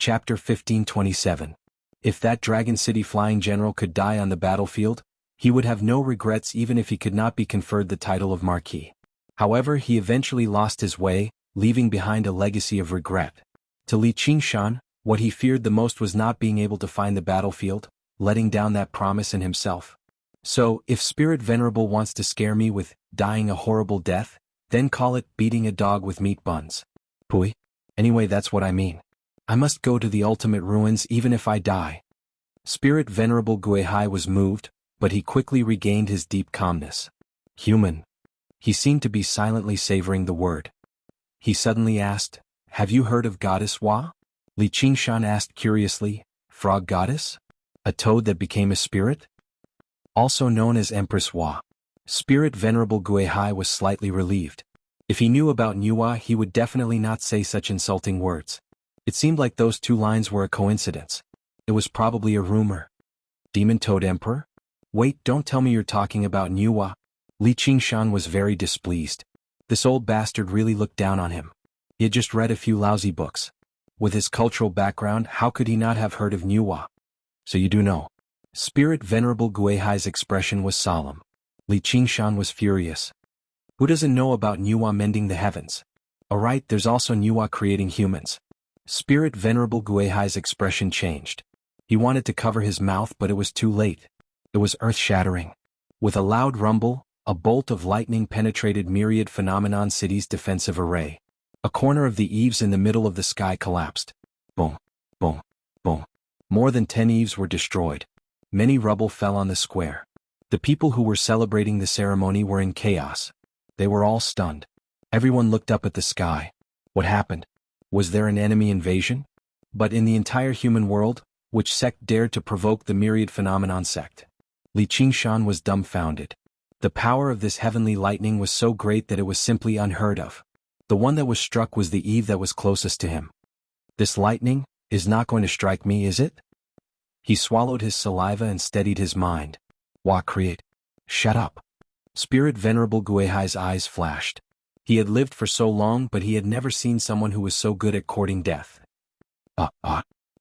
Chapter 1527. If that Dragon City flying general could die on the battlefield, he would have no regrets even if he could not be conferred the title of Marquis. However, he eventually lost his way, leaving behind a legacy of regret. To Li Qingshan, what he feared the most was not being able to find the battlefield, letting down that promise in himself. So, if Spirit Venerable wants to scare me with dying a horrible death, then call it beating a dog with meat buns. Pui. Anyway, that's what I mean. I must go to the ultimate ruins even if I die. Spirit Venerable Guihai was moved, but he quickly regained his deep calmness. Human. He seemed to be silently savoring the word. He suddenly asked, "Have you heard of Goddess Hua?" Li Qingshan asked curiously, "Frog Goddess? A toad that became a spirit?" Also known as Empress Hua. Spirit Venerable Guihai was slightly relieved. If he knew about Nuwa, he would definitely not say such insulting words. It seemed like those two lines were a coincidence. It was probably a rumor. Demon Toad Emperor? Wait, don't tell me you're talking about Nuwa. Li Qingshan was very displeased. This old bastard really looked down on him. He had just read a few lousy books. With his cultural background, how could he not have heard of Nuwa? So you do know. Spirit Venerable Guihai's expression was solemn. Li Qingshan was furious. Who doesn't know about Nuwa mending the heavens? Alright, there's also Nuwa creating humans. Spirit Venerable Guihai's expression changed. He wanted to cover his mouth, but it was too late. It was earth-shattering. With a loud rumble, a bolt of lightning penetrated Myriad Phenomenon City's defensive array. A corner of the eaves in the middle of the sky collapsed. Boom, boom, boom. More than 10 eaves were destroyed. Many rubble fell on the square. The people who were celebrating the ceremony were in chaos. They were all stunned. Everyone looked up at the sky. What happened? Was there an enemy invasion? But in the entire human world, which sect dared to provoke the Myriad Phenomenon sect? Li Qingshan was dumbfounded. The power of this heavenly lightning was so great that it was simply unheard of. The one that was struck was the eve that was closest to him. This lightning is not going to strike me, is it? He swallowed his saliva and steadied his mind. Wa create. Shut up. Spirit Venerable Guihai's eyes flashed. He had lived for so long, but he had never seen someone who was so good at courting death.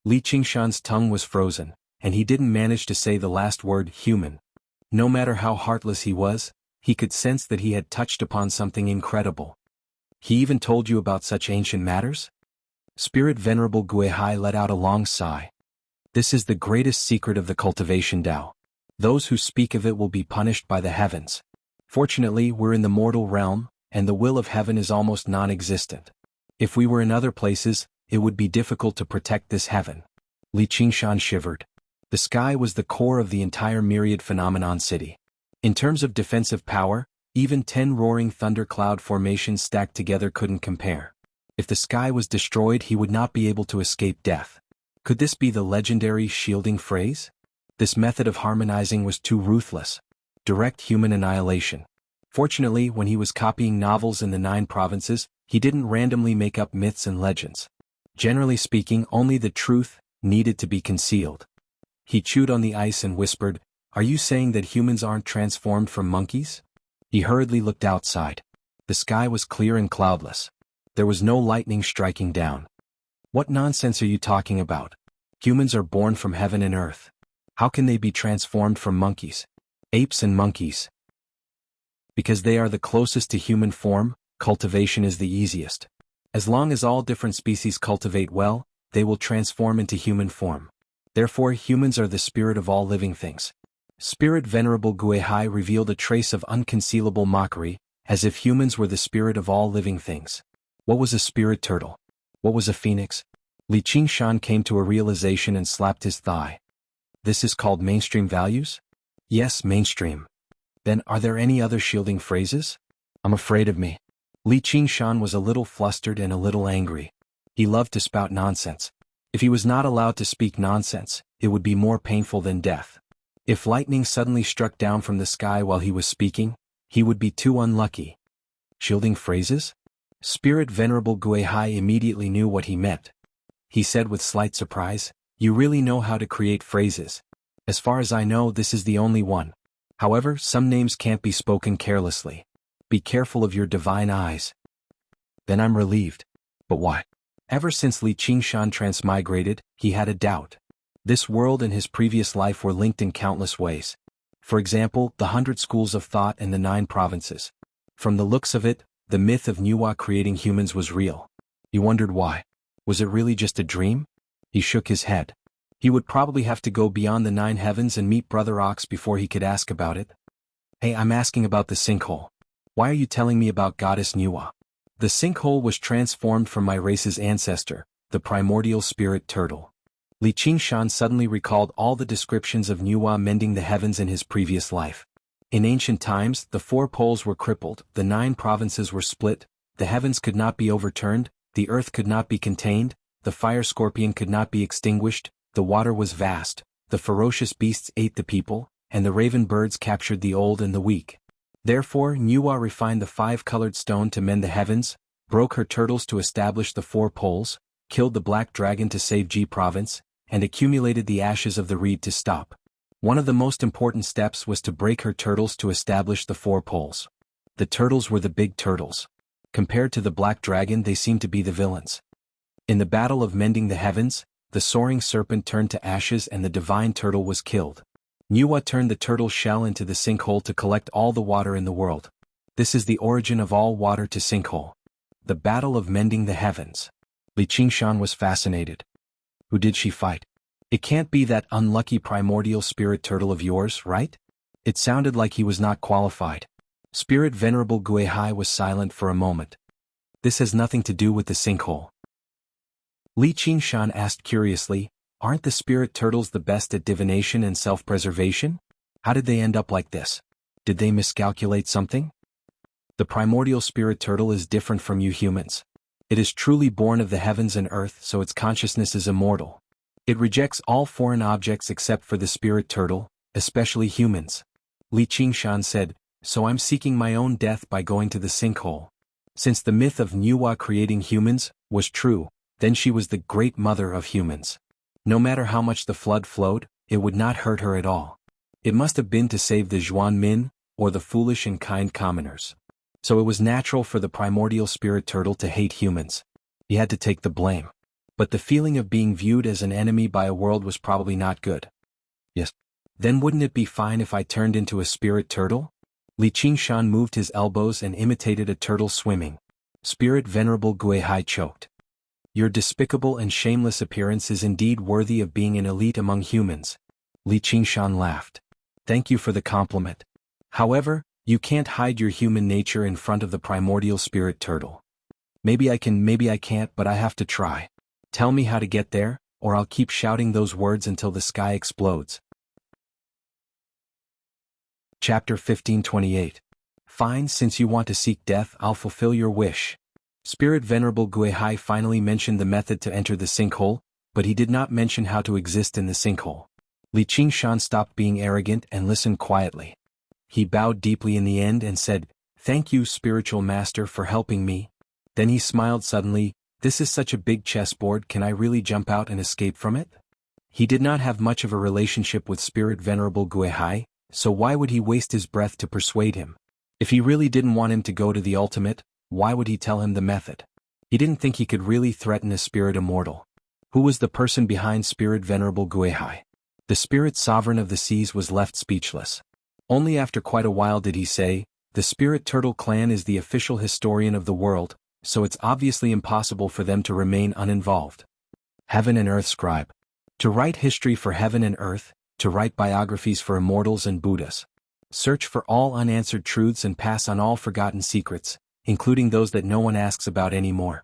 Li Qingshan's tongue was frozen, and he didn't manage to say the last word, human. No matter how heartless he was, he could sense that he had touched upon something incredible. He even told you about such ancient matters? Spirit Venerable Guihai let out a long sigh. This is the greatest secret of the Cultivation Tao. Those who speak of it will be punished by the heavens. Fortunately, we're in the mortal realm, and the will of heaven is almost non-existent. If we were in other places, it would be difficult to protect this heaven. Li Qingshan shivered. The sky was the core of the entire Myriad Phenomenon City. In terms of defensive power, even 10 roaring thundercloud formations stacked together couldn't compare. If the sky was destroyed, he would not be able to escape death. Could this be the legendary shielding phrase? This method of harmonizing was too ruthless. Direct human annihilation. Fortunately, when he was copying novels in the 9 provinces, he didn't randomly make up myths and legends. Generally speaking, only the truth needed to be concealed. He chewed on the ice and whispered, "Are you saying that humans aren't transformed from monkeys?" He hurriedly looked outside. The sky was clear and cloudless. There was no lightning striking down. What nonsense are you talking about? Humans are born from heaven and earth. How can they be transformed from monkeys? Apes and monkeys. Because they are the closest to human form, cultivation is the easiest. As long as all different species cultivate well, they will transform into human form. Therefore, humans are the spirit of all living things. Spirit Venerable Guihai revealed a trace of unconcealable mockery, as if humans were the spirit of all living things. What was a spirit turtle? What was a phoenix? Li Qingshan came to a realization and slapped his thigh. This is called mainstream values? Yes, mainstream. Then are there any other shielding phrases? I'm afraid of me. Li Qingshan was a little flustered and a little angry. He loved to spout nonsense. If he was not allowed to speak nonsense, it would be more painful than death. If lightning suddenly struck down from the sky while he was speaking, he would be too unlucky. Shielding phrases? Spirit Venerable Guihai immediately knew what he meant. He said with slight surprise, "You really know how to create phrases. As far as I know, this is the only one. However, some names can't be spoken carelessly. Be careful of your divine eyes." Then I'm relieved. But why? Ever since Li Qingshan transmigrated, he had a doubt. This world and his previous life were linked in countless ways. For example, the 100 schools of thought and the 9 provinces. From the looks of it, the myth of Nuwa creating humans was real. He wondered why. Was it really just a dream? He shook his head. He would probably have to go beyond the 9 heavens and meet Brother Ox before he could ask about it. Hey, I'm asking about the sinkhole. Why are you telling me about Goddess Nuwa? The sinkhole was transformed from my race's ancestor, the primordial spirit turtle. Li Qingshan suddenly recalled all the descriptions of Nuwa mending the heavens in his previous life. In ancient times, the 4 poles were crippled, the 9 provinces were split, the heavens could not be overturned, the earth could not be contained, the fire scorpion could not be extinguished, the water was vast, the ferocious beasts ate the people, and the raven birds captured the old and the weak. Therefore, Nuwa refined the 5-colored stone to mend the heavens, broke her turtles to establish the 4 poles, killed the black dragon to save Ji province, and accumulated the ashes of the reed to stop. One of the most important steps was to break her turtles to establish the 4 poles. The turtles were the big turtles. Compared to the black dragon, they seemed to be the villains. In the battle of mending the heavens, the soaring serpent turned to ashes and the divine turtle was killed. Nuwa turned the turtle shell into the sinkhole to collect all the water in the world. This is the origin of all water to sinkhole. The battle of mending the heavens. Li Qingshan was fascinated. Who did she fight? It can't be that unlucky primordial spirit turtle of yours, right? It sounded like he was not qualified. Spirit Venerable Guihai was silent for a moment. This has nothing to do with the sinkhole. Li Qingshan asked curiously, aren't the spirit turtles the best at divination and self-preservation? How did they end up like this? Did they miscalculate something? The primordial spirit turtle is different from you humans. It is truly born of the heavens and earth, so its consciousness is immortal. It rejects all foreign objects except for the spirit turtle, especially humans. Li Qingshan said, so I'm seeking my own death by going to the sinkhole. Since the myth of Nuwa creating humans was true, then she was the great mother of humans. No matter how much the flood flowed, it would not hurt her at all. It must have been to save the Zhuan Min, or the foolish and kind commoners. So it was natural for the primordial spirit turtle to hate humans. He had to take the blame. But the feeling of being viewed as an enemy by a world was probably not good. Yes. Then wouldn't it be fine if I turned into a spirit turtle? Li Qingshan moved his elbows and imitated a turtle swimming. Spirit Venerable Guihai choked. Your despicable and shameless appearance is indeed worthy of being an elite among humans. Li Qingshan laughed. Thank you for the compliment. However, you can't hide your human nature in front of the primordial spirit turtle. Maybe I can, maybe I can't, but I have to try. Tell me how to get there, or I'll keep shouting those words until the sky explodes. Chapter 1528. Fine, since you want to seek death, I'll fulfill your wish. Spirit Venerable Guihai finally mentioned the method to enter the sinkhole, but he did not mention how to exist in the sinkhole. Li Qingshan stopped being arrogant and listened quietly. He bowed deeply in the end and said, Thank you, spiritual master, for helping me. Then he smiled suddenly. This is such a big chessboard, can I really jump out and escape from it? He did not have much of a relationship with Spirit Venerable Guihai, so why would he waste his breath to persuade him? If he really didn't want him to go to the ultimate, why would he tell him the method? He didn't think he could really threaten a spirit immortal. Who was the person behind Spirit Venerable Guihai? The spirit sovereign of the seas was left speechless. Only after quite a while did he say, the Spirit Turtle clan is the official historian of the world, so it's obviously impossible for them to remain uninvolved. Heaven and Earth Scribe. To write history for heaven and earth, to write biographies for immortals and Buddhas. Search for all unanswered truths and pass on all forgotten secrets, including those that no one asks about anymore.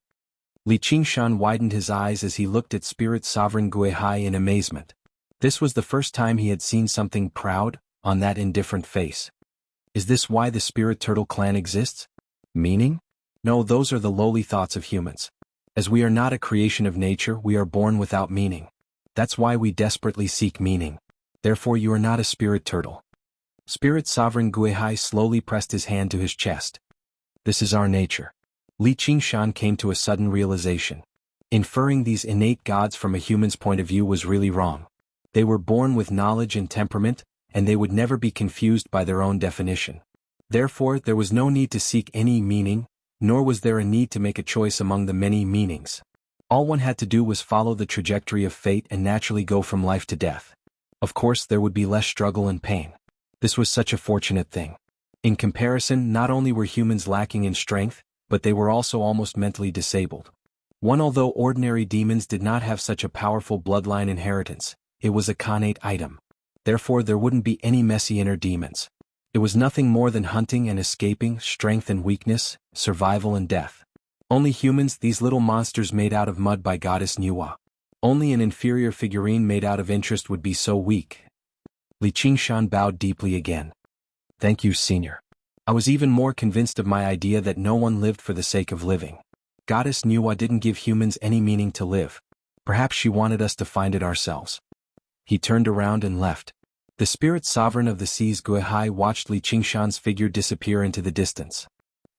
Li Qingshan widened his eyes as he looked at Spirit Sovereign Guihai in amazement. This was the first time he had seen something proud on that indifferent face. Is this why the Spirit Turtle clan exists? Meaning? No, those are the lowly thoughts of humans. As we are not a creation of nature, we are born without meaning. That's why we desperately seek meaning. Therefore you are not a spirit turtle. Spirit Sovereign Guihai slowly pressed his hand to his chest. This is our nature. Li Qingshan came to a sudden realization. Inferring these innate gods from a human's point of view was really wrong. They were born with knowledge and temperament, and they would never be confused by their own definition. Therefore, there was no need to seek any meaning, nor was there a need to make a choice among the many meanings. All one had to do was follow the trajectory of fate and naturally go from life to death. Of course, there would be less struggle and pain. This was such a fortunate thing. In comparison, not only were humans lacking in strength, but they were also almost mentally disabled. Although ordinary demons did not have such a powerful bloodline inheritance, it was a connate item. Therefore, there wouldn't be any messy inner demons. It was nothing more than hunting and escaping, strength and weakness, survival and death. Only humans, these little monsters made out of mud by goddess Nuwa. Only an inferior figurine made out of interest would be so weak. Li Qingshan bowed deeply again. Thank you, Senior. I was even more convinced of my idea that no one lived for the sake of living. Goddess Nuwa didn't give humans any meaning to live. Perhaps she wanted us to find it ourselves. He turned around and left. The spirit sovereign of the seas Guihai watched Li Qingshan's figure disappear into the distance.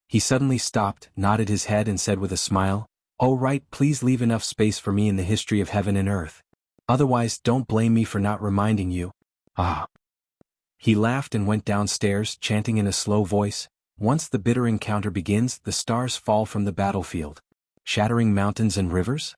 He suddenly stopped, nodded his head and said with a smile, "Oh right, please leave enough space for me in the history of heaven and earth. Otherwise, don't blame me for not reminding you." Ah. He laughed and went downstairs, chanting in a slow voice, "Once the bitter encounter begins, the stars fall from the battlefield. Shattering mountains and rivers?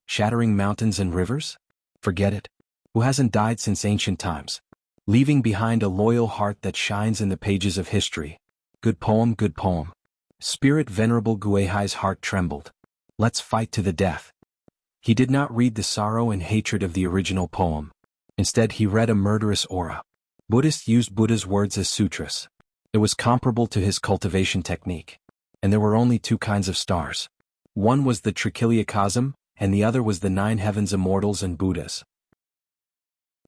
Shattering mountains and rivers? Forget it. Who hasn't died since ancient times? Leaving behind a loyal heart that shines in the pages of history. Good poem, good poem." Spirit Venerable Guihai's heart trembled. Let's fight to the death. He did not read the sorrow and hatred of the original poem. Instead, he read a murderous aura. Buddhists used Buddha's words as sutras. It was comparable to his cultivation technique. And there were only two kinds of stars. One was the trichiliocosm, and the other was the 9 heavens immortals and Buddhas.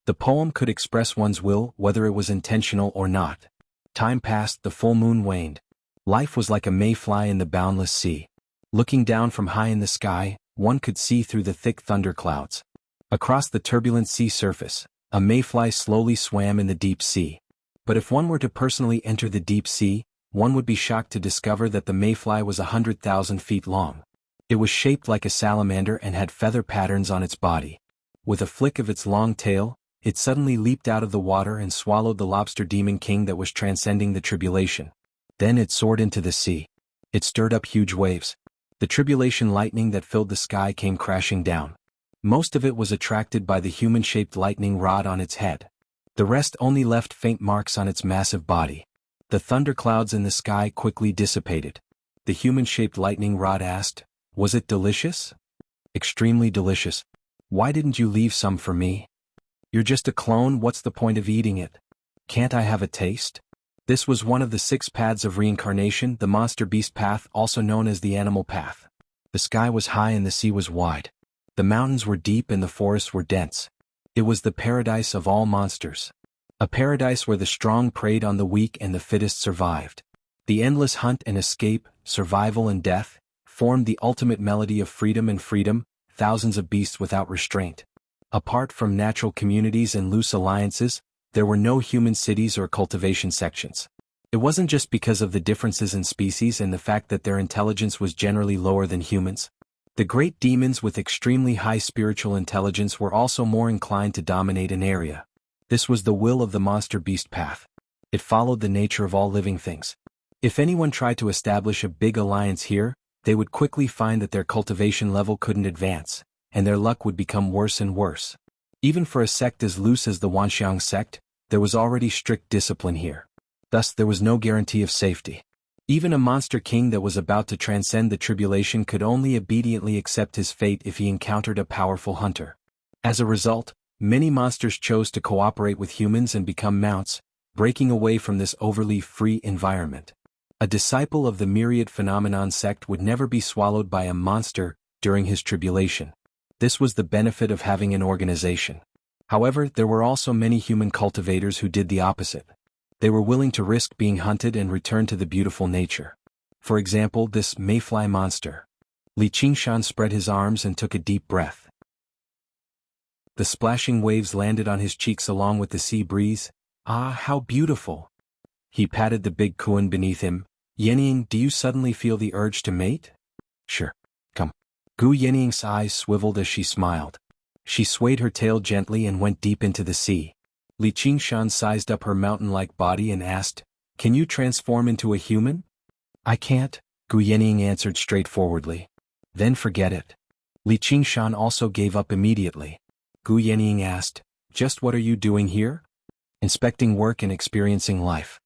The poem could express one's will, whether it was intentional or not. Time passed, the full moon waned. Life was like a mayfly in the boundless sea. Looking down from high in the sky, one could see through the thick thunderclouds. Across the turbulent sea surface, a mayfly slowly swam in the deep sea. But if one were to personally enter the deep sea, one would be shocked to discover that the mayfly was 100,000 feet long. It was shaped like a salamander and had feather patterns on its body. With a flick of its long tail, it suddenly leaped out of the water and swallowed the lobster demon king that was transcending the tribulation. Then it soared into the sea. It stirred up huge waves. The tribulation lightning that filled the sky came crashing down. Most of it was attracted by the human-shaped lightning rod on its head. The rest only left faint marks on its massive body. The thunderclouds in the sky quickly dissipated. The human-shaped lightning rod asked, "Was it delicious?" "Extremely delicious. Why didn't you leave some for me?" "You're just a clone, what's the point of eating it? Can't I have a taste?" This was one of the 6 paths of reincarnation, the monster beast path, also known as the animal path. The sky was high and the sea was wide. The mountains were deep and the forests were dense. It was the paradise of all monsters. A paradise where the strong preyed on the weak and the fittest survived. The endless hunt and escape, survival and death, formed the ultimate melody of freedom and freedom, thousands of beasts without restraint. Apart from natural communities and loose alliances, there were no human cities or cultivation sections. It wasn't just because of the differences in species and the fact that their intelligence was generally lower than humans. The great demons with extremely high spiritual intelligence were also more inclined to dominate an area. This was the will of the monster beast path. It followed the nature of all living things. If anyone tried to establish a big alliance here, they would quickly find that their cultivation level couldn't advance, and their luck would become worse and worse. Even for a sect as loose as the Wanxiang sect, there was already strict discipline here. Thus there was no guarantee of safety. Even a monster king that was about to transcend the tribulation could only obediently accept his fate if he encountered a powerful hunter. As a result, many monsters chose to cooperate with humans and become mounts, breaking away from this overly free environment. A disciple of the myriad phenomenon sect would never be swallowed by a monster during his tribulation. This was the benefit of having an organization. However, there were also many human cultivators who did the opposite. They were willing to risk being hunted and return to the beautiful nature. For example, this mayfly monster. Li Qingshan spread his arms and took a deep breath. The splashing waves landed on his cheeks along with the sea breeze. Ah, how beautiful! He patted the big kuan beneath him. "Yenying, do you suddenly feel the urge to mate?" "Sure. Come." Gu Yenying's eyes swiveled as she smiled. She swayed her tail gently and went deep into the sea. Li Qingshan sized up her mountain-like body and asked, "Can you transform into a human?" "I can't," Gu Yenying answered straightforwardly. "Then forget it." Li Qingshan also gave up immediately. Gu Yenying asked, "Just what are you doing here?" "Inspecting work and experiencing life."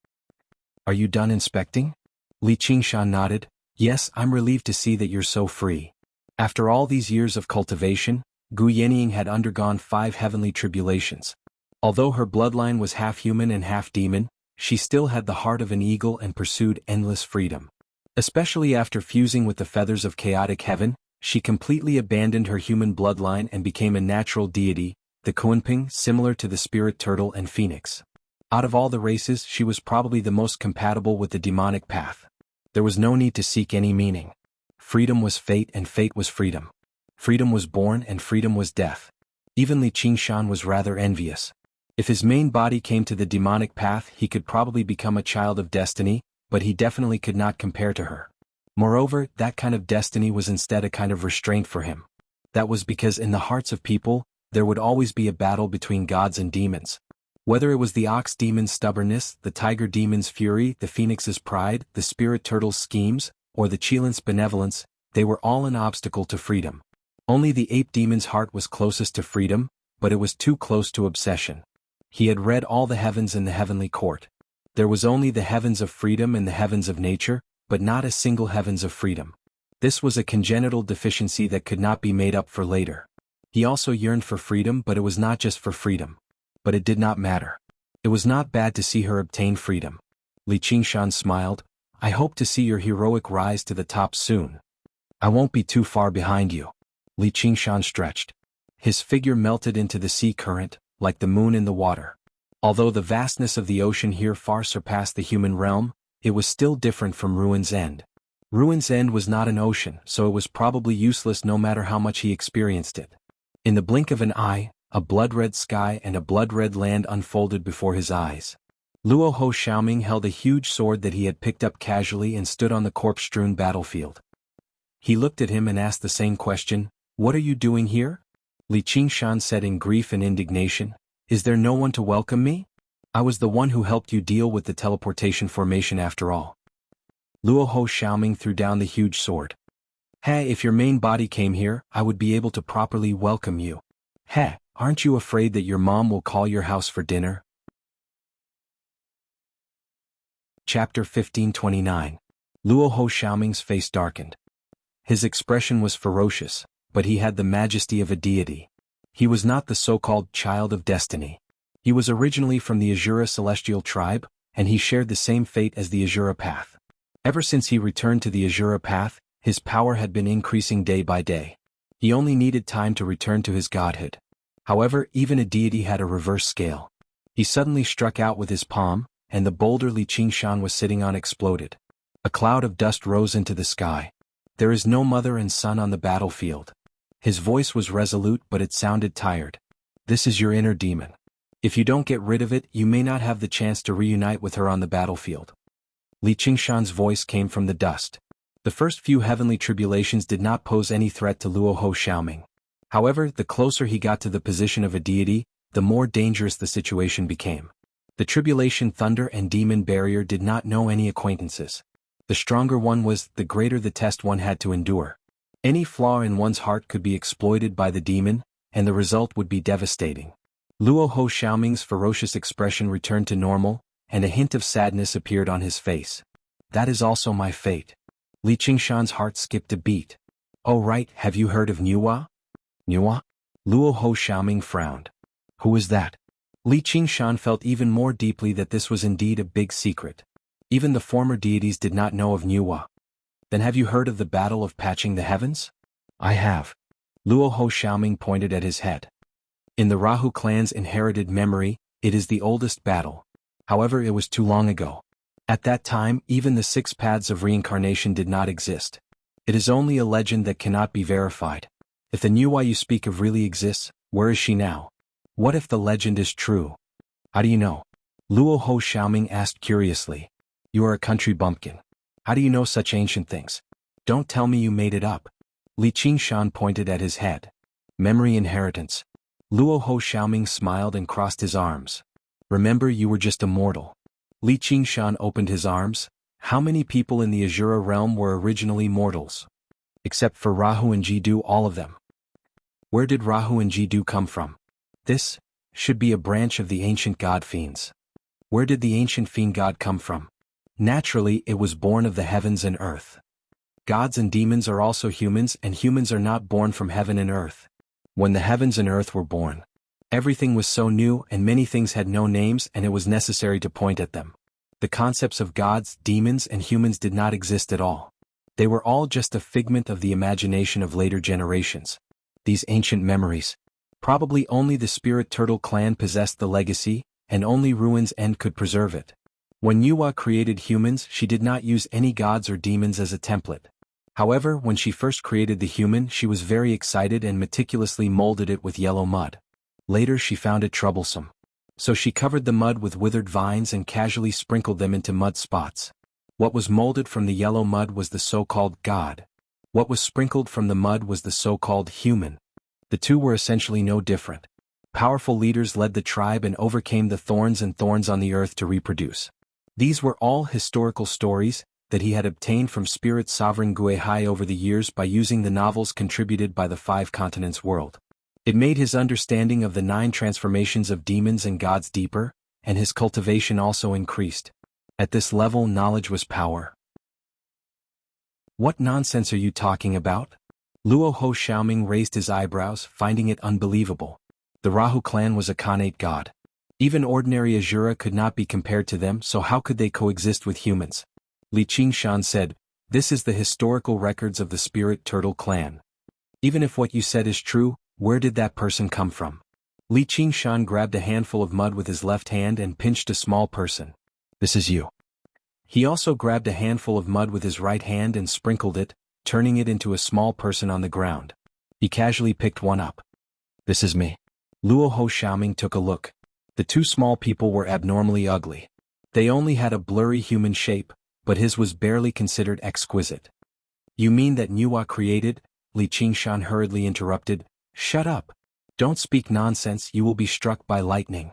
"Are you done inspecting?" Li Qingshan nodded. "Yes, I'm relieved to see that you're so free." After all these years of cultivation, Gu Yenying had undergone 5 heavenly tribulations. Although her bloodline was half human and half demon, she still had the heart of an eagle and pursued endless freedom. Especially after fusing with the feathers of chaotic heaven, she completely abandoned her human bloodline and became a natural deity, the Kunping, similar to the spirit turtle and phoenix. Out of all the races, she was probably the most compatible with the demonic path. There was no need to seek any meaning. Freedom was fate and fate was freedom. Freedom was born and freedom was death. Even Li Qingshan was rather envious. If his main body came to the demonic path, he could probably become a child of destiny, but he definitely could not compare to her. Moreover, that kind of destiny was instead a kind of restraint for him. That was because in the hearts of people, there would always be a battle between gods and demons. Whether it was the ox demon's stubbornness, the tiger demon's fury, the phoenix's pride, the spirit turtle's schemes, or the Qilin's benevolence, they were all an obstacle to freedom. Only the ape demon's heart was closest to freedom, but it was too close to obsession. He had read all the heavens in the heavenly court. There was only the heavens of freedom and the heavens of nature, but not a single heavens of freedom. This was a congenital deficiency that could not be made up for later. He also yearned for freedom, but it was not just for freedom. But it did not matter. It was not bad to see her obtain freedom. Li Qingshan smiled. "I hope to see your heroic rise to the top soon. I won't be too far behind you." Li Qingshan stretched. His figure melted into the sea current, like the moon in the water. Although the vastness of the ocean here far surpassed the human realm, it was still different from Ruin's End. Ruin's End was not an ocean, so it was probably useless no matter how much he experienced it. In the blink of an eye, a blood-red sky and a blood-red land unfolded before his eyes. Luo Ho Xiaoming held a huge sword that he had picked up casually and stood on the corpse-strewn battlefield. He looked at him and asked the same question, "What are you doing here?" Li Qingshan said in grief and indignation, "Is there no one to welcome me? I was the one who helped you deal with the teleportation formation after all." Luo Ho Xiaoming threw down the huge sword. "Hey, if your main body came here, I would be able to properly welcome you. Hey, aren't you afraid that your mom will call your house for dinner?" Chapter 1529. Luo Ho Xiaoming's face darkened. His expression was ferocious, but he had the majesty of a deity. He was not the so-called child of destiny. He was originally from the Azura celestial tribe, and he shared the same fate as the Azura path. Ever since he returned to the Azura path, his power had been increasing day by day. He only needed time to return to his godhood. However, even a deity had a reverse scale. He suddenly struck out with his palm, and the boulder Li Qingshan was sitting on exploded. A cloud of dust rose into the sky. "There is no mother and son on the battlefield." His voice was resolute, but it sounded tired. "This is your inner demon. If you don't get rid of it, you may not have the chance to reunite with her on the battlefield." Li Qingshan's voice came from the dust. The first few heavenly tribulations did not pose any threat to Luo Ho Xiaoming. However, the closer he got to the position of a deity, the more dangerous the situation became. The tribulation thunder and demon barrier did not know any acquaintances. The stronger one was, the greater the test one had to endure. Any flaw in one's heart could be exploited by the demon, and the result would be devastating. Luo Ho Xiaoming's ferocious expression returned to normal, and a hint of sadness appeared on his face. "That is also my fate." Li Qingshan's heart skipped a beat. "Oh right, have you heard of Nuwa?" "Nuwa?" Luo Ho Xiaoming frowned. "Who is that?" Li Qingshan felt even more deeply that this was indeed a big secret. Even the former deities did not know of Nuwa. "Then have you heard of the Battle of Patching the Heavens?" "I have." Luo Ho Xiaoming pointed at his head. "In the Rahu clan's inherited memory, it is the oldest battle. However, it was too long ago. At that time, even the 6 paths of reincarnation did not exist. It is only a legend that cannot be verified. If the Nuwa you speak of really exists, where is she now? What if the legend is true?" "How do you know?" Luo Ho Xiaoming asked curiously. "You are a country bumpkin. How do you know such ancient things? Don't tell me you made it up." Li Qingshan pointed at his head. "Memory inheritance." Luo Ho Xiaoming smiled and crossed his arms. "Remember, you were just a mortal." Li Qingshan opened his arms. How many people in the Azura realm were originally mortals? Except for Rahu and Jidu, all of them. Where did Rahu and Jidu come from? This should be a branch of the ancient god fiends. Where did the ancient fiend god come from? Naturally, it was born of the heavens and earth. Gods and demons are also humans, and humans are not born from heaven and earth. When the heavens and earth were born, everything was so new and many things had no names, and it was necessary to point at them. The concepts of gods, demons, and humans did not exist at all. They were all just a figment of the imagination of later generations. These ancient memories. Probably only the Spirit Turtle clan possessed the legacy, and only Ruin's End could preserve it. When Nuwa created humans, she did not use any gods or demons as a template. However, when she first created the human, she was very excited and meticulously molded it with yellow mud. Later she found it troublesome. So she covered the mud with withered vines and casually sprinkled them into mud spots. What was molded from the yellow mud was the so-called god. What was sprinkled from the mud was the so-called human. The two were essentially no different. Powerful leaders led the tribe and overcame the thorns on the earth to reproduce. These were all historical stories that he had obtained from Spirit Sovereign Guihai over the years by using the novels contributed by the 5 continents world. It made his understanding of the 9 transformations of demons and gods deeper, and his cultivation also increased. At this level, knowledge was power. What nonsense are you talking about? Luo Ho Xiaoming raised his eyebrows, finding it unbelievable. The Rahu clan was a Khanate god. Even ordinary Azura could not be compared to them, so how could they coexist with humans? Li Qingshan said, "This is the historical records of the Spirit Turtle clan. Even if what you said is true, where did that person come from?" Li Qingshan grabbed a handful of mud with his left hand and pinched a small person. "This is you." He also grabbed a handful of mud with his right hand and sprinkled it, turning it into a small person on the ground. He casually picked one up. "This is me." Luo Ho Xiaoming took a look. The 2 small people were abnormally ugly. They only had a blurry human shape, but his was barely considered exquisite. "You mean that Nuwa created?" Li Qingshan hurriedly interrupted. "Shut up. Don't speak nonsense, you will be struck by lightning."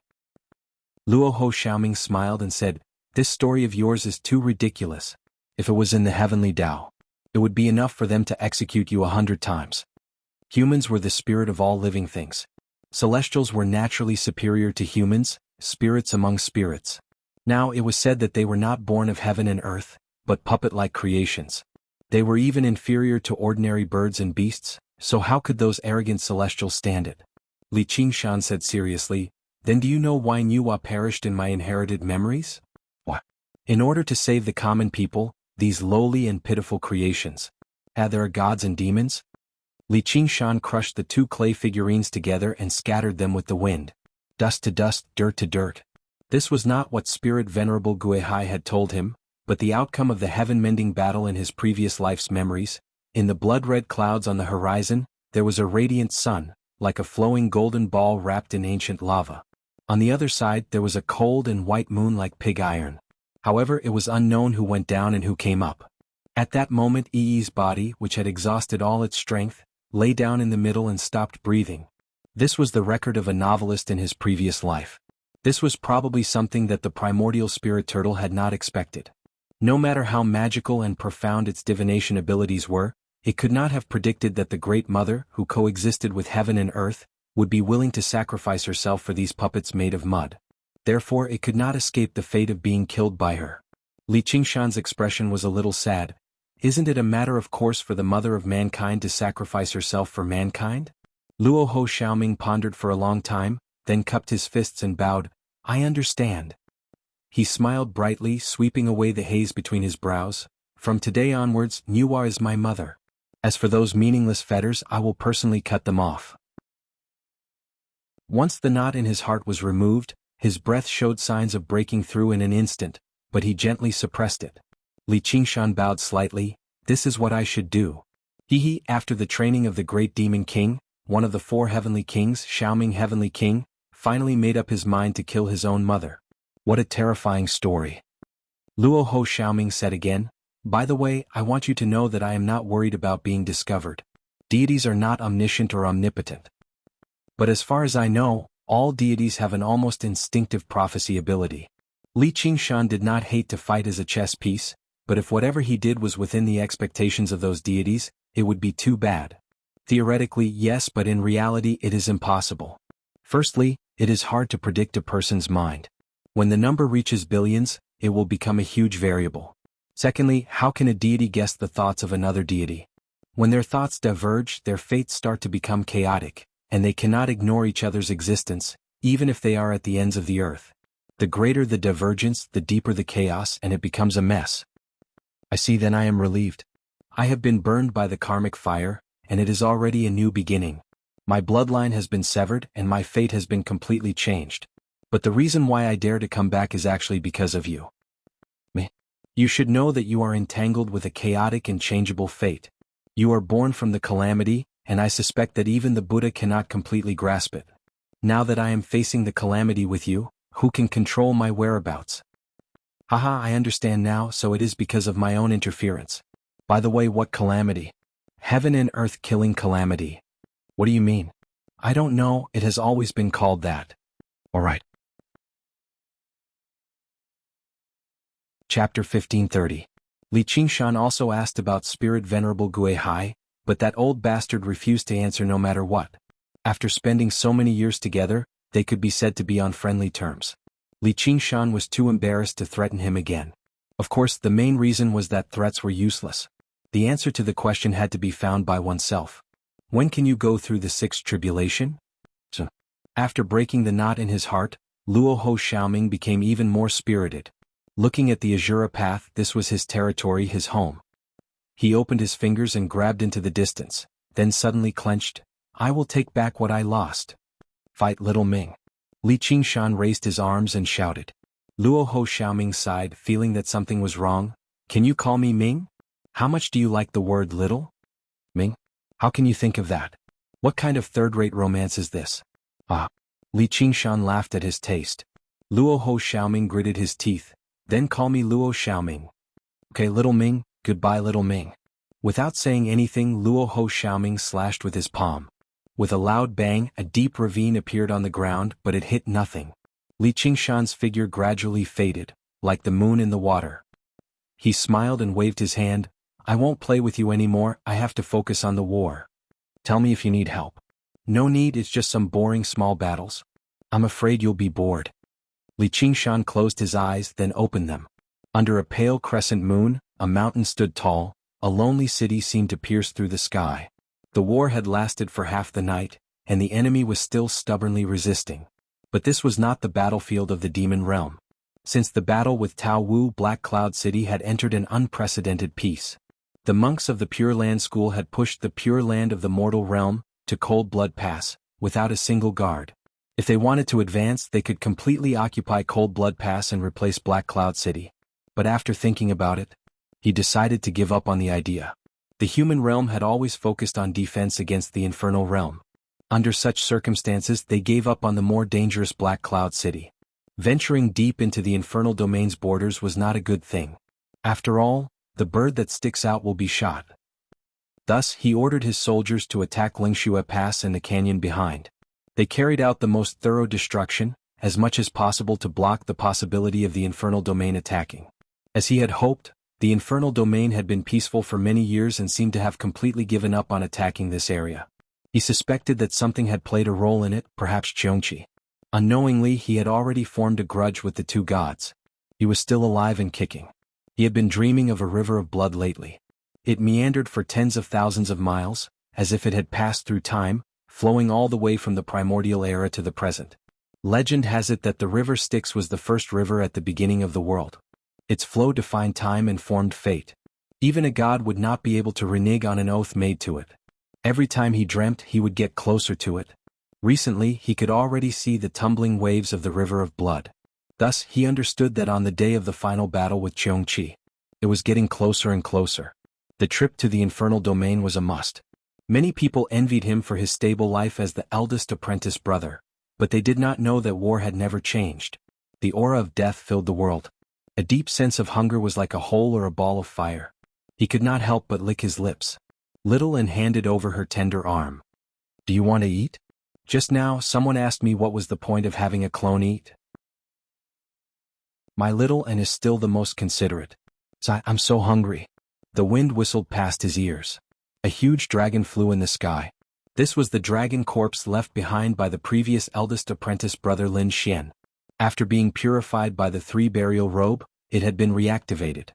Luo Ho Xiaoming smiled and said, "This story of yours is too ridiculous. If it was in the heavenly Tao, it would be enough for them to execute you 100 times. Humans were the spirit of all living things. Celestials were naturally superior to humans, spirits among spirits. Now it was said that they were not born of heaven and earth, but puppet-like creations. They were even inferior to ordinary birds and beasts, so how could those arrogant celestials stand it?" Li Qingshan said seriously, "Then do you know why Nuwa perished in my inherited memories? What? In order to save the common people, these lowly and pitiful creations. There are gods and demons?" Li Qingshan crushed the 2 clay figurines together and scattered them with the wind. Dust to dust, dirt to dirt. This was not what Spirit Venerable Guihai had told him, but the outcome of the heaven-mending battle in his previous life's memories. In the blood-red clouds on the horizon, there was a radiant sun, like a flowing golden ball wrapped in ancient lava. On the other side there was a cold and white moon like pig iron. However, it was unknown who went down and who came up. At that moment Yi's body, which had exhausted all its strength, lay down in the middle and stopped breathing. This was the record of a novelist in his previous life. This was probably something that the primordial spirit turtle had not expected. No matter how magical and profound its divination abilities were, it could not have predicted that the Great Mother, who coexisted with heaven and earth, would be willing to sacrifice herself for these puppets made of mud. Therefore it could not escape the fate of being killed by her. Li Qingshan's expression was a little sad. Isn't it a matter of course for the mother of mankind to sacrifice herself for mankind? Luo Ho Xiaoming pondered for a long time, then cupped his fists and bowed. "I understand." He smiled brightly, sweeping away the haze between his brows. "From today onwards, Nuwa is my mother. As for those meaningless fetters, I will personally cut them off." Once the knot in his heart was removed, his breath showed signs of breaking through in an instant, but he gently suppressed it. Li Qingshan bowed slightly. "This is what I should do." After the training of the great demon king, one of the 4 heavenly kings, Xiaoming Heavenly King, finally made up his mind to kill his own mother. What a terrifying story. Luo Ho Xiaoming said again, "By the way, I want you to know that I am not worried about being discovered. Deities are not omniscient or omnipotent. But as far as I know, all deities have an almost instinctive prophecy ability." Li Qingshan did not hate to fight as a chess piece, but if whatever he did was within the expectations of those deities, it would be too bad. Theoretically, yes, but in reality it is impossible. Firstly, it is hard to predict a person's mind. When the number reaches billions, it will become a huge variable. Secondly, how can a deity guess the thoughts of another deity? When their thoughts diverge, their fates start to become chaotic, and they cannot ignore each other's existence, even if they are at the ends of the earth. The greater the divergence, the deeper the chaos, and it becomes a mess. I see, then I am relieved. I have been burned by the karmic fire, and it is already a new beginning. My bloodline has been severed and my fate has been completely changed. But the reason why I dare to come back is actually because of you. Me. You should know that you are entangled with a chaotic and changeable fate. You are born from the calamity, and I suspect that even the Buddha cannot completely grasp it. Now that I am facing the calamity with you, who can control my whereabouts? Haha, I understand now, so it is because of my own interference. By the way, what calamity? Heaven and earth killing calamity. What do you mean? I don't know, it has always been called that. Alright. Chapter 1530. Li Qingshan also asked about Spirit Venerable Gue Hai, but that old bastard refused to answer no matter what. After spending so many years together, they could be said to be on friendly terms. Li Qingshan was too embarrassed to threaten him again. Of course, the main reason was that threats were useless. The answer to the question had to be found by oneself. When can you go through the sixth tribulation? After breaking the knot in his heart, Luo Ho Xiaoming became even more spirited. Looking at the Azura path, this was his territory, his home. He opened his fingers and grabbed into the distance, then suddenly clenched. I will take back what I lost. Fight, little Ming. Li Qingshan raised his arms and shouted. Luo Ho Xiaoming sighed, feeling that something was wrong. Can you call me Ming? How much do you like the word little? Ming? How can you think of that? What kind of third-rate romance is this? Ah. Li Qingshan laughed at his taste. Luo Ho Xiaoming gritted his teeth. Then call me Luo Xiaoming. Okay, little Ming, goodbye little Ming. Without saying anything, Luo Ho Xiaoming slashed with his palm. With a loud bang, a deep ravine appeared on the ground, but it hit nothing. Li Qingshan's figure gradually faded, like the moon in the water. He smiled and waved his hand. I won't play with you anymore, I have to focus on the war. Tell me if you need help. No need, it's just some boring small battles. I'm afraid you'll be bored. Li Qingshan closed his eyes, then opened them. Under a pale crescent moon, a mountain stood tall, a lonely city seemed to pierce through the sky. The war had lasted for half the night, and the enemy was still stubbornly resisting. But this was not the battlefield of the demon realm. Since the battle with Tao Wu, Black Cloud City had entered an unprecedented peace. The monks of the Pure Land School had pushed the Pure Land of the mortal realm to Cold Blood Pass, without a single guard. If they wanted to advance, they could completely occupy Cold Blood Pass and replace Black Cloud City. But after thinking about it, he decided to give up on the idea. The human realm had always focused on defense against the infernal realm. Under such circumstances, they gave up on the more dangerous Black Cloud City. Venturing deep into the infernal domain's borders was not a good thing. After all, the bird that sticks out will be shot. Thus, he ordered his soldiers to attack Lingxue Pass and the canyon behind. They carried out the most thorough destruction, as much as possible to block the possibility of the infernal domain attacking. As he had hoped, the infernal domain had been peaceful for many years and seemed to have completely given up on attacking this area. He suspected that something had played a role in it, perhaps Jianghu. Unknowingly, he had already formed a grudge with the two gods. He was still alive and kicking. He had been dreaming of a river of blood lately. It meandered for tens of thousands of miles, as if it had passed through time, flowing all the way from the primordial era to the present. Legend has it that the river Styx was the first river at the beginning of the world. Its flow defined time and formed fate. Even a god would not be able to renege on an oath made to it. Every time he dreamt, he would get closer to it. Recently, he could already see the tumbling waves of the river of blood. Thus, he understood that on the day of the final battle with Jianghu, it was getting closer and closer. The trip to the infernal domain was a must. Many people envied him for his stable life as the eldest apprentice brother, but they did not know that war had never changed. The aura of death filled the world. A deep sense of hunger was like a hole or a ball of fire. He could not help but lick his lips. Little and handed over her tender arm. Do you want to eat? Just now, someone asked me what was the point of having a clone eat. My little and is still the most considerate. I'm so hungry. The wind whistled past his ears. A huge dragon flew in the sky. This was the dragon corpse left behind by the previous eldest apprentice brother Lin Xian. After being purified by the 3 burial robe, it had been reactivated.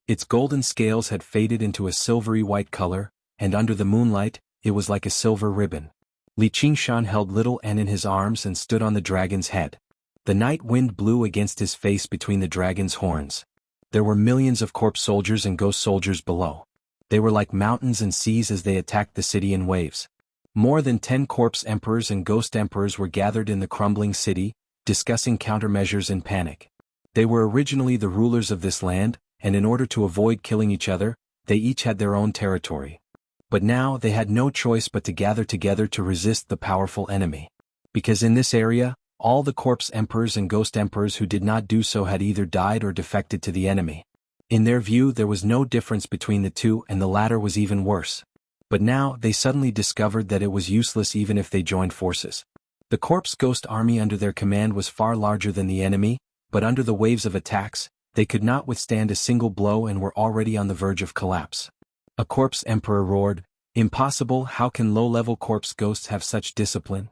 Its golden scales had faded into a silvery white color, and under the moonlight, it was like a silver ribbon. Li Qingshan held little N in his arms and stood on the dragon's head. The night wind blew against his face between the dragon's horns. There were millions of corpse soldiers and ghost soldiers below. They were like mountains and seas as they attacked the city in waves. More than 10 corpse emperors and ghost emperors were gathered in the crumbling city, discussing countermeasures in panic. They were originally the rulers of this land, and in order to avoid killing each other, they each had their own territory. But now they had no choice but to gather together to resist the powerful enemy. Because in this area, all the corpse emperors and ghost emperors who did not do so had either died or defected to the enemy. In their view, there was no difference between the two, and the latter was even worse. But now they suddenly discovered that it was useless even if they joined forces. The corpse ghost army under their command was far larger than the enemy, but under the waves of attacks, they could not withstand a single blow and were already on the verge of collapse. A corpse emperor roared, "Impossible! How can low-level corpse ghosts have such discipline?"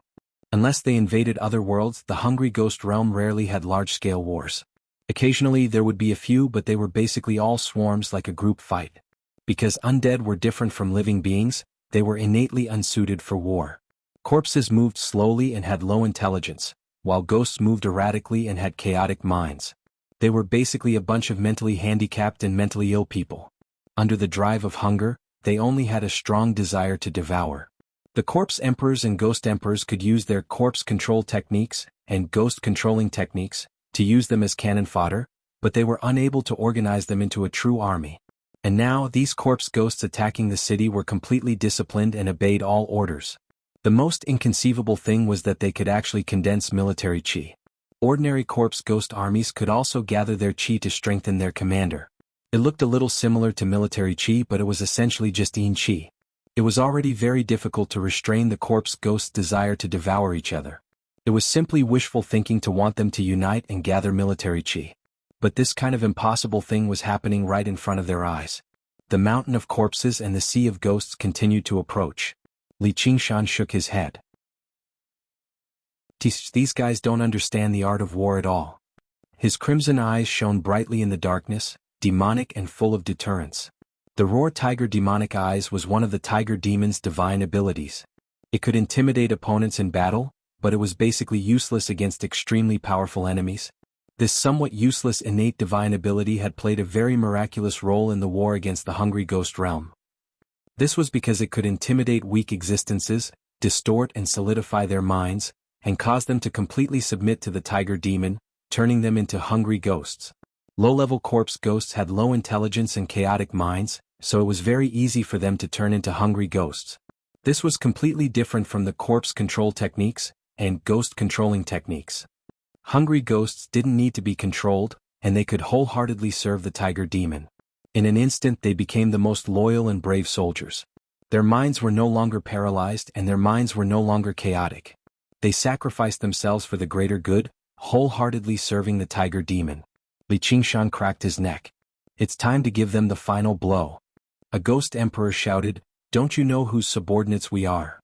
Unless they invaded other worlds, the hungry ghost realm rarely had large-scale wars. Occasionally there would be a few, but they were basically all swarms like a group fight. Because undead were different from living beings, they were innately unsuited for war. Corpses moved slowly and had low intelligence, while ghosts moved erratically and had chaotic minds. They were basically a bunch of mentally handicapped and mentally ill people. Under the drive of hunger, they only had a strong desire to devour. The corpse emperors and ghost emperors could use their corpse control techniques and ghost controlling techniques to use them as cannon fodder, but they were unable to organize them into a true army. And now these corpse ghosts attacking the city were completely disciplined and obeyed all orders. The most inconceivable thing was that they could actually condense military chi. Ordinary corpse ghost armies could also gather their chi to strengthen their commander. It looked a little similar to military chi, but it was essentially just yin chi. It was already very difficult to restrain the corpse ghosts' desire to devour each other. It was simply wishful thinking to want them to unite and gather military chi. But this kind of impossible thing was happening right in front of their eyes. The mountain of corpses and the sea of ghosts continued to approach. Li Qingshan shook his head. These guys don't understand the art of war at all. His crimson eyes shone brightly in the darkness, demonic and full of deterrence. The roar tiger demonic eyes was one of the tiger demon's divine abilities. It could intimidate opponents in battle, but it was basically useless against extremely powerful enemies. This somewhat useless innate divine ability had played a very miraculous role in the war against the hungry ghost realm. This was because it could intimidate weak existences, distort and solidify their minds, and cause them to completely submit to the tiger demon, turning them into hungry ghosts. Low-level corpse ghosts had low intelligence and chaotic minds, so it was very easy for them to turn into hungry ghosts. This was completely different from the corpse control techniques and ghost controlling techniques. Hungry ghosts didn't need to be controlled, and they could wholeheartedly serve the tiger demon. In an instant they became the most loyal and brave soldiers. Their minds were no longer paralyzed and their minds were no longer chaotic. They sacrificed themselves for the greater good, wholeheartedly serving the tiger demon. Li Qingshan cracked his neck. It's time to give them the final blow. A ghost emperor shouted, "Don't you know whose subordinates we are?"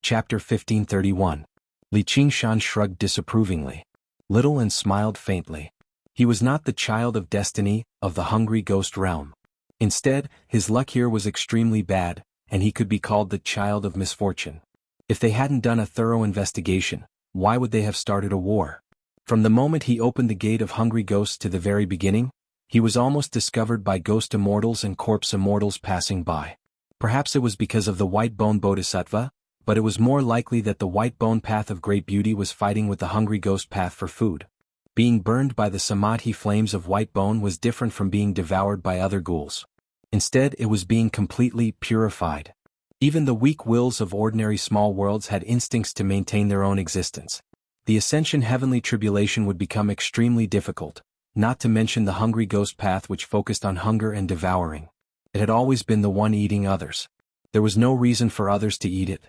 Chapter 1531. Li Qingshan shrugged disapprovingly. Little and smiled faintly. He was not the child of destiny, of the hungry ghost realm. Instead, his luck here was extremely bad, and he could be called the child of misfortune. If they hadn't done a thorough investigation, why would they have started a war? From the moment he opened the gate of hungry ghosts to the very beginning, he was almost discovered by ghost immortals and corpse immortals passing by. Perhaps it was because of the white bone bodhisattva, but it was more likely that the white bone path of great beauty was fighting with the hungry ghost path for food. Being burned by the samadhi flames of white bone was different from being devoured by other ghouls. Instead, it was being completely purified. Even the weak wills of ordinary small worlds had instincts to maintain their own existence. The ascension heavenly tribulation would become extremely difficult, not to mention the hungry ghost path which focused on hunger and devouring. It had always been the one eating others. There was no reason for others to eat it.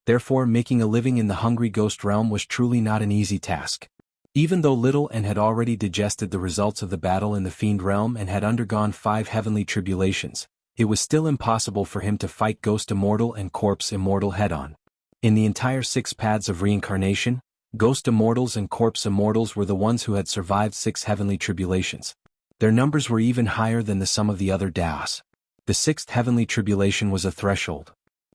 Therefore, making a living in the hungry ghost realm was truly not an easy task. Even though Little N had already digested the results of the battle in the Fiend Realm and had undergone 5 heavenly tribulations, it was still impossible for him to fight Ghost Immortal and Corpse Immortal head-on. In the entire 6 paths of reincarnation, Ghost Immortals and Corpse Immortals were the ones who had survived 6 heavenly tribulations. Their numbers were even higher than the sum of the other Daos. The 6th heavenly tribulation was a threshold.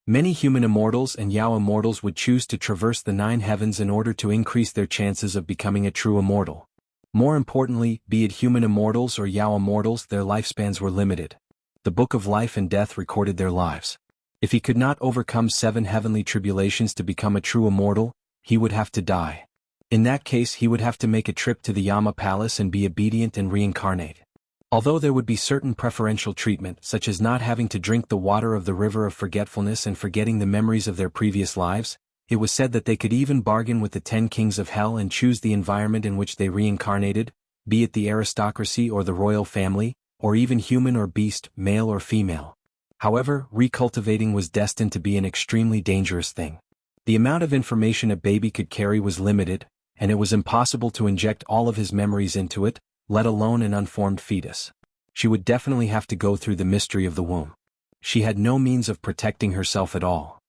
Many human immortals and Yao immortals would choose to traverse the 9 heavens in order to increase their chances of becoming a true immortal. More importantly, be it human immortals or Yao immortals, their lifespans were limited. The Book of Life and Death recorded their lives. If he could not overcome 7 heavenly tribulations to become a true immortal, he would have to die. In that case, he would have to make a trip to the Yama Palace and be obedient and reincarnate. Although there would be certain preferential treatment, such as not having to drink the water of the river of forgetfulness and forgetting the memories of their previous lives, it was said that they could even bargain with the 10 kings of hell and choose the environment in which they reincarnated, be it the aristocracy or the royal family, or even human or beast, male or female. However, recultivating was destined to be an extremely dangerous thing. The amount of information a baby could carry was limited, and it was impossible to inject all of his memories into it, let alone an unformed fetus. She would definitely have to go through the mystery of the womb. She had no means of protecting herself at all.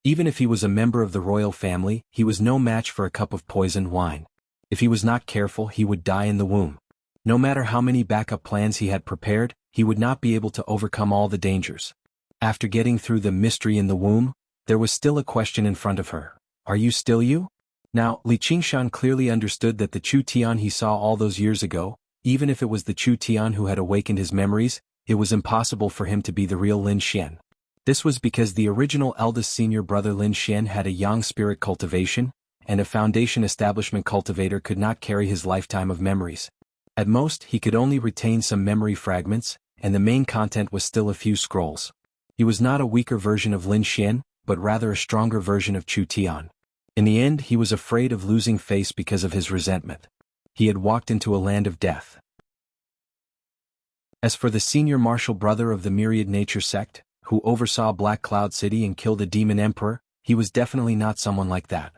Even if he was a member of the royal family, he was no match for a cup of poisoned wine. If he was not careful, he would die in the womb. No matter how many backup plans he had prepared, he would not be able to overcome all the dangers. After getting through the mystery in the womb, there was still a question in front of her. Are you still you? Now, Li Qingshan clearly understood that the Chu Tian he saw all those years ago, even if it was the Chu Tian who had awakened his memories, it was impossible for him to be the real Lin Xian. This was because the original eldest senior brother Lin Xian had a yang spirit cultivation, and a foundation establishment cultivator could not carry his lifetime of memories. At most, he could only retain some memory fragments, and the main content was still a few scrolls. He was not a weaker version of Lin Xian, but rather a stronger version of Chu Tian. In the end, he was afraid of losing face because of his resentment. He had walked into a land of death. As for the senior martial brother of the Myriad Nature sect, who oversaw Black Cloud City and killed a demon emperor, he was definitely not someone like that.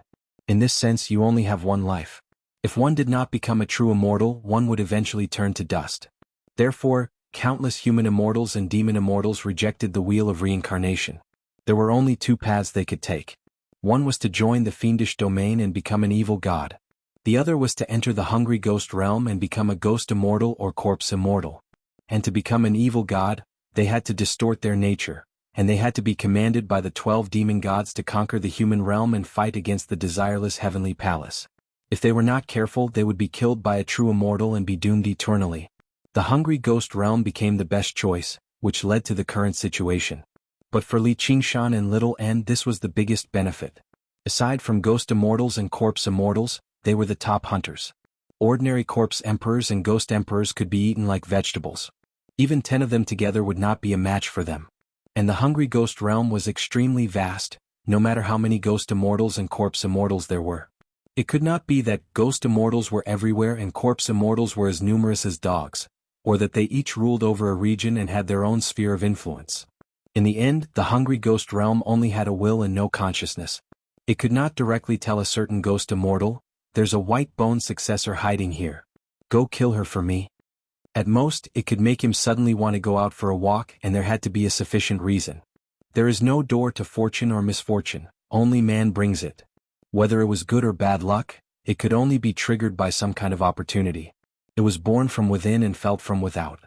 In this sense, you only have one life. If one did not become a true immortal, one would eventually turn to dust. Therefore, countless human immortals and demon immortals rejected the wheel of reincarnation. There were only 2 paths they could take. One was to join the fiendish domain and become an evil god. The other was to enter the hungry ghost realm and become a ghost immortal or corpse immortal. And to become an evil god, they had to distort their nature, and they had to be commanded by the 12 demon gods to conquer the human realm and fight against the desireless heavenly palace. If they were not careful, they would be killed by a true immortal and be doomed eternally. The hungry ghost realm became the best choice, which led to the current situation. But for Li Qingshan and Little N, this was the biggest benefit. Aside from ghost immortals and corpse immortals, they were the top hunters. Ordinary corpse emperors and ghost emperors could be eaten like vegetables. Even 10 of them together would not be a match for them. And the hungry ghost realm was extremely vast, no matter how many ghost immortals and corpse immortals there were. It could not be that ghost immortals were everywhere and corpse immortals were as numerous as dogs, or that they each ruled over a region and had their own sphere of influence. In the end, the hungry ghost realm only had a will and no consciousness. It could not directly tell a certain ghost immortal, "There's a white bone successor hiding here. Go kill her for me." At most, it could make him suddenly want to go out for a walk, and there had to be a sufficient reason. There is no door to fortune or misfortune, only man brings it. Whether it was good or bad luck, it could only be triggered by some kind of opportunity. It was born from within and felt from without.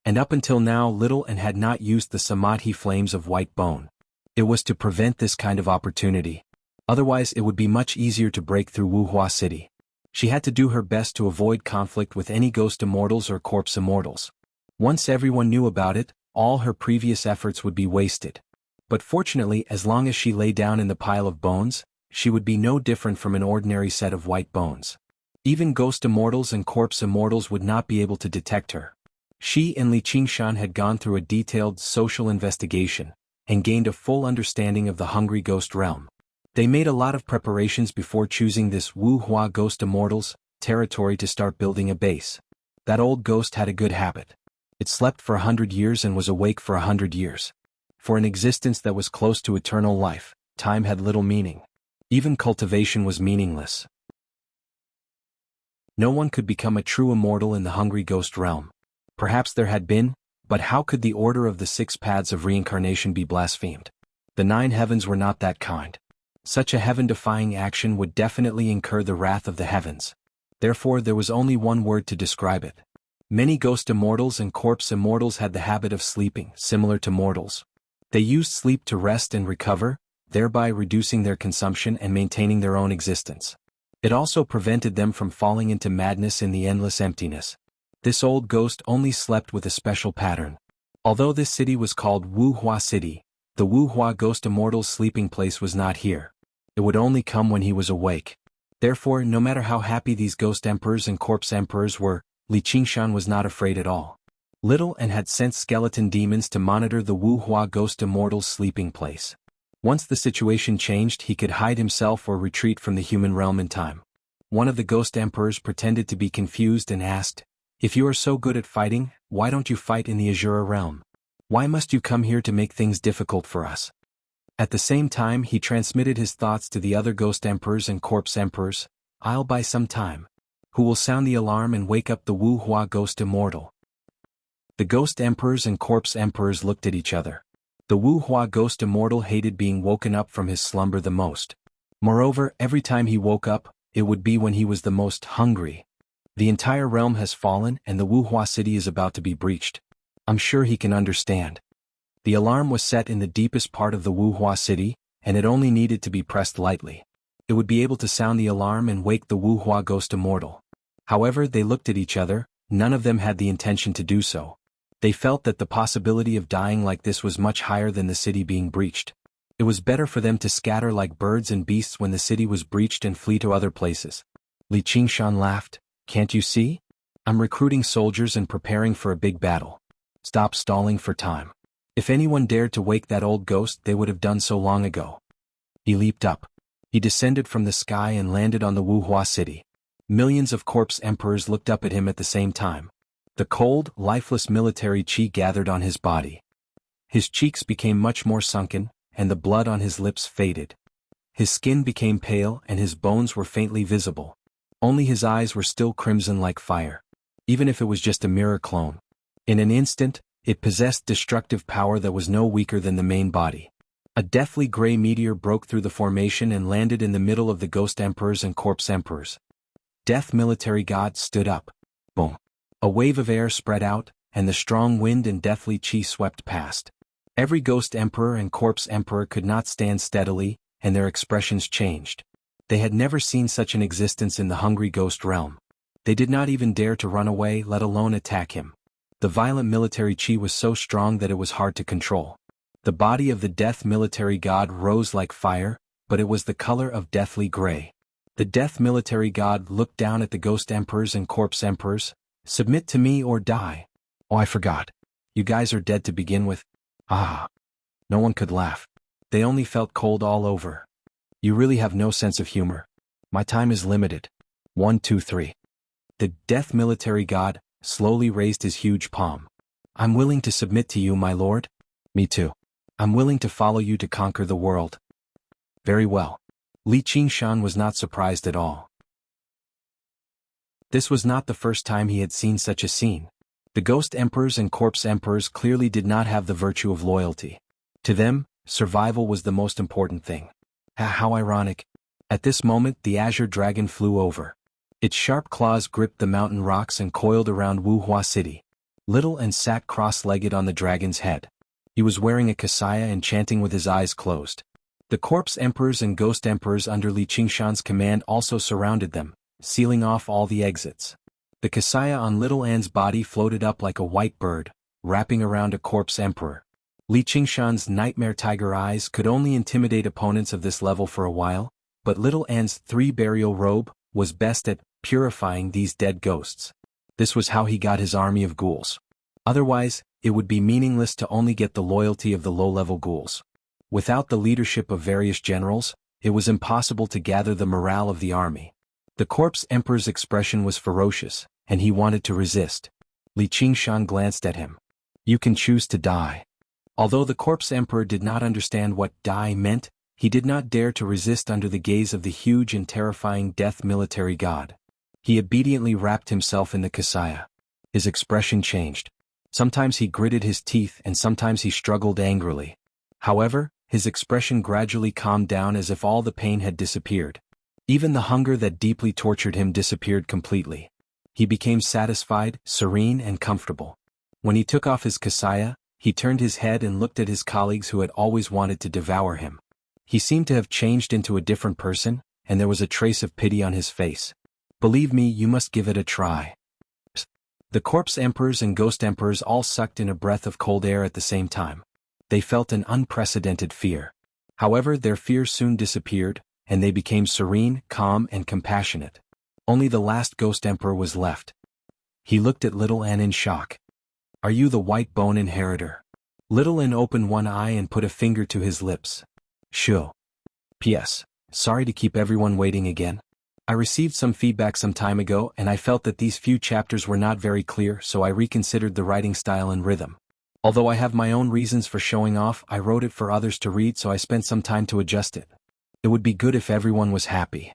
And up until now, Little N had not used the Samadhi flames of white bone. It was to prevent this kind of opportunity. Otherwise, it would be much easier to break through Wuxia City. She had to do her best to avoid conflict with any ghost immortals or corpse immortals. Once everyone knew about it, all her previous efforts would be wasted. But fortunately, as long as she lay down in the pile of bones, she would be no different from an ordinary set of white bones. Even ghost immortals and corpse immortals would not be able to detect her. She and Li Qingshan had gone through a detailed social investigation, and gained a full understanding of the hungry ghost realm. They made a lot of preparations before choosing this Wuxia Ghost Immortals territory to start building a base. That old ghost had a good habit. It slept for 100 years and was awake for 100 years. For an existence that was close to eternal life, time had little meaning. Even cultivation was meaningless. No one could become a true immortal in the hungry ghost realm. Perhaps there had been, but how could the order of the 6 paths of reincarnation be blasphemed? The 9 heavens were not that kind. Such a heaven-defying action would definitely incur the wrath of the heavens. Therefore there was only one word to describe it. Many ghost immortals and corpse immortals had the habit of sleeping, similar to mortals. They used sleep to rest and recover, thereby reducing their consumption and maintaining their own existence. It also prevented them from falling into madness in the endless emptiness. This old ghost only slept with a special pattern. Although this city was called Wuhua City, the Wuhua ghost immortal's sleeping place was not here. It would only come when he was awake. Therefore, no matter how happy these ghost emperors and corpse emperors were, Li Qingshan was not afraid at all. Little An had sent skeleton demons to monitor the Wuhua ghost immortal's sleeping place. Once the situation changed, he could hide himself or retreat from the human realm in time. One of the ghost emperors pretended to be confused and asked, "If you are so good at fighting, why don't you fight in the Azura realm? Why must you come here to make things difficult for us?" At the same time he transmitted his thoughts to the other ghost emperors and corpse emperors. "I'll buy some time. Who will sound the alarm and wake up the Wuhua ghost immortal?" The ghost emperors and corpse emperors looked at each other. The Wuhua ghost immortal hated being woken up from his slumber the most. Moreover, every time he woke up, it would be when he was the most hungry. The entire realm has fallen and the Wuhua city is about to be breached. I'm sure he can understand. The alarm was set in the deepest part of the Wuhua city, and it only needed to be pressed lightly. It would be able to sound the alarm and wake the Wuhua ghost immortal. However, they looked at each other, none of them had the intention to do so. They felt that the possibility of dying like this was much higher than the city being breached. It was better for them to scatter like birds and beasts when the city was breached and flee to other places. Li Qingshan laughed. "Can't you see? I'm recruiting soldiers and preparing for a big battle. Stop stalling for time. If anyone dared to wake that old ghost, they would have done so long ago." He leaped up. He descended from the sky and landed on the Wuhua city. Millions of corpse emperors looked up at him at the same time. The cold, lifeless military qi gathered on his body. His cheeks became much more sunken, and the blood on his lips faded. His skin became pale and his bones were faintly visible. Only his eyes were still crimson like fire. Even if it was just a mirror clone. In an instant, it possessed destructive power that was no weaker than the main body. A deathly gray meteor broke through the formation and landed in the middle of the ghost emperors and corpse emperors. Death military god stood up. Boom. A wave of air spread out, and the strong wind and deathly qi swept past. Every ghost emperor and corpse emperor could not stand steadily, and their expressions changed. They had never seen such an existence in the hungry ghost realm. They did not even dare to run away, let alone attack him. The violent military qi was so strong that it was hard to control. The body of the death military god rose like fire, but it was the color of deathly gray. The death military god looked down at the ghost emperors and corpse emperors. "Submit to me or die." "Oh, I forgot. You guys are dead to begin with." "Ah." No one could laugh. They only felt cold all over. "You really have no sense of humor. My time is limited. 1, 2, 3. The death military god slowly raised his huge palm. "I'm willing to submit to you, my lord." "Me too. I'm willing to follow you to conquer the world." "Very well." Li Qingshan was not surprised at all. This was not the first time he had seen such a scene. The ghost emperors and corpse emperors clearly did not have the virtue of loyalty. To them, survival was the most important thing. How ironic. At this moment the azure dragon flew over. Its sharp claws gripped the mountain rocks and coiled around Wuhua city. Little An sat cross-legged on the dragon's head. He was wearing a kasaya and chanting with his eyes closed. The corpse emperors and ghost emperors under Li Qingshan's command also surrounded them, sealing off all the exits. The kasaya on Little An's body floated up like a white bird, wrapping around a corpse emperor. Li Qingshan's nightmare tiger eyes could only intimidate opponents of this level for a while, but Little An's 3 burial robe was best at purifying these dead ghosts. This was how he got his army of ghouls. Otherwise, it would be meaningless to only get the loyalty of the low-level ghouls. Without the leadership of various generals, it was impossible to gather the morale of the army. The corpse emperor's expression was ferocious, and he wanted to resist. Li Qingshan glanced at him. "You can choose to die." Although the corpse emperor did not understand what die meant, he did not dare to resist under the gaze of the huge and terrifying death military god. He obediently wrapped himself in the kasaya. His expression changed. Sometimes he gritted his teeth and sometimes he struggled angrily. However, his expression gradually calmed down as if all the pain had disappeared. Even the hunger that deeply tortured him disappeared completely. He became satisfied, serene, and comfortable. When he took off his kasaya, he turned his head and looked at his colleagues who had always wanted to devour him. He seemed to have changed into a different person, and there was a trace of pity on his face. "Believe me, you must give it a try." The corpse emperors and ghost emperors all sucked in a breath of cold air at the same time. They felt an unprecedented fear. However, their fear soon disappeared, and they became serene, calm, and compassionate. Only the last ghost emperor was left. He looked at Little An in shock. "Are you the white bone inheritor?" Little An opened one eye and put a finger to his lips. "Sure. P.S. Sorry to keep everyone waiting again. I received some feedback some time ago and I felt that these few chapters were not very clear, so I reconsidered the writing style and rhythm. Although I have my own reasons for showing off, I wrote it for others to read, so I spent some time to adjust it. It would be good if everyone was happy."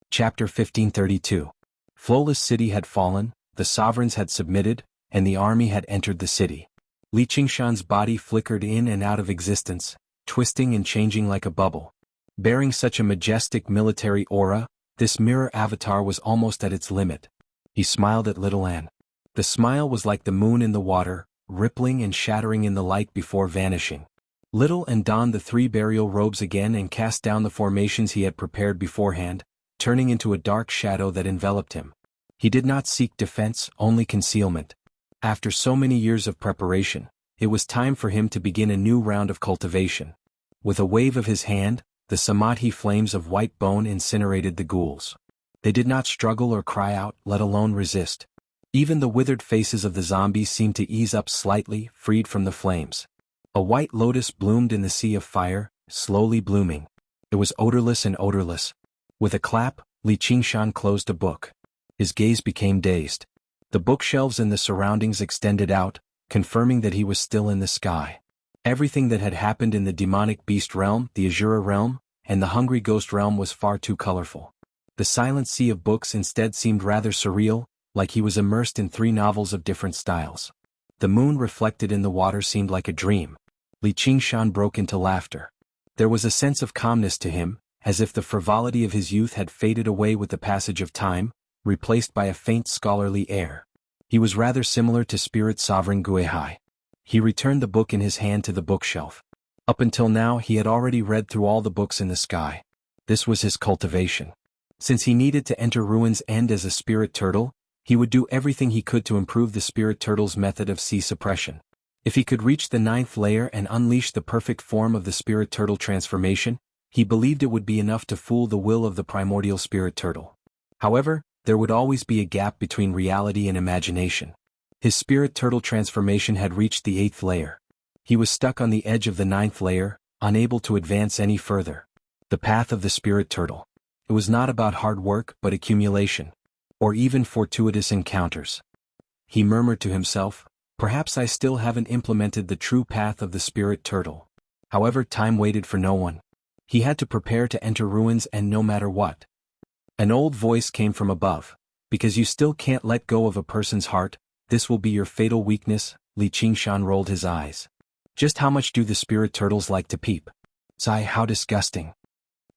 Chapter 1532. Flawless City had fallen, the sovereigns had submitted, and the army had entered the city. Li Qingshan's body flickered in and out of existence, twisting and changing like a bubble. Bearing such a majestic military aura, this mirror avatar was almost at its limit. He smiled at Little An. The smile was like the moon in the water, rippling and shattering in the light before vanishing. Little An donned the 3 burial robes again and cast down the formations he had prepared beforehand, turning into a dark shadow that enveloped him. He did not seek defense, only concealment. After so many years of preparation, it was time for him to begin a new round of cultivation. With a wave of his hand, the samadhi flames of white bone incinerated the ghouls. They did not struggle or cry out, let alone resist. Even the withered faces of the zombies seemed to ease up slightly, freed from the flames. A white lotus bloomed in the sea of fire, slowly blooming. It was odorless and odorless. With a clap, Li Qingshan closed a book. His gaze became dazed. The bookshelves and the surroundings extended out, confirming that he was still in the sky. Everything that had happened in the demonic beast realm, the Azura realm, and the hungry ghost realm was far too colorful. The silent sea of books instead seemed rather surreal, like he was immersed in 3 novels of different styles. The moon reflected in the water seemed like a dream. Li Qingshan broke into laughter. There was a sense of calmness to him, as if the frivolity of his youth had faded away with the passage of time, replaced by a faint scholarly air. He was rather similar to Spirit Sovereign Guihai. He returned the book in his hand to the bookshelf. Up until now he had already read through all the books in the sky. This was his cultivation. Since he needed to enter Ruin's End as a spirit turtle, he would do everything he could to improve the spirit turtle's method of sea suppression. If he could reach the 9th layer and unleash the perfect form of the spirit turtle transformation, he believed it would be enough to fool the will of the primordial spirit turtle. However, there would always be a gap between reality and imagination. His spirit turtle transformation had reached the 8th layer. He was stuck on the edge of the 9th layer, unable to advance any further. The path of the spirit turtle. It was not about hard work but accumulation. Or even fortuitous encounters. He murmured to himself, perhaps I still haven't implemented the true path of the spirit turtle. However, time waited for no one. He had to prepare to enter Ruins and no matter what. An old voice came from above. Because you still can't let go of a person's heart, this will be your fatal weakness. Li Qingshan rolled his eyes. Just how much do the spirit turtles like to peep? Sigh, how disgusting.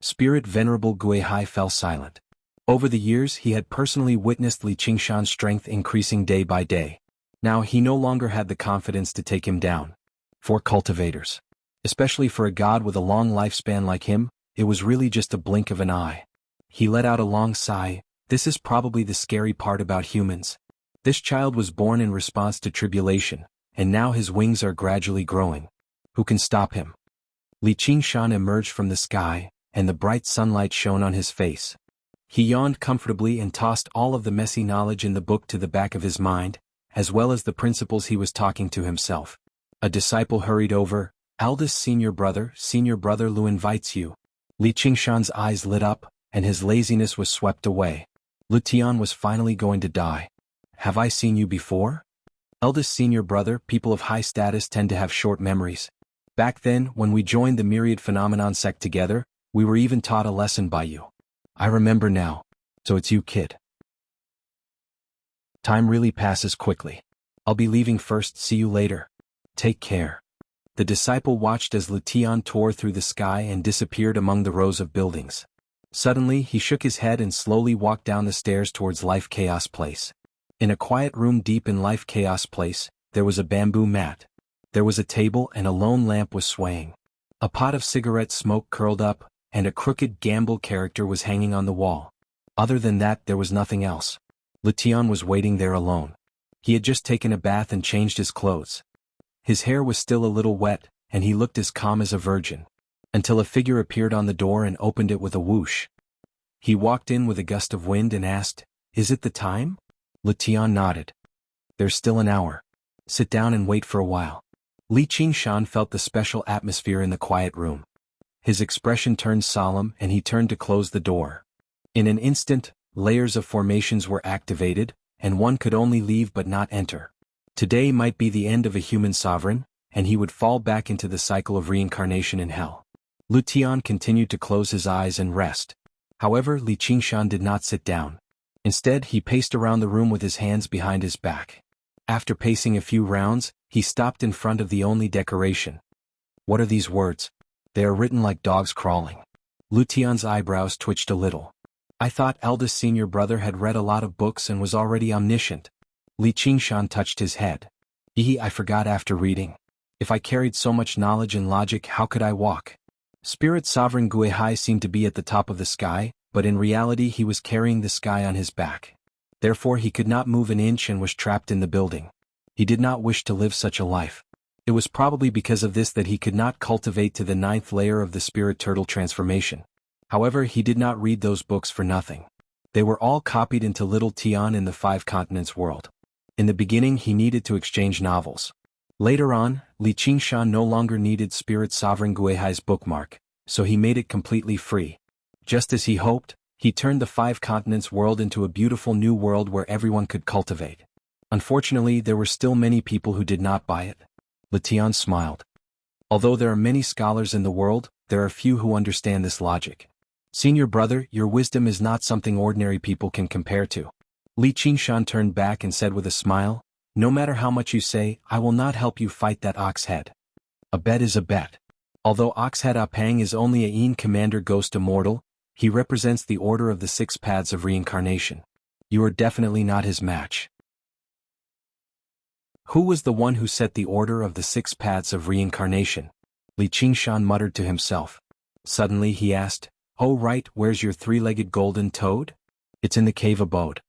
Spirit Venerable Guihai fell silent. Over the years he had personally witnessed Li Qingshan's strength increasing day by day. Now he no longer had the confidence to take him down. For cultivators. Especially for a god with a long lifespan like him, it was really just a blink of an eye. He let out a long sigh. This is probably the scary part about humans. This child was born in response to tribulation, and now his wings are gradually growing. Who can stop him? Li Qingshan emerged from the sky, and the bright sunlight shone on his face. He yawned comfortably and tossed all of the messy knowledge in the book to the back of his mind, as well as the principles he was talking to himself. A disciple hurried over. Eldest senior brother Lu invites you. Li Qingshan's eyes lit up, and his laziness was swept away. Lu Tian was finally going to die. Have I seen you before? Eldest senior brother, people of high status tend to have short memories. Back then, when we joined the Myriad Phenomenon sect together, We were even taught a lesson by you. I remember now. So it's you, kid. Time really passes quickly. I'll be leaving first, see you later. Take care. The disciple watched as Lutian tore through the sky and disappeared among the rows of buildings. Suddenly, he shook his head and slowly walked down the stairs towards Life Chaos Place. In a quiet room deep in Life Chaos Place, there was a bamboo mat. There was a table and a lone lamp was swaying. A pot of cigarette smoke curled up, and a crooked gamble character was hanging on the wall. Other than that, there was nothing else. Lutian was waiting there alone. He had just taken a bath and changed his clothes. His hair was still a little wet, and he looked as calm as a virgin. Until a figure appeared on the door and opened it with a whoosh. He walked in with a gust of wind and asked, "Is it the time?" Lutian nodded. "There's still an hour. Sit down and wait for a while." Li Qingshan felt the special atmosphere in the quiet room. His expression turned solemn and he turned to close the door. In an instant, layers of formations were activated, and one could only leave but not enter. Today might be the end of a human sovereign, and he would fall back into the cycle of reincarnation in hell. Lutian continued to close his eyes and rest. However, Li Qingshan did not sit down. Instead, he paced around the room with his hands behind his back. After pacing a few rounds, he stopped in front of the only decoration. What are these words? They are written like dogs crawling. Lutian's eyebrows twitched a little. I thought eldest senior brother had read a lot of books and was already omniscient. Li Qingshan touched his head. I forgot after reading. If I carried so much knowledge and logic, how could I walk? Spirit Sovereign Guihai seemed to be at the top of the sky, but in reality he was carrying the sky on his back. Therefore he could not move an inch and was trapped in the building. He did not wish to live such a life. It was probably because of this that he could not cultivate to the 9th layer of the Spirit Turtle transformation. However, he did not read those books for nothing. They were all copied into Little Tian in the 5 continents world. In the beginning he needed to exchange novels. Later on, Li Qingshan no longer needed Spirit Sovereign Guihai's bookmark, so he made it completely free. Just as he hoped, he turned the 5 continents world into a beautiful new world where everyone could cultivate. Unfortunately, there were still many people who did not buy it. Lutian smiled. Although there are many scholars in the world, there are few who understand this logic. Senior brother, your wisdom is not something ordinary people can compare to. Li Qingshan turned back and said with a smile, no matter how much you say, I will not help you fight that ox head. A bet is a bet. Although Oxhead Apang is only a Yin Commander Ghost Immortal, he represents the order of the 6 paths of reincarnation. You are definitely not his match. Who was the one who set the order of the 6 paths of reincarnation? Li Qingshan muttered to himself. Suddenly he asked, oh right, where's your 3-legged golden toad? It's in the cave abode.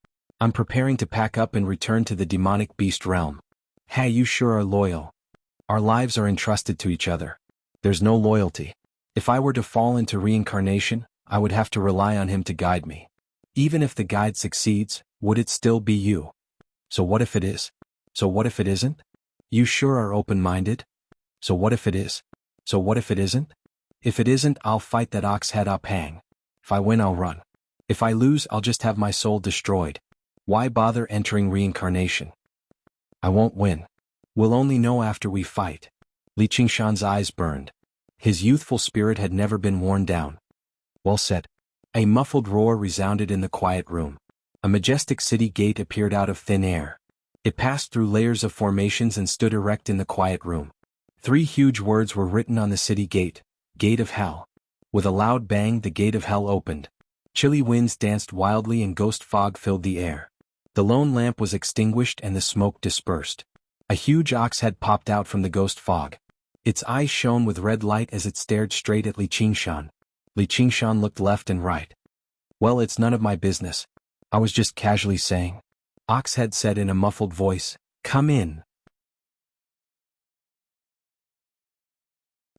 I'm preparing to pack up and return to the demonic beast realm. Hey, you sure are loyal. Our lives are entrusted to each other. There's no loyalty. If I were to fall into reincarnation, I would have to rely on him to guide me. Even if the guide succeeds, would it still be you? So what if it is? So what if it isn't? You sure are open-minded? So what if it is? So what if it isn't? If it isn't, I'll fight that Oxhead Apang. If I win, I'll run. If I lose, I'll just have my soul destroyed. Why bother entering reincarnation? I won't win. We'll only know after we fight. Li Qingshan's eyes burned. His youthful spirit had never been worn down. Well said. A muffled roar resounded in the quiet room. A majestic city gate appeared out of thin air. It passed through layers of formations and stood erect in the quiet room. 3 huge words were written on the city gate, Gate of Hell. With a loud bang, the gate of hell opened. Chilly winds danced wildly and ghost fog filled the air. The lone lamp was extinguished and the smoke dispersed. A huge ox head popped out from the ghost fog. Its eyes shone with red light as it stared straight at Li Qingshan. Li Qingshan looked left and right. Well, it's none of my business. I was just casually saying. Oxhead said in a muffled voice, come in.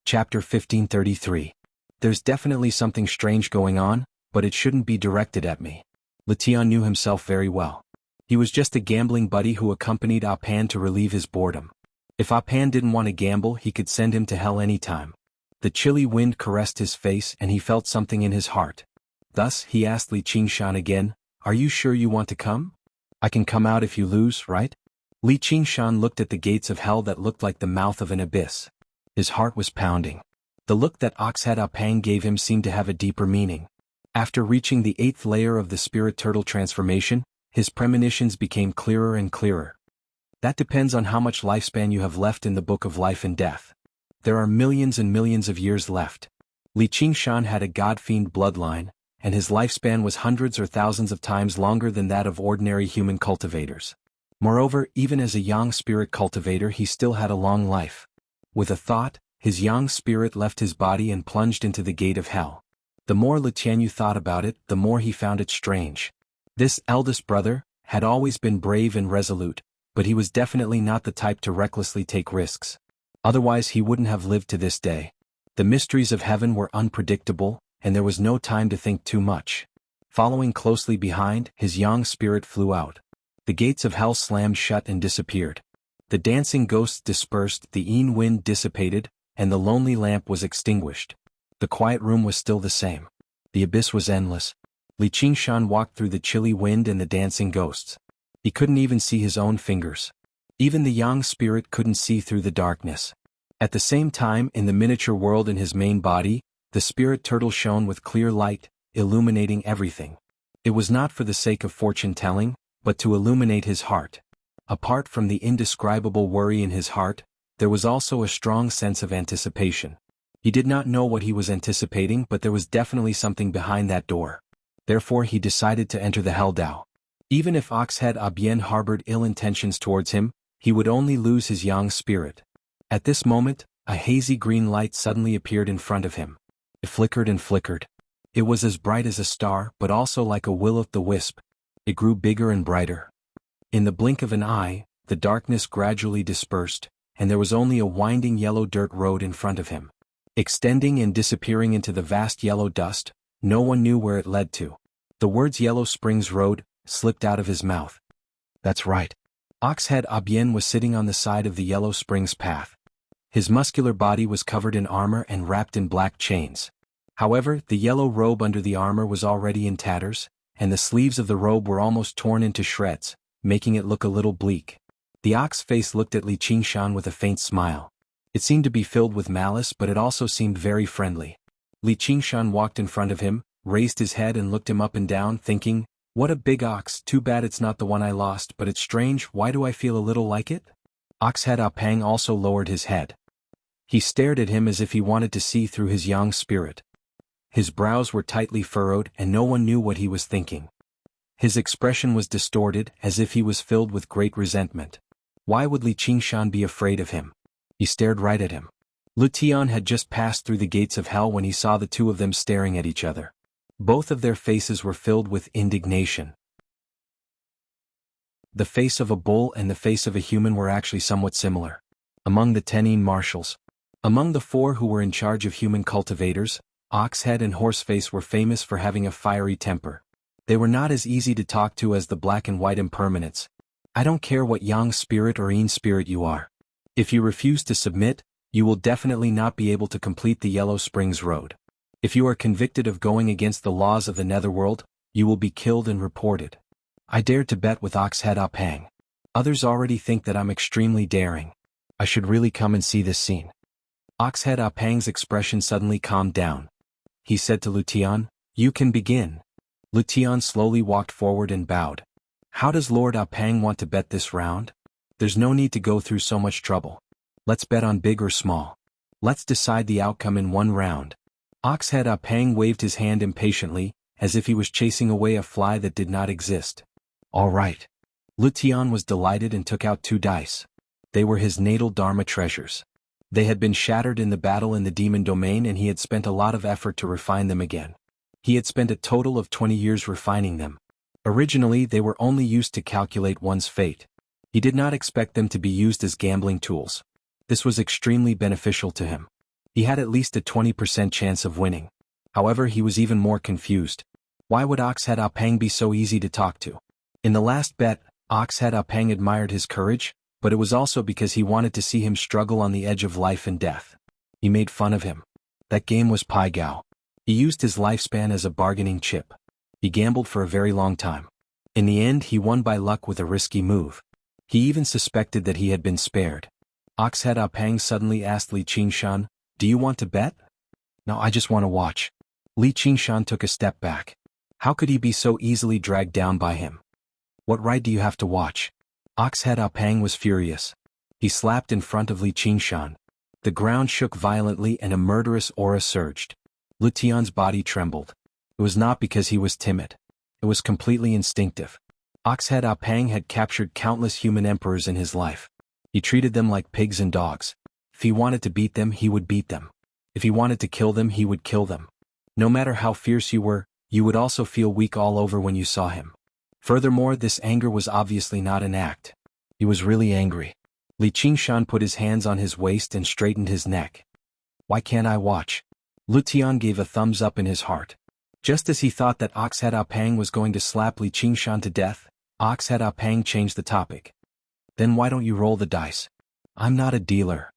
Chapter 1533. There's definitely something strange going on, but it shouldn't be directed at me. Lutian knew himself very well. He was just a gambling buddy who accompanied Apan to relieve his boredom. If Apan didn't want to gamble, he could send him to hell anytime. The chilly wind caressed his face and he felt something in his heart. Thus, he asked Li Qingshan again, are you sure you want to come? I can come out if you lose, right? Li Qingshan looked at the gates of hell that looked like the mouth of an abyss. His heart was pounding. The look that Oxhead Apang gave him seemed to have a deeper meaning. After reaching the 8th layer of the spirit turtle transformation, his premonitions became clearer and clearer. That depends on how much lifespan you have left in the Book of Life and Death. There are millions and millions of years left. Li Qingshan had a god-fiend bloodline, and his lifespan was hundreds or thousands of times longer than that of ordinary human cultivators. Moreover, even as a yang spirit cultivator he still had a long life. With a thought, his yang spirit left his body and plunged into the gate of hell. The more Li Tianyu thought about it, the more he found it strange. This eldest brother had always been brave and resolute, but he was definitely not the type to recklessly take risks. Otherwise he wouldn't have lived to this day. The mysteries of heaven were unpredictable, and there was no time to think too much. Following closely behind, his yang spirit flew out. The gates of hell slammed shut and disappeared. The dancing ghosts dispersed, the Yin wind dissipated, and the lonely lamp was extinguished. The quiet room was still the same. The abyss was endless. Li Qingshan walked through the chilly wind and the dancing ghosts. He couldn't even see his own fingers. Even the yang spirit couldn't see through the darkness. At the same time, in the miniature world in his main body, the spirit turtle shone with clear light, illuminating everything. It was not for the sake of fortune-telling, but to illuminate his heart. Apart from the indescribable worry in his heart, there was also a strong sense of anticipation. He did not know what he was anticipating, but there was definitely something behind that door. Therefore he decided to enter the Hell Dao. Even if Oxhead Abien harbored ill intentions towards him, he would only lose his yang spirit. At this moment, a hazy green light suddenly appeared in front of him. It flickered and flickered. It was as bright as a star, but also like a will-o'-the-wisp. It grew bigger and brighter. In the blink of an eye, the darkness gradually dispersed, and there was only a winding yellow dirt road in front of him. Extending and disappearing into the vast yellow dust, no one knew where it led to. The words Yellow Springs Road slipped out of his mouth. That's right. Oxhead Abien was sitting on the side of the Yellow Springs path. His muscular body was covered in armor and wrapped in black chains. However, the yellow robe under the armor was already in tatters, and the sleeves of the robe were almost torn into shreds, making it look a little bleak. The ox face looked at Li Qingshan with a faint smile. It seemed to be filled with malice, but it also seemed very friendly. Li Qingshan walked in front of him, raised his head and looked him up and down, thinking, "What a big ox, too bad it's not the one I lost, but it's strange, why do I feel a little like it?" Oxhead Apang also lowered his head. He stared at him as if he wanted to see through his yang spirit. His brows were tightly furrowed and no one knew what he was thinking. His expression was distorted, as if he was filled with great resentment. Why would Li Qingshan be afraid of him? He stared right at him. Lu Tian had just passed through the gates of hell when he saw the two of them staring at each other. Both of their faces were filled with indignation. The face of a bull and the face of a human were actually somewhat similar. Among the Tenin marshals, among the four who were in charge of human cultivators, Oxhead and Horseface were famous for having a fiery temper. They were not as easy to talk to as the black and white impermanents. I don't care what yang spirit or yin spirit you are. If you refuse to submit, you will definitely not be able to complete the Yellow Springs Road. If you are convicted of going against the laws of the Netherworld, you will be killed and reported. I dared to bet with Oxhead Apang. Others already think that I'm extremely daring. I should really come and see this scene. Oxhead Apang's expression suddenly calmed down. He said to Lu Tian, "You can begin." Lu Tian slowly walked forward and bowed. How does Lord Apang want to bet this round? There's no need to go through so much trouble. Let's bet on big or small. Let's decide the outcome in one round. Oxhead Apang waved his hand impatiently, as if he was chasing away a fly that did not exist. All right. Lu Tian was delighted and took out 2 dice. They were his natal Dharma treasures. They had been shattered in the battle in the demon domain and he had spent a lot of effort to refine them again. He had spent a total of 20 years refining them. Originally they were only used to calculate one's fate. He did not expect them to be used as gambling tools. This was extremely beneficial to him. He had at least a 20% chance of winning. However, he was even more confused. Why would Oxhead Apang be so easy to talk to? In the last bet, Oxhead Apang admired his courage, but it was also because he wanted to see him struggle on the edge of life and death. He made fun of him. That game was Pai Gao. He used his lifespan as a bargaining chip. He gambled for a very long time. In the end he won by luck with a risky move. He even suspected that he had been spared. Oxhead Apang suddenly asked Li Qingshan, "Do you want to bet?" No, I just want to watch. Li Qingshan took a step back. How could he be so easily dragged down by him? What right do you have to watch? Oxhead Apang was furious. He slapped in front of Li Qingshan. The ground shook violently and a murderous aura surged. Lu Tian's body trembled. It was not because he was timid. It was completely instinctive. Oxhead Apang had captured countless human emperors in his life. He treated them like pigs and dogs. If he wanted to beat them, he would beat them. If he wanted to kill them, he would kill them. No matter how fierce you were, you would also feel weak all over when you saw him. Furthermore, this anger was obviously not an act. He was really angry. Li Qingshan put his hands on his waist and straightened his neck. Why can't I watch? Lu Tian gave a thumbs up in his heart. Just as he thought that Oxhead Apang was going to slap Li Qingshan to death, Oxhead Apang changed the topic. Then why don't you roll the dice? I'm not a dealer.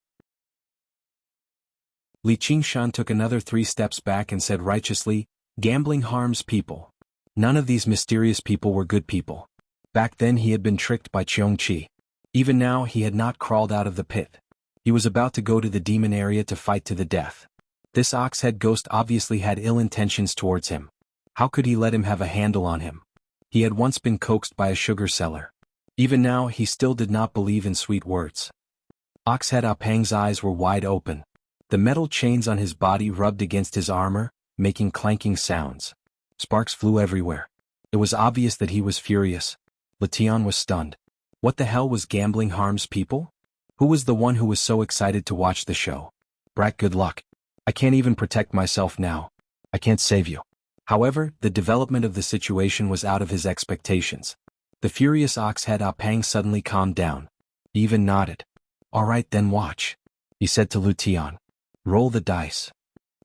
Li Qingshan took another 3 steps back and said righteously, gambling harms people. None of these mysterious people were good people. Back then he had been tricked by Qiongqi. Even now he had not crawled out of the pit. He was about to go to the demon area to fight to the death. This oxhead ghost obviously had ill intentions towards him. How could he let him have a handle on him? He had once been coaxed by a sugar seller. Even now he still did not believe in sweet words. Oxhead Apang's eyes were wide open. The metal chains on his body rubbed against his armor, making clanking sounds. Sparks flew everywhere. It was obvious that he was furious. Li Tian was stunned. What the hell was gambling harms people? Who was the one who was so excited to watch the show? Brat, good luck. I can't even protect myself now. I can't save you. However, the development of the situation was out of his expectations. The furious Oxhead Apang suddenly calmed down. He even nodded. All right, then watch, he said to Lu Tian. Roll the dice.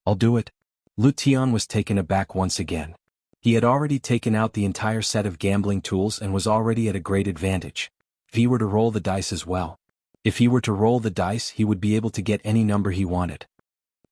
I'll do it. Lu Tian was taken aback once again. He had already taken out the entire set of gambling tools and was already at a great advantage. If he were to roll the dice as well. If he were to roll the dice, he would be able to get any number he wanted.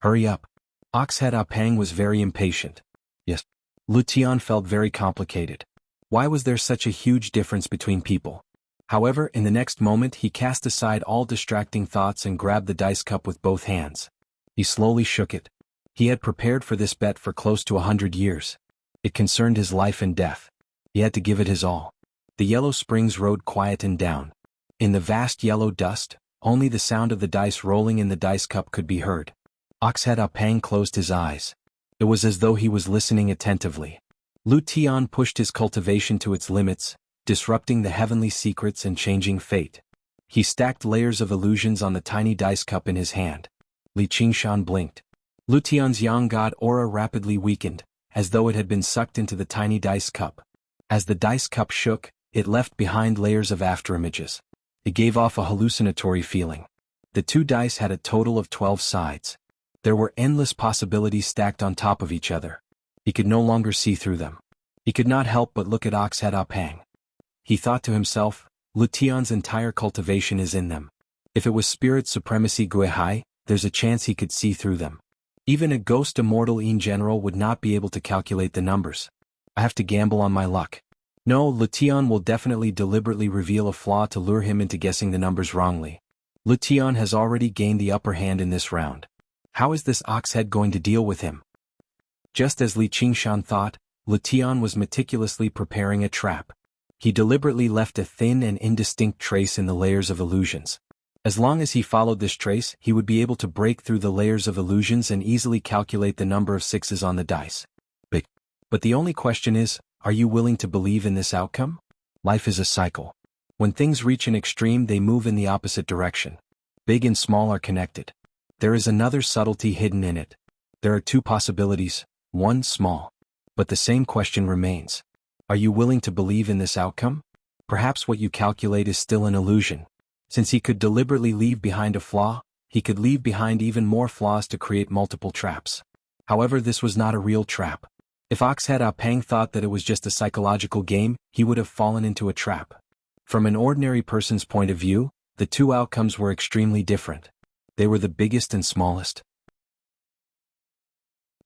Hurry up. Oxhead Apang was very impatient. Yes. Lu Tian felt very complicated. Why was there such a huge difference between people? However, in the next moment he cast aside all distracting thoughts and grabbed the dice cup with both hands. He slowly shook it. He had prepared for this bet for close to 100 years. It concerned his life and death. He had to give it his all. The yellow springs rode quiet and down. In the vast yellow dust, only the sound of the dice rolling in the dice cup could be heard. Oxhead Apang closed his eyes. It was as though he was listening attentively. Lu Tian pushed his cultivation to its limits, disrupting the heavenly secrets and changing fate. He stacked layers of illusions on the tiny dice cup in his hand. Li Qingshan blinked. Lu Tian's Yang God aura rapidly weakened, as though it had been sucked into the tiny dice cup. As the dice cup shook, it left behind layers of afterimages. It gave off a hallucinatory feeling. The 2 dice had a total of 12 sides. There were endless possibilities stacked on top of each other. He could no longer see through them. He could not help but look at Oxhead Apang. He thought to himself, Lu Tian's entire cultivation is in them. If it was spirit supremacy Guihai, there's a chance he could see through them. Even a ghost immortal in general would not be able to calculate the numbers. I have to gamble on my luck. No, Lu Tian will definitely deliberately reveal a flaw to lure him into guessing the numbers wrongly. Lu Tian has already gained the upper hand in this round. How is this oxhead going to deal with him? Just as Li Qingshan thought, Lu Tian was meticulously preparing a trap. He deliberately left a thin and indistinct trace in the layers of illusions. As long as he followed this trace, he would be able to break through the layers of illusions and easily calculate the number of 6s on the dice. But the only question is, are you willing to believe in this outcome? Life is a cycle. When things reach an extreme, they move in the opposite direction. Big and small are connected. There is another subtlety hidden in it. There are 2 possibilities, one small. But the same question remains. Are you willing to believe in this outcome? Perhaps what you calculate is still an illusion. Since he could deliberately leave behind a flaw, he could leave behind even more flaws to create multiple traps. However, this was not a real trap. If Oxhead Apang thought that it was just a psychological game, he would have fallen into a trap. From an ordinary person's point of view, the 2 outcomes were extremely different. They were the biggest and smallest.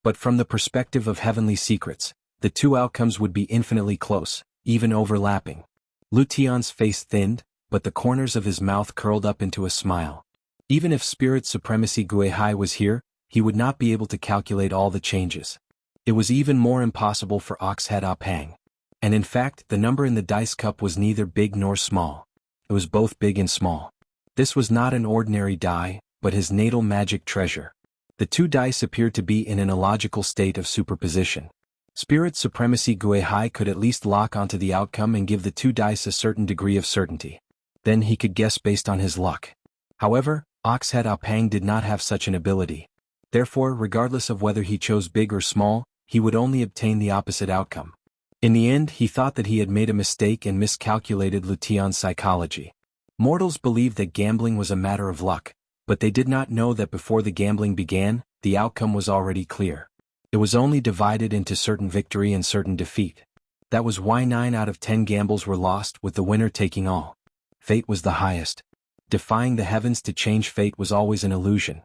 But from the perspective of heavenly secrets, the 2 outcomes would be infinitely close, even overlapping. Lu Tian's face thinned, but the corners of his mouth curled up into a smile. Even if spirit supremacy Guihai was here, he would not be able to calculate all the changes. It was even more impossible for Oxhead Ah Pang. And in fact, the number in the dice cup was neither big nor small. It was both big and small. This was not an ordinary die, but his natal magic treasure. The two dice appeared to be in an illogical state of superposition. Spirit Supremacy Gue Hai could at least lock onto the outcome and give the two dice a certain degree of certainty. Then he could guess based on his luck. However, Oxhead Ah Pang did not have such an ability. Therefore, regardless of whether he chose big or small, he would only obtain the opposite outcome. In the end, he thought that he had made a mistake and miscalculated Lution's psychology. Mortals believed that gambling was a matter of luck, but they did not know that before the gambling began, the outcome was already clear. It was only divided into certain victory and certain defeat. That was why 9 out of 10 gambles were lost, with the winner taking all. Fate was the highest. Defying the heavens to change fate was always an illusion.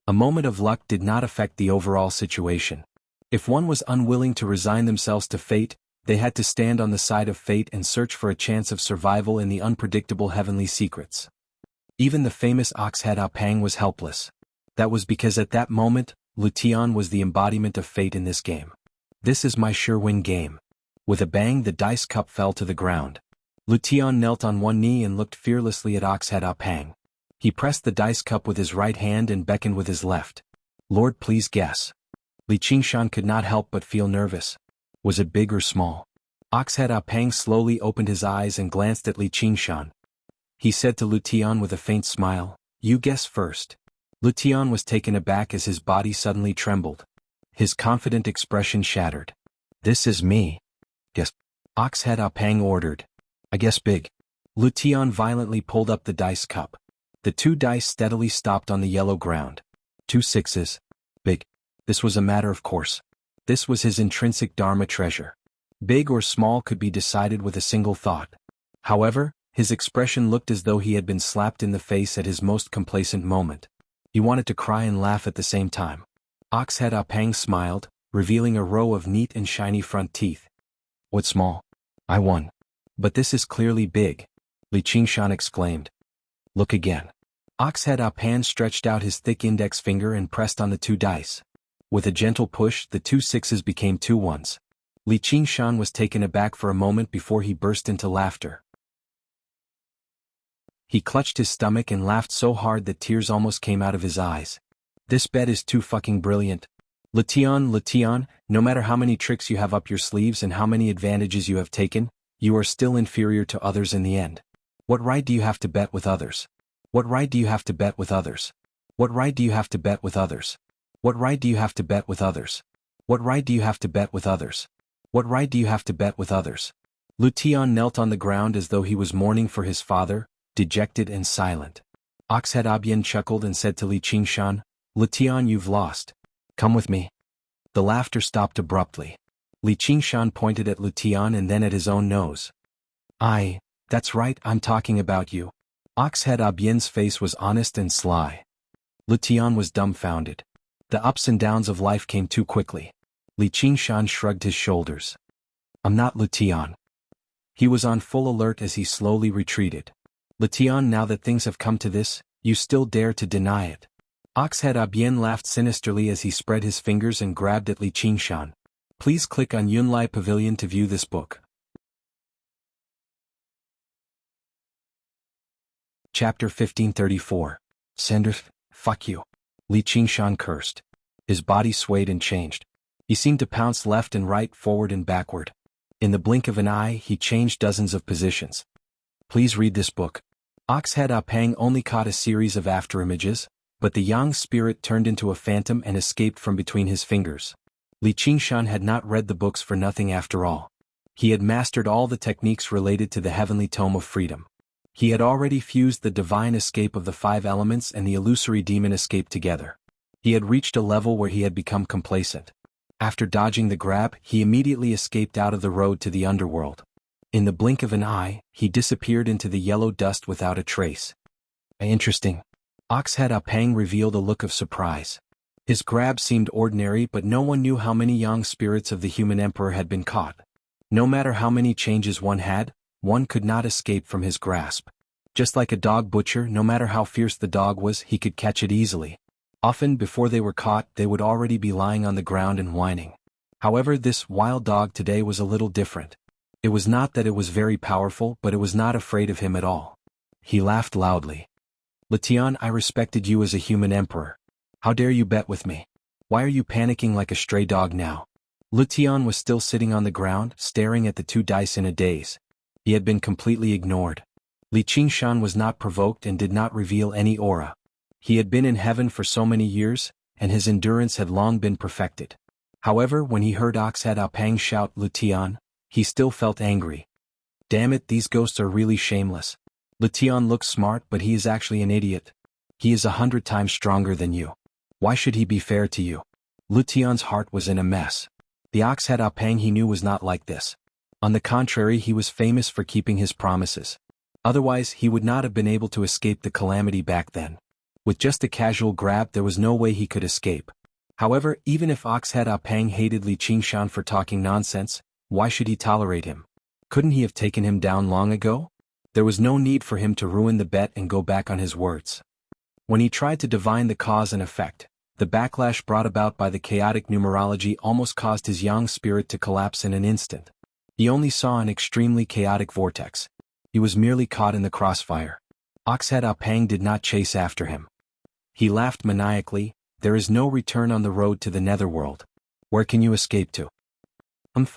A moment of luck did not affect the overall situation. If one was unwilling to resign themselves to fate, they had to stand on the side of fate and search for a chance of survival in the unpredictable heavenly secrets. Even the famous Oxhead Ah Pang was helpless. That was because at that moment, Lution was the embodiment of fate in this game. This is my sure win game. With a bang, the dice cup fell to the ground. Lution knelt on one knee and looked fearlessly at Oxhead Ah Pang. He pressed the dice cup with his right hand and beckoned with his left. Lord, please guess. Li Qingshan could not help but feel nervous. Was it big or small? Oxhead Ah Pang slowly opened his eyes and glanced at Li Qingshan. He said to Lution with a faint smile, "You guess first." Lution was taken aback as his body suddenly trembled. His confident expression shattered. "This is me." "Guess." Oxhead Ah Pang ordered. "I guess big." Lution violently pulled up the dice cup. The two dice steadily stopped on the yellow ground. 2 sixes. Big. This was a matter of course. This was his intrinsic Dharma treasure. Big or small could be decided with a single thought. However, his expression looked as though he had been slapped in the face at his most complacent moment. He wanted to cry and laugh at the same time. Oxhead Ah Pang smiled, revealing a row of neat and shiny front teeth. "What's small? I won. But this is clearly big," Li Qingshan exclaimed. "Look again." Oxhead Ah Pang stretched out his thick index finger and pressed on the two dice. With a gentle push, the 2 sixes became 2 ones. Li Qingshan was taken aback for a moment before he burst into laughter. He clutched his stomach and laughed so hard that tears almost came out of his eyes. "This bet is too fucking brilliant. Lution, no matter how many tricks you have up your sleeves and how many advantages you have taken, you are still inferior to others in the end. What right do you have to bet with others? What right do you have to bet with others? What right do you have to bet with others? What right do you have to bet with others? What right do you have to bet with others? What right do you have to bet with others?" Lution knelt on the ground as though he was mourning for his father, dejected and silent. Oxhead Ah Pang chuckled and said to Li Qingshan, "Lution, you've lost. Come with me." The laughter stopped abruptly. Li Qingshan pointed at Lution and then at his own nose. That's right, I'm talking about you." Oxhead Ah Pang's face was honest and sly. Lution was dumbfounded. The ups and downs of life came too quickly. Li Qingshan shrugged his shoulders. "I'm not Lution." He was on full alert as he slowly retreated. "Lution, now that things have come to this, you still dare to deny it." Oxhead Ah Pang laughed sinisterly as he spread his fingers and grabbed at Li Qingshan. Please click on Yunlai Pavilion to view this book. Chapter 1534. Sender, fuck you. Li Qingshan cursed. His body swayed and changed. He seemed to pounce left and right, forward and backward. In the blink of an eye, he changed dozens of positions. Please read this book. Oxhead Ah Pang only caught a series of afterimages, but the Yang spirit turned into a phantom and escaped from between his fingers. Li Qingshan had not read the books for nothing after all. He had mastered all the techniques related to the heavenly tome of freedom. He had already fused the divine escape of the 5 elements and the illusory demon escape together. He had reached a level where he had become complacent. After dodging the grab, he immediately escaped out of the road to the underworld. In the blink of an eye, he disappeared into the yellow dust without a trace. Interesting. Oxhead Ah Pang revealed a look of surprise. His grab seemed ordinary, but no one knew how many Yang spirits of the human emperor had been caught. No matter how many changes one had, one could not escape from his grasp. Just like a dog butcher, no matter how fierce the dog was, he could catch it easily. Often before they were caught, they would already be lying on the ground and whining. However, this wild dog today was a little different. It was not that it was very powerful, but it was not afraid of him at all. He laughed loudly. Letian, I respected you as a human emperor. How dare you bet with me? Why are you panicking like a stray dog now? Letian was still sitting on the ground, staring at the 2 dice in a daze. He had been completely ignored. Li Qingshan was not provoked and did not reveal any aura. He had been in heaven for so many years, and his endurance had long been perfected. However, when he heard Oxhead Apang shout Letian, he still felt angry. Damn it, these ghosts are really shameless. Letian looks smart, but he is actually an idiot. He is 100 times stronger than you. Why should he be fair to you? Lutian's heart was in a mess. The Oxhead Apang he knew was not like this. On the contrary, he was famous for keeping his promises. Otherwise, he would not have been able to escape the calamity back then. With just a casual grab, there was no way he could escape. However, even if Oxhead Apang hated Li Qingshan for talking nonsense, why should he tolerate him? Couldn't he have taken him down long ago? There was no need for him to ruin the bet and go back on his words. When he tried to divine the cause and effect, the backlash brought about by the chaotic numerology almost caused his yang spirit to collapse in an instant. He only saw an extremely chaotic vortex. He was merely caught in the crossfire. Oxhead Apang did not chase after him. He laughed maniacally. There is no return on the road to the netherworld. Where can you escape to?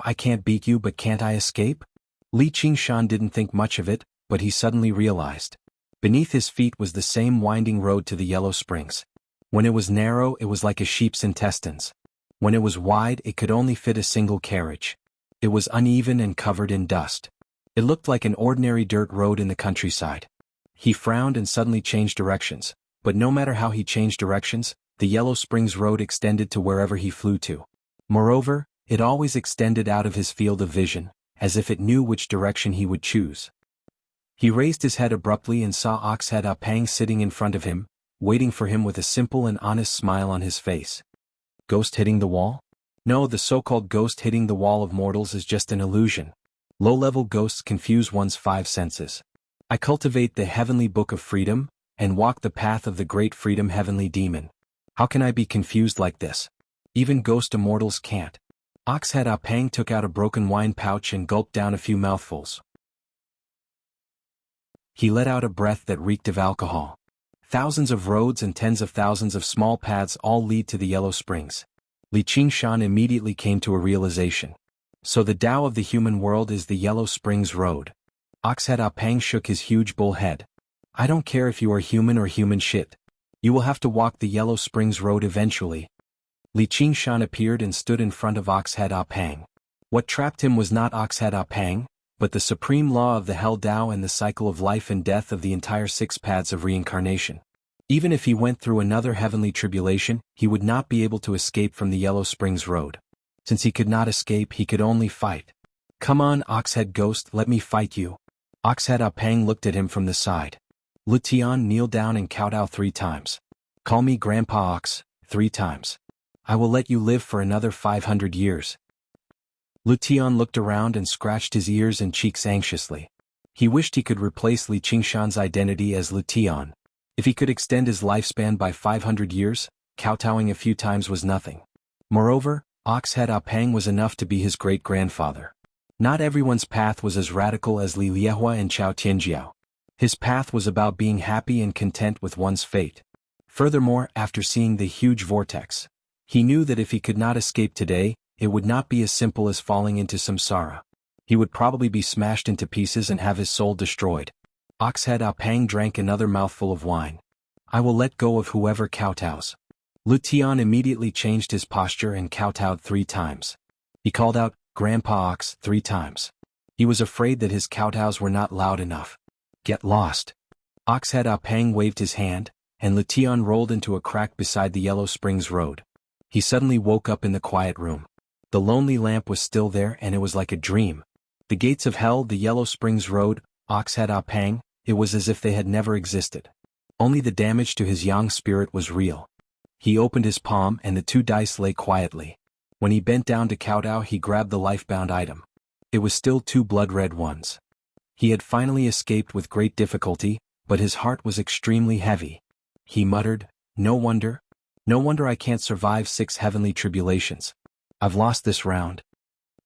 I can't beat you, but can't I escape? Li Qingshan didn't think much of it, but he suddenly realized. Beneath his feet was the same winding road to the Yellow Springs. When it was narrow, it was like a sheep's intestines. When it was wide, it could only fit a single carriage. It was uneven and covered in dust. It looked like an ordinary dirt road in the countryside. He frowned and suddenly changed directions, but no matter how he changed directions, the Yellow Springs road extended to wherever he flew to. Moreover, it always extended out of his field of vision, as if it knew which direction he would choose. He raised his head abruptly and saw Oxhead Apang sitting in front of him, waiting for him with a simple and honest smile on his face. Ghost hitting the wall? No, the so-called ghost hitting the wall of mortals is just an illusion. Low-level ghosts confuse one's 5 senses. I cultivate the heavenly book of freedom, and walk the path of the great freedom heavenly demon. How can I be confused like this? Even ghost immortals can't. Oxhead Apang took out a broken wine pouch and gulped down a few mouthfuls. He let out a breath that reeked of alcohol. Thousands of roads and tens of thousands of small paths all lead to the Yellow Springs. Li Qingshan immediately came to a realization. So the Tao of the human world is the Yellow Springs Road. Oxhead Apang shook his huge bull head. I don't care if you are human or human shit. You will have to walk the Yellow Springs Road eventually. Li Qingshan appeared and stood in front of Oxhead Apang. What trapped him was not Oxhead Apang, but the supreme law of the Hell Tao and the cycle of life and death of the entire 6 paths of reincarnation. Even if he went through another heavenly tribulation, he would not be able to escape from the Yellow Springs Road. Since he could not escape, he could only fight. Come on, Oxhead Ghost, let me fight you. Oxhead Apang looked at him from the side. Lutian, kneel down and kowtow 3 times. Call me Grandpa Ox, 3 times. I will let you live for another 500 years. Lutian looked around and scratched his ears and cheeks anxiously. He wished he could replace Li Qingshan's identity as Lutian. If he could extend his lifespan by 500 years, kowtowing a few times was nothing. Moreover, Oxhead Apang was enough to be his great-grandfather. Not everyone's path was as radical as Li Liehua and Chao Tianjiao. His path was about being happy and content with one's fate. Furthermore, after seeing the huge vortex, he knew that if he could not escape today, it would not be as simple as falling into samsara. He would probably be smashed into pieces and have his soul destroyed. Oxhead Apang drank another mouthful of wine. I will let go of whoever kowtows. Lutian immediately changed his posture and kowtowed 3 times. He called out, Grandpa Ox, 3 times. He was afraid that his kowtows were not loud enough. Get lost. Oxhead Apang waved his hand, and Lutian rolled into a crack beside the Yellow Springs Road. He suddenly woke up in the quiet room. The lonely lamp was still there and it was like a dream. The gates of hell, the Yellow Springs Road, Oxhead Apang, it was as if they had never existed. Only the damage to his yang spirit was real. He opened his palm and the 2 dice lay quietly. When he bent down to kowtow, he grabbed the life-bound item. It was still 2 blood-red ones. He had finally escaped with great difficulty, but his heart was extremely heavy. He muttered, no wonder. No wonder I can't survive 6 heavenly tribulations. I've lost this round.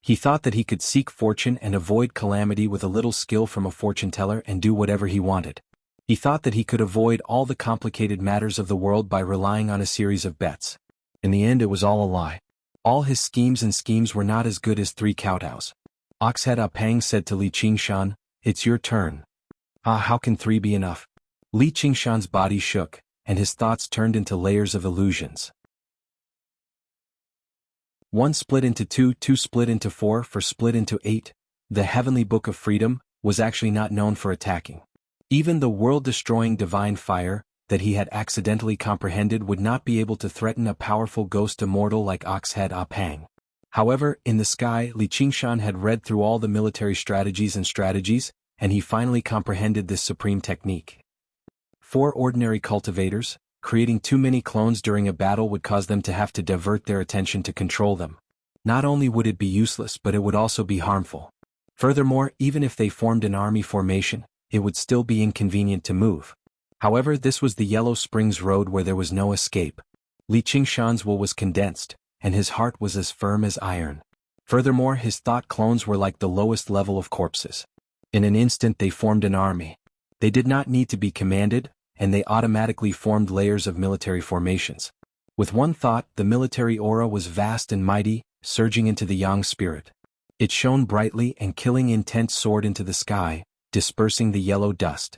He thought that he could seek fortune and avoid calamity with a little skill from a fortune teller and do whatever he wanted. He thought that he could avoid all the complicated matters of the world by relying on a series of bets. In the end, it was all a lie. All his schemes were not as good as 3 kowtows. Oxhead Apang said to Li Qingshan, "It's your turn." "Ah, how can 3 be enough?" Li Qingshan's body shook, and his thoughts turned into layers of illusions. 1 split into 2, 2 split into 4, 4 split into 8. The Heavenly Book of Freedom was actually not known for attacking. Even the world-destroying divine fire that he had accidentally comprehended would not be able to threaten a powerful ghost immortal like Oxhead Apang. However, in the sky, Li Qingshan had read through all the military strategies, and he finally comprehended this supreme technique. 4 ordinary cultivators, creating too many clones during a battle would cause them to have to divert their attention to control them. Not only would it be useless, but it would also be harmful. Furthermore, even if they formed an army formation, it would still be inconvenient to move. However, this was the Yellow Springs Road where there was no escape. Li Qingshan's will was condensed, and his heart was as firm as iron. Furthermore, his thought clones were like the lowest level of corpses. In an instant they formed an army. They did not need to be commanded, and they automatically formed layers of military formations. With one thought, the military aura was vast and mighty, surging into the yang spirit. It shone brightly and killing intense soared into the sky, dispersing the yellow dust.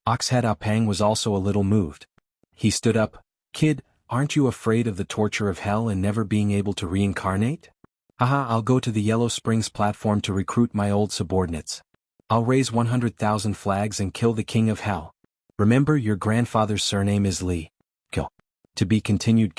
Oxhead Apang was also a little moved. He stood up. "Kid, aren't you afraid of the torture of hell and never being able to reincarnate?" "Haha, I'll go to the Yellow Springs platform to recruit my old subordinates. I'll raise 100,000 flags and kill the king of hell. Remember, your grandfather's surname is Li. Kill. To be continued.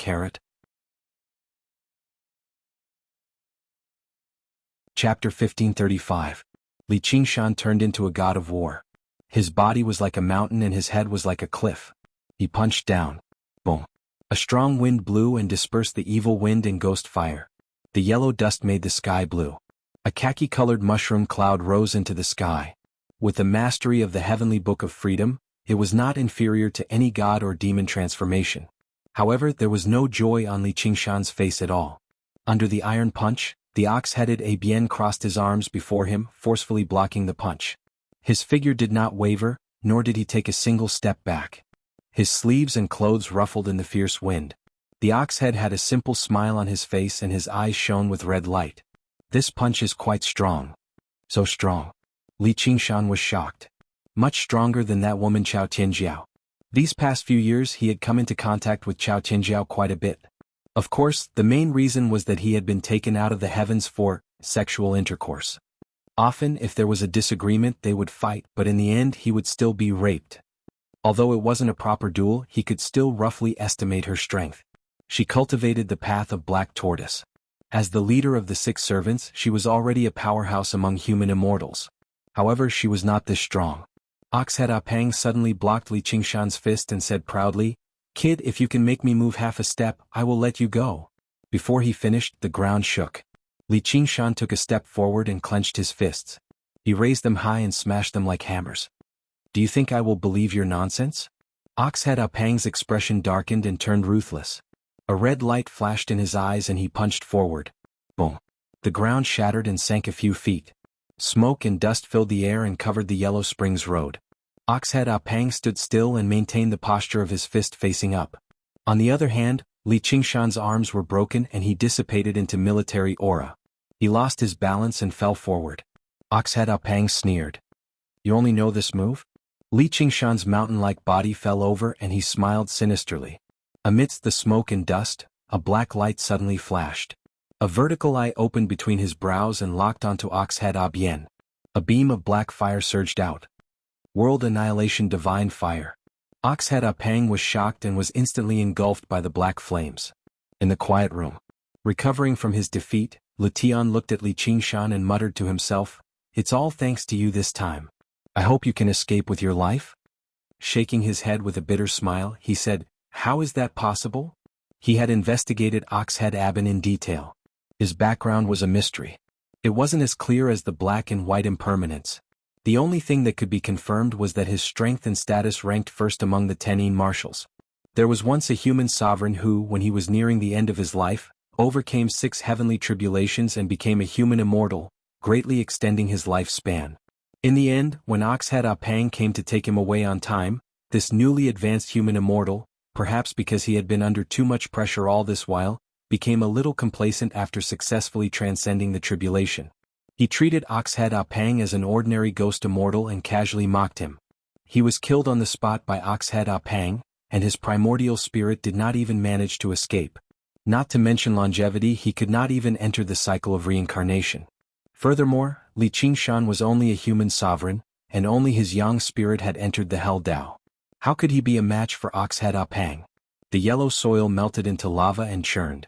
Chapter 1535. Li Qingshan turned into a god of war. His body was like a mountain and his head was like a cliff. He punched down. Boom. A strong wind blew and dispersed the evil wind and ghost fire. The yellow dust made the sky blue. A khaki-colored mushroom cloud rose into the sky. With the mastery of the Heavenly Book of Freedom, it was not inferior to any god or demon transformation. However, there was no joy on Li Qingshan's face at all. Under the iron punch, the ox-headed Abien crossed his arms before him, forcefully blocking the punch. His figure did not waver, nor did he take a single step back. His sleeves and clothes ruffled in the fierce wind. The ox-head had a simple smile on his face and his eyes shone with red light. "This punch is quite strong." "So strong?" Li Qingshan was shocked. "Much stronger than that woman Chao Tianjiao." These past few years he had come into contact with Chao Tianjiao quite a bit. Of course, the main reason was that he had been taken out of the heavens for sexual intercourse. Often, if there was a disagreement, they would fight, but in the end he would still be raped. Although it wasn't a proper duel, he could still roughly estimate her strength. She cultivated the path of Black Tortoise. As the leader of the 6 servants, she was already a powerhouse among human immortals. However, she was not this strong. Oxhead Apang suddenly blocked Li Qingshan's fist and said proudly, "Kid, if you can make me move half a step, I will let you go." Before he finished, the ground shook. Li Qingshan took a step forward and clenched his fists. He raised them high and smashed them like hammers. "Do you think I will believe your nonsense?" Oxhead Apang's expression darkened and turned ruthless. A red light flashed in his eyes and he punched forward. Boom. The ground shattered and sank a few feet. Smoke and dust filled the air and covered the Yellow Springs Road. Oxhead Apang stood still and maintained the posture of his fist facing up. On the other hand, Li Qingshan's arms were broken and he dissipated into military aura. He lost his balance and fell forward. Oxhead Apang sneered. "You only know this move?" Li Qingshan's mountain-like body fell over and he smiled sinisterly. Amidst the smoke and dust, a black light suddenly flashed. A vertical eye opened between his brows and locked onto Oxhead Abien. A beam of black fire surged out. World Annihilation Divine Fire. Oxhead Apang was shocked and was instantly engulfed by the black flames. In the quiet room, recovering from his defeat, Letian looked at Li Qingshan and muttered to himself, "It's all thanks to you this time. I hope you can escape with your life?" Shaking his head with a bitter smile, he said, "How is that possible?" He had investigated Oxhead Abin in detail. His background was a mystery. It wasn't as clear as the black and white impermanence. The only thing that could be confirmed was that his strength and status ranked first among the Tenin marshals. There was once a human sovereign who, when he was nearing the end of his life, overcame 6 heavenly tribulations and became a human immortal, greatly extending his lifespan. In the end, when Oxhead Apang came to take him away on time, this newly advanced human immortal, perhaps because he had been under too much pressure all this while, became a little complacent after successfully transcending the tribulation. He treated Oxhead Apang as an ordinary ghost immortal and casually mocked him. He was killed on the spot by Oxhead Apang, and his primordial spirit did not even manage to escape. Not to mention longevity, he could not even enter the cycle of reincarnation. Furthermore, Li Qingshan was only a human sovereign, and only his yang spirit had entered the Hell Dao. How could he be a match for Oxhead Apang? The yellow soil melted into lava and churned.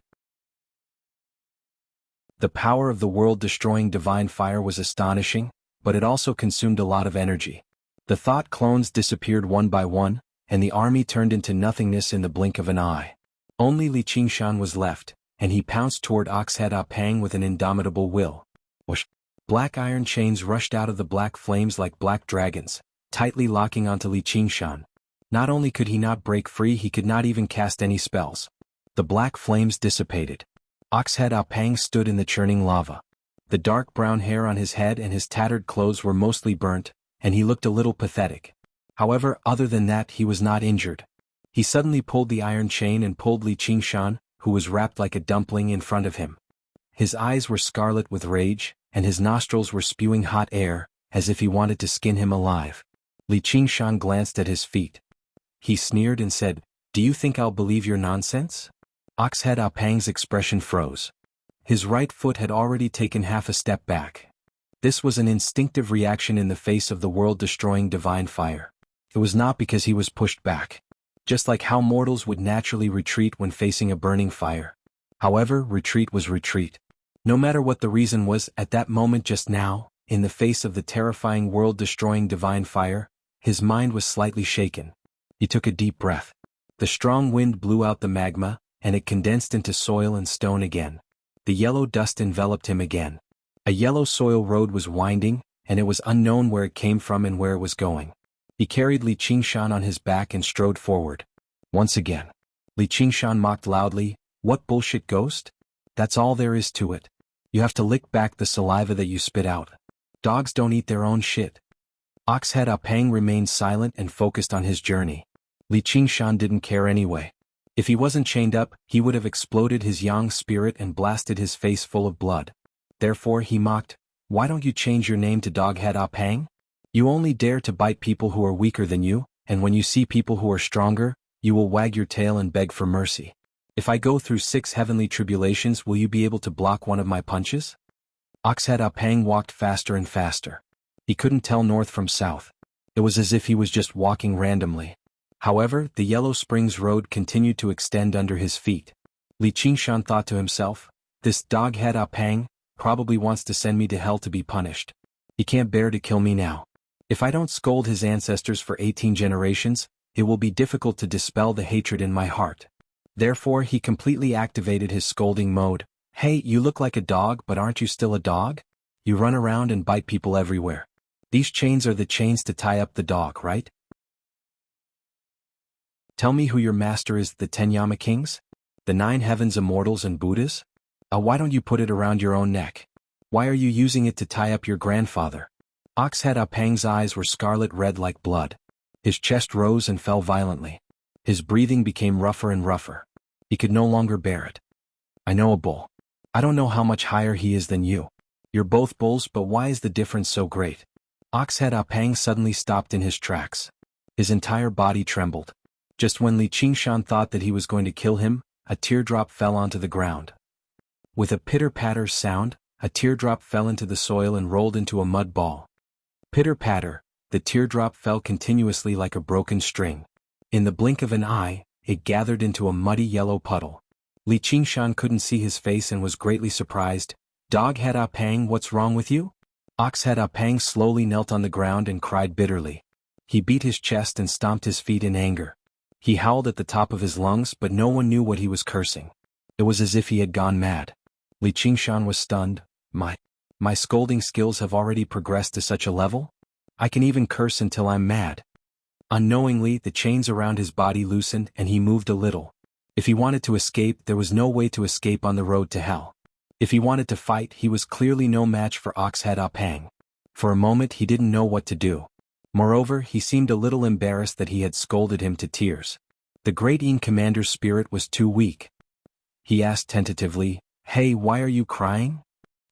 The power of the world-destroying divine fire was astonishing, but it also consumed a lot of energy. The thought clones disappeared one by one, and the army turned into nothingness in the blink of an eye. Only Li Qingshan was left, and he pounced toward Oxhead Apang with an indomitable will. Whoosh! Black iron chains rushed out of the black flames like black dragons, tightly locking onto Li Qingshan. Not only could he not break free, he could not even cast any spells. The black flames dissipated. Oxhead Apang stood in the churning lava. The dark brown hair on his head and his tattered clothes were mostly burnt, and he looked a little pathetic. However, other than that, he was not injured. He suddenly pulled the iron chain and pulled Li Qingshan, who was wrapped like a dumpling, in front of him. His eyes were scarlet with rage, and his nostrils were spewing hot air, as if he wanted to skin him alive. Li Qingshan glanced at his feet. He sneered and said, "Do you think I'll believe your nonsense?" Oxhead Apang's expression froze. His right foot had already taken half a step back. This was an instinctive reaction in the face of the world-destroying divine fire. It was not because he was pushed back. Just like how mortals would naturally retreat when facing a burning fire. However, retreat was retreat. No matter what the reason was, at that moment just now, in the face of the terrifying world-destroying divine fire, his mind was slightly shaken. He took a deep breath. The strong wind blew out the magma, and it condensed into soil and stone again. The yellow dust enveloped him again. A yellow soil road was winding, and it was unknown where it came from and where it was going. He carried Li Qingshan on his back and strode forward. Once again. Li Qingshan mocked loudly, "What bullshit, ghost? That's all there is to it. You have to lick back the saliva that you spit out. Dogs don't eat their own shit." Oxhead Apang remained silent and focused on his journey. Li Qingshan didn't care anyway. If he wasn't chained up, he would have exploded his yang spirit and blasted his face full of blood. Therefore he mocked, "Why don't you change your name to Doghead Apang? You only dare to bite people who are weaker than you, and when you see people who are stronger, you will wag your tail and beg for mercy. If I go through 6 heavenly tribulations, will you be able to block one of my punches?" Oxhead Apang walked faster and faster. He couldn't tell north from south. It was as if he was just walking randomly. However, the Yellow Springs Road continued to extend under his feet. Li Qingshan thought to himself, "This Doghead Apang probably wants to send me to hell to be punished. He can't bear to kill me now. If I don't scold his ancestors for 18 generations, it will be difficult to dispel the hatred in my heart." Therefore he completely activated his scolding mode. "Hey, you look like a dog, but aren't you still a dog? You run around and bite people everywhere. These chains are the chains to tie up the dog, right? Tell me who your master is, the 10 Yama Kings? The 9 Heavens Immortals and Buddhas? Why don't you put it around your own neck? Why are you using it to tie up your grandfather?" Oxhead Apang's eyes were scarlet red like blood. His chest rose and fell violently. His breathing became rougher and rougher. He could no longer bear it. "I know a bull. I don't know how much higher he is than you. You're both bulls, but why is the difference so great?" Oxhead Apang suddenly stopped in his tracks. His entire body trembled. Just when Li Qingshan thought that he was going to kill him, a teardrop fell onto the ground. With a pitter-patter sound, a teardrop fell into the soil and rolled into a mud ball. Pitter-patter, the teardrop fell continuously like a broken string. In the blink of an eye, it gathered into a muddy yellow puddle. Li Qingshan couldn't see his face and was greatly surprised. "Doghead Apang, what's wrong with you?" Oxhead Apang slowly knelt on the ground and cried bitterly. He beat his chest and stomped his feet in anger. He howled at the top of his lungs, but no one knew what he was cursing. It was as if he had gone mad. Li Qingshan was stunned. My scolding skills have already progressed to such a level? I can even curse until I'm mad. Unknowingly, the chains around his body loosened and he moved a little. If he wanted to escape, there was no way to escape on the road to hell. If he wanted to fight, he was clearly no match for Oxhead Ah Pang. For a moment he didn't know what to do. Moreover, he seemed a little embarrassed that he had scolded him to tears. The great Yin commander's spirit was too weak. He asked tentatively, "Hey, why are you crying?"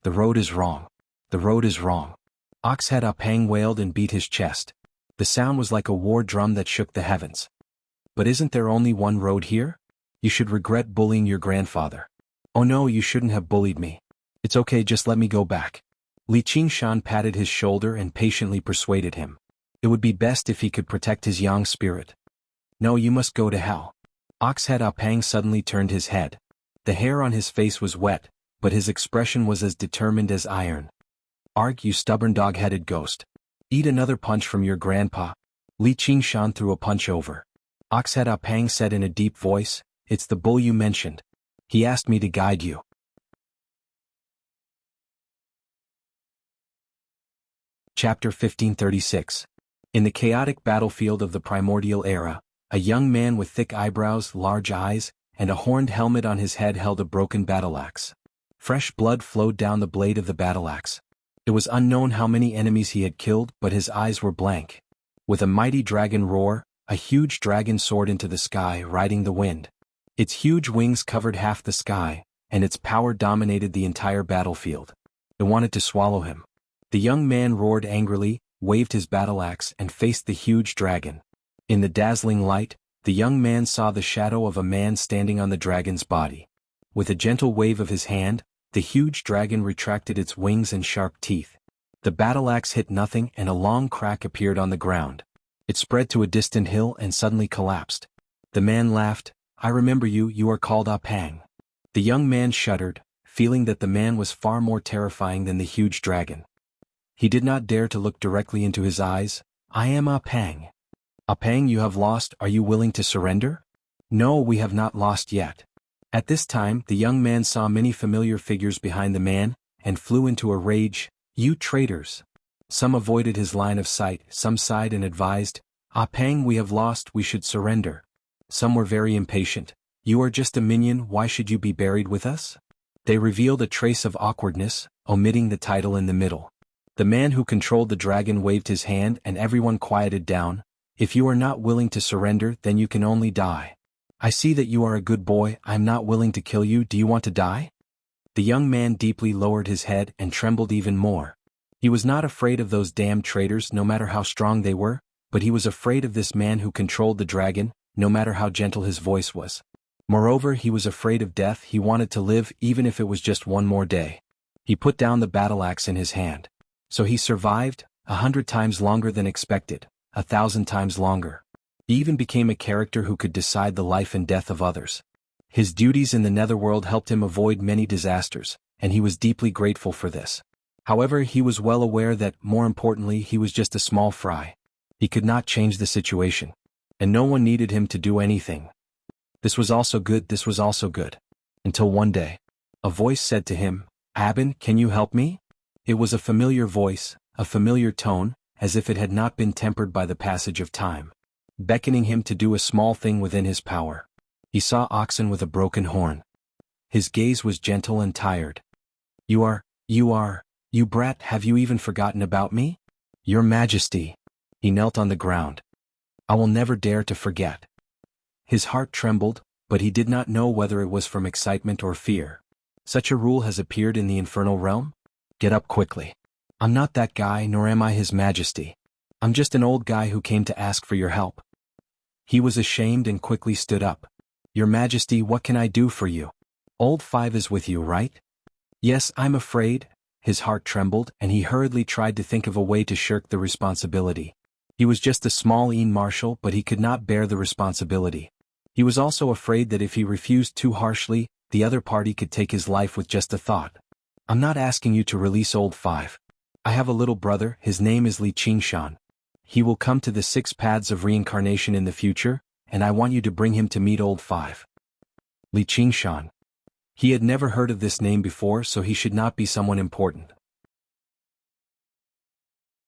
"The road is wrong. The road is wrong." Oxhead Ah Pang wailed and beat his chest. The sound was like a war drum that shook the heavens. "But isn't there only one road here? You should regret bullying your grandfather." "Oh no, you shouldn't have bullied me. It's okay, just let me go back." Li Qingshan patted his shoulder and patiently persuaded him. It would be best if he could protect his young spirit. "No, you must go to hell." Oxhead Ah Pang suddenly turned his head. The hair on his face was wet, but his expression was as determined as iron. "Arg, you stubborn dog-headed ghost. Eat another punch from your grandpa." Li Qingshan threw a punch over. Oxhead Ah Pang said in a deep voice, "It's the bull you mentioned. He asked me to guide you." Chapter 1536. In the chaotic battlefield of the primordial era, a young man with thick eyebrows, large eyes, and a horned helmet on his head held a broken battle-axe. Fresh blood flowed down the blade of the battle-axe. It was unknown how many enemies he had killed, but his eyes were blank. With a mighty dragon roar, a huge dragon soared into the sky, riding the wind. Its huge wings covered half the sky, and its power dominated the entire battlefield. It wanted to swallow him. The young man roared angrily, waved his battle-axe, and faced the huge dragon. In the dazzling light, the young man saw the shadow of a man standing on the dragon's body. With a gentle wave of his hand, the huge dragon retracted its wings and sharp teeth. The battle-axe hit nothing and a long crack appeared on the ground. It spread to a distant hill and suddenly collapsed. The man laughed. "I remember you, you are called Ah Pang." The young man shuddered, feeling that the man was far more terrifying than the huge dragon. He did not dare to look directly into his eyes. "I am Ah Pang." "Ah Pang, you have lost, are you willing to surrender?" "No, we have not lost yet." At this time, the young man saw many familiar figures behind the man, and flew into a rage. "You traitors!" Some avoided his line of sight, some sighed and advised, "Ah Pang, we have lost, we should surrender." Some were very impatient. "You are just a minion, why should you be buried with us?" They revealed a trace of awkwardness, omitting the title in the middle. The man who controlled the dragon waved his hand and everyone quieted down. "If you are not willing to surrender, then you can only die. I see that you are a good boy, I am not willing to kill you, do you want to die?" The young man deeply lowered his head and trembled even more. He was not afraid of those damned traitors no matter how strong they were, but he was afraid of this man who controlled the dragon, no matter how gentle his voice was. Moreover, he was afraid of death, he wanted to live even if it was just one more day. He put down the battle-axe in his hand. So he survived, 100 times longer than expected, 1,000 times longer. He even became a character who could decide the life and death of others. His duties in the netherworld helped him avoid many disasters, and he was deeply grateful for this. However, he was well aware that, more importantly, he was just a small fry. He could not change the situation. And no one needed him to do anything. This was also good. Until one day. A voice said to him, "Abin, can you help me?" It was a familiar voice, a familiar tone, as if it had not been tempered by the passage of time. Beckoning him to do a small thing within his power. He saw oxen with a broken horn. His gaze was gentle and tired. You brat, have you even forgotten about me?" "Your Majesty." He knelt on the ground. "I will never dare to forget." His heart trembled, but he did not know whether it was from excitement or fear. "Such a rule has appeared in the infernal realm? Get up quickly." "I'm not that guy, nor am I His Majesty. I'm just an old guy who came to ask for your help." He was ashamed and quickly stood up. "Your Majesty, what can I do for you? Old Five is with you, right?" "Yes, I'm afraid." His heart trembled, and he hurriedly tried to think of a way to shirk the responsibility. He was just a small marshal, but he could not bear the responsibility. He was also afraid that if he refused too harshly, the other party could take his life with just a thought. "I'm not asking you to release Old Five. I have a little brother, his name is Li Qingshan. He will come to the 6 paths of reincarnation in the future, and I want you to bring him to meet Old Five." Li Qingshan. He had never heard of this name before, so he should not be someone important.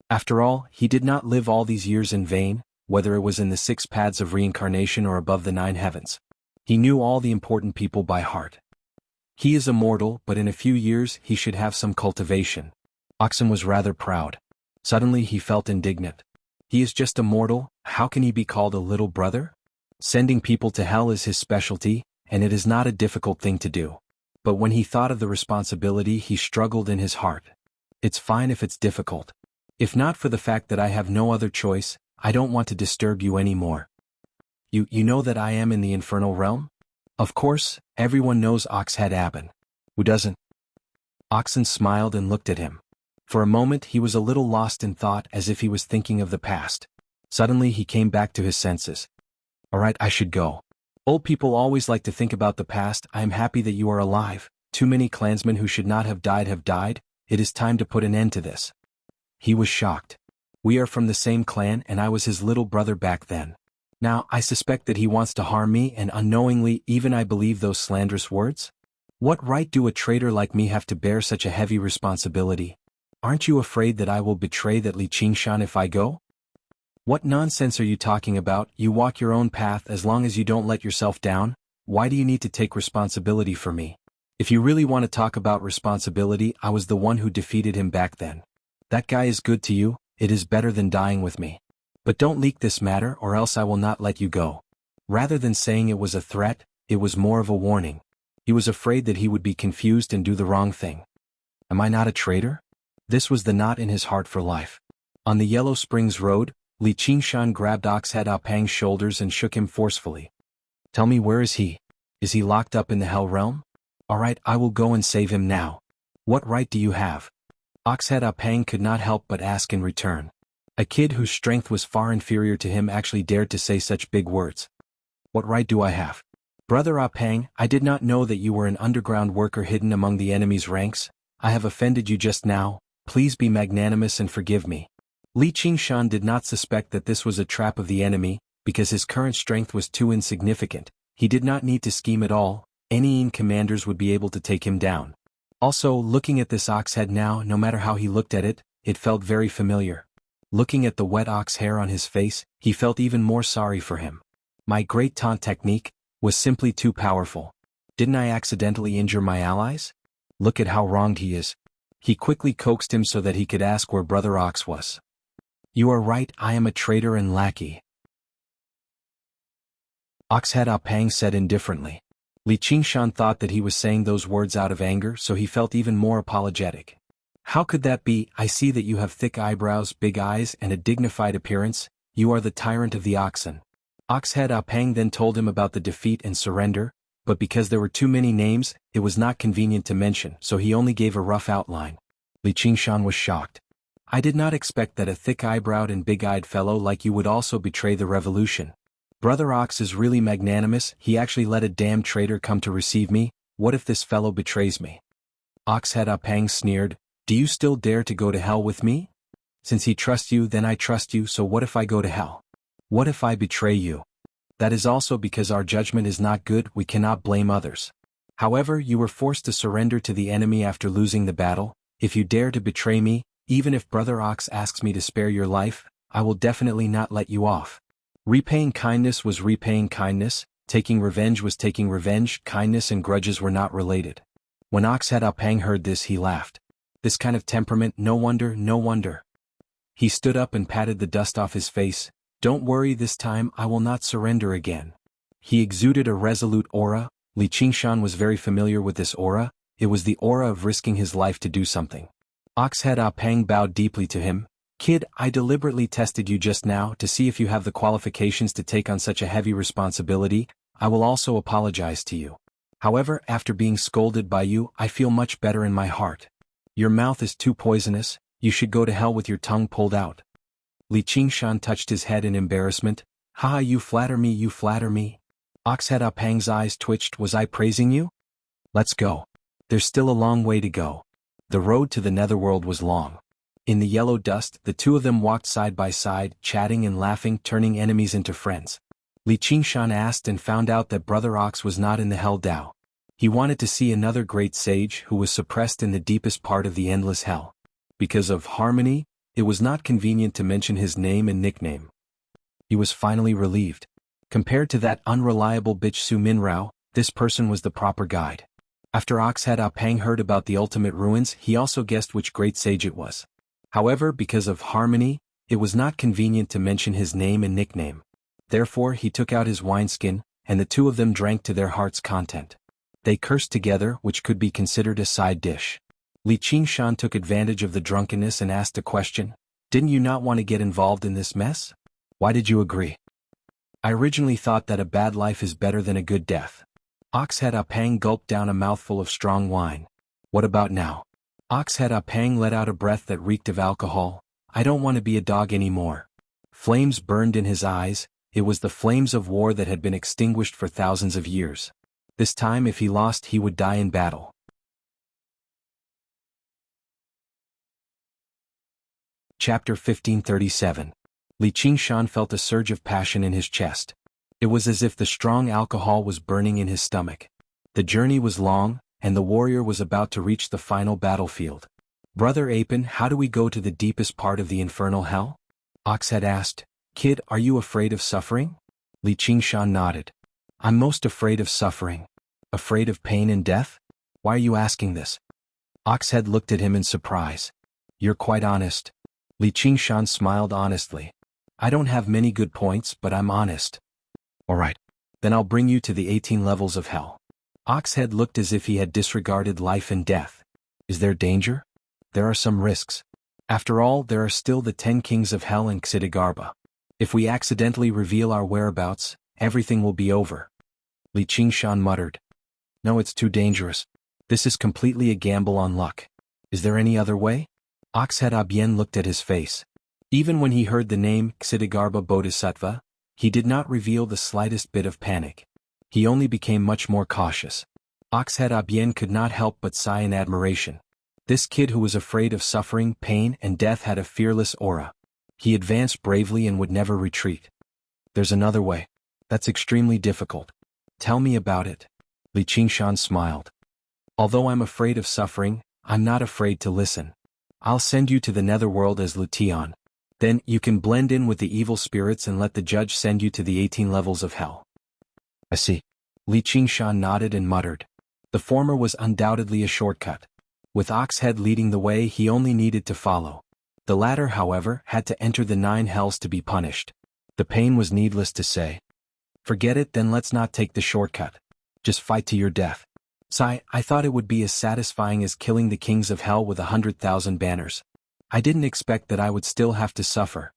After all, he did not live all these years in vain. whether it was in the 6 paths of reincarnation or above the 9 heavens. He knew all the important people by heart. He is immortal, but in a few years he should have some cultivation. Oxen was rather proud. Suddenly he felt indignant. He is just a mortal, how can he be called a little brother? Sending people to hell is his specialty, and it is not a difficult thing to do. But when he thought of the responsibility, he struggled in his heart. It's fine if it's difficult. If not for the fact that I have no other choice, I don't want to disturb you anymore. You know that I am in the infernal realm? Of course, everyone knows Oxhead Aben. Who doesn't? Oxen smiled and looked at him. For a moment he was a little lost in thought, as if he was thinking of the past. Suddenly he came back to his senses. Alright, I should go. Old people always like to think about the past. I am happy that you are alive. Too many clansmen who should not have died. It is time to put an end to this. He was shocked. We are from the same clan and I was his little brother back then. Now I suspect that he wants to harm me, and unknowingly even I believe those slanderous words? What right do a traitor like me have to bear such a heavy responsibility? Aren't you afraid that I will betray that Li Qingshan if I go? What nonsense are you talking about? You walk your own path as long as you don't let yourself down. Why do you need to take responsibility for me? If you really want to talk about responsibility, I was the one who defeated him back then. That guy is good to you, it is better than dying with me. But don't leak this matter or else I will not let you go. Rather than saying it was a threat, it was more of a warning. He was afraid that he would be confused and do the wrong thing. Am I not a traitor? This was the knot in his heart for life. On the Yellow Springs Road, Li Qingshan grabbed Oxhead Apang's shoulders and shook him forcefully. Tell me, where is he? Is he locked up in the Hell Realm? Alright, I will go and save him now. What right do you have? Oxhead Apang could not help but ask in return. A kid whose strength was far inferior to him actually dared to say such big words. What right do I have? Brother Apang, I did not know that you were an underground worker hidden among the enemy's ranks. I have offended you just now. Please be magnanimous and forgive me. Li Qingshan did not suspect that this was a trap of the enemy, because his current strength was too insignificant. He did not need to scheme at all. Any commanders would be able to take him down. Also, looking at this ox head now, no matter how he looked at it, it felt very familiar. Looking at the wet ox hair on his face, he felt even more sorry for him. My great taunt technique was simply too powerful. Didn't I accidentally injure my allies? Look at how wronged he is. He quickly coaxed him so that he could ask where Brother Ox was. You are right, I am a traitor and lackey. Oxhead Apang said indifferently. Li Qingshan thought that he was saying those words out of anger, so he felt even more apologetic. How could that be? I see that you have thick eyebrows, big eyes, and a dignified appearance. You are the tyrant of the oxen. Oxhead Apang then told him about the defeat and surrender, but because there were too many names, it was not convenient to mention, so he only gave a rough outline. Li Qingshan was shocked. I did not expect that a thick-eyebrowed and big-eyed fellow like you would also betray the revolution. Brother Ox is really magnanimous. He actually let a damn traitor come to receive me. What if this fellow betrays me? Oxhead Apang sneered. Do you still dare to go to hell with me? Since he trusts you, then I trust you, so what if I go to hell? What if I betray you? That is also because our judgment is not good, we cannot blame others. However, you were forced to surrender to the enemy after losing the battle. If you dare to betray me, even if Brother Ox asks me to spare your life, I will definitely not let you off. Repaying kindness was repaying kindness, taking revenge was taking revenge, kindness and grudges were not related. When Oxhead Apang heard this, he laughed. This kind of temperament, no wonder, no wonder. He stood up and patted the dust off his face. Don't worry, this time I will not surrender again. He exuded a resolute aura. Li Qingshan was very familiar with this aura. It was the aura of risking his life to do something. Oxhead Apang bowed deeply to him. Kid, I deliberately tested you just now to see if you have the qualifications to take on such a heavy responsibility. I will also apologize to you. However, after being scolded by you, I feel much better in my heart. Your mouth is too poisonous. You should go to hell with your tongue pulled out. Li Qingshan touched his head in embarrassment. Ha, you flatter me, you flatter me. Oxhead Apang's eyes twitched. Was I praising you? Let's go. There's still a long way to go. The road to the netherworld was long. In the yellow dust, the two of them walked side by side, chatting and laughing, turning enemies into friends. Li Qingshan asked and found out that Brother Ox was not in the Hell Dao. He wanted to see another great sage who was suppressed in the deepest part of the endless hell. Because of harmony, it was not convenient to mention his name and nickname. He was finally relieved. Compared to that unreliable bitch Su Minrao, this person was the proper guide. After Oxhead Apang heard about the ultimate ruins, he also guessed which great sage it was. However, because of harmony, it was not convenient to mention his name and nickname. Therefore he took out his wineskin, and the two of them drank to their heart's content. They cursed together, which could be considered a side dish. Li Qingshan took advantage of the drunkenness and asked a question. Didn't you not want to get involved in this mess? Why did you agree? I originally thought that a bad life is better than a good death. Oxhead Apang gulped down a mouthful of strong wine. What about now? Oxhead Apang let out a breath that reeked of alcohol. I don't want to be a dog anymore. Flames burned in his eyes. It was the flames of war that had been extinguished for thousands of years. This time if he lost he would die in battle. Chapter 1537. Li Qingshan felt a surge of passion in his chest. It was as if the strong alcohol was burning in his stomach. The journey was long, and the warrior was about to reach the final battlefield. Brother Apin, how do we go to the deepest part of the infernal hell? Oxhead asked. Kid, are you afraid of suffering? Li Qingshan nodded. I'm most afraid of suffering. Afraid of pain and death? Why are you asking this? Oxhead looked at him in surprise. You're quite honest. Li Qingshan smiled honestly. I don't have many good points, but I'm honest. Alright. Then I'll bring you to the 18 levels of hell. Oxhead looked as if he had disregarded life and death. Is there danger? There are some risks. After all, there are still the 10 kings of hell in Xidigarba. If we accidentally reveal our whereabouts, everything will be over. Li Qingshan muttered. No, it's too dangerous. This is completely a gamble on luck. Is there any other way? Oxhead Abyen looked at his face. Even when he heard the name Xidigarba Bodhisattva, he did not reveal the slightest bit of panic. He only became much more cautious. Oxhead Abyen could not help but sigh in admiration. This kid who was afraid of suffering, pain, and death had a fearless aura. He advanced bravely and would never retreat. There's another way. That's extremely difficult. Tell me about it. Li Qingshan smiled. Although I'm afraid of suffering, I'm not afraid to listen. I'll send you to the netherworld as Lutian. Then, you can blend in with the evil spirits and let the judge send you to the 18 levels of hell. I see. Li Qingshan nodded and muttered. The former was undoubtedly a shortcut. With Oxhead leading the way, he only needed to follow. The latter, however, had to enter the 9 hells to be punished. The pain was needless to say. Forget it, then let's not take the shortcut. Just fight to your death. Sigh, I thought it would be as satisfying as killing the kings of hell with 100,000 banners. I didn't expect that I would still have to suffer.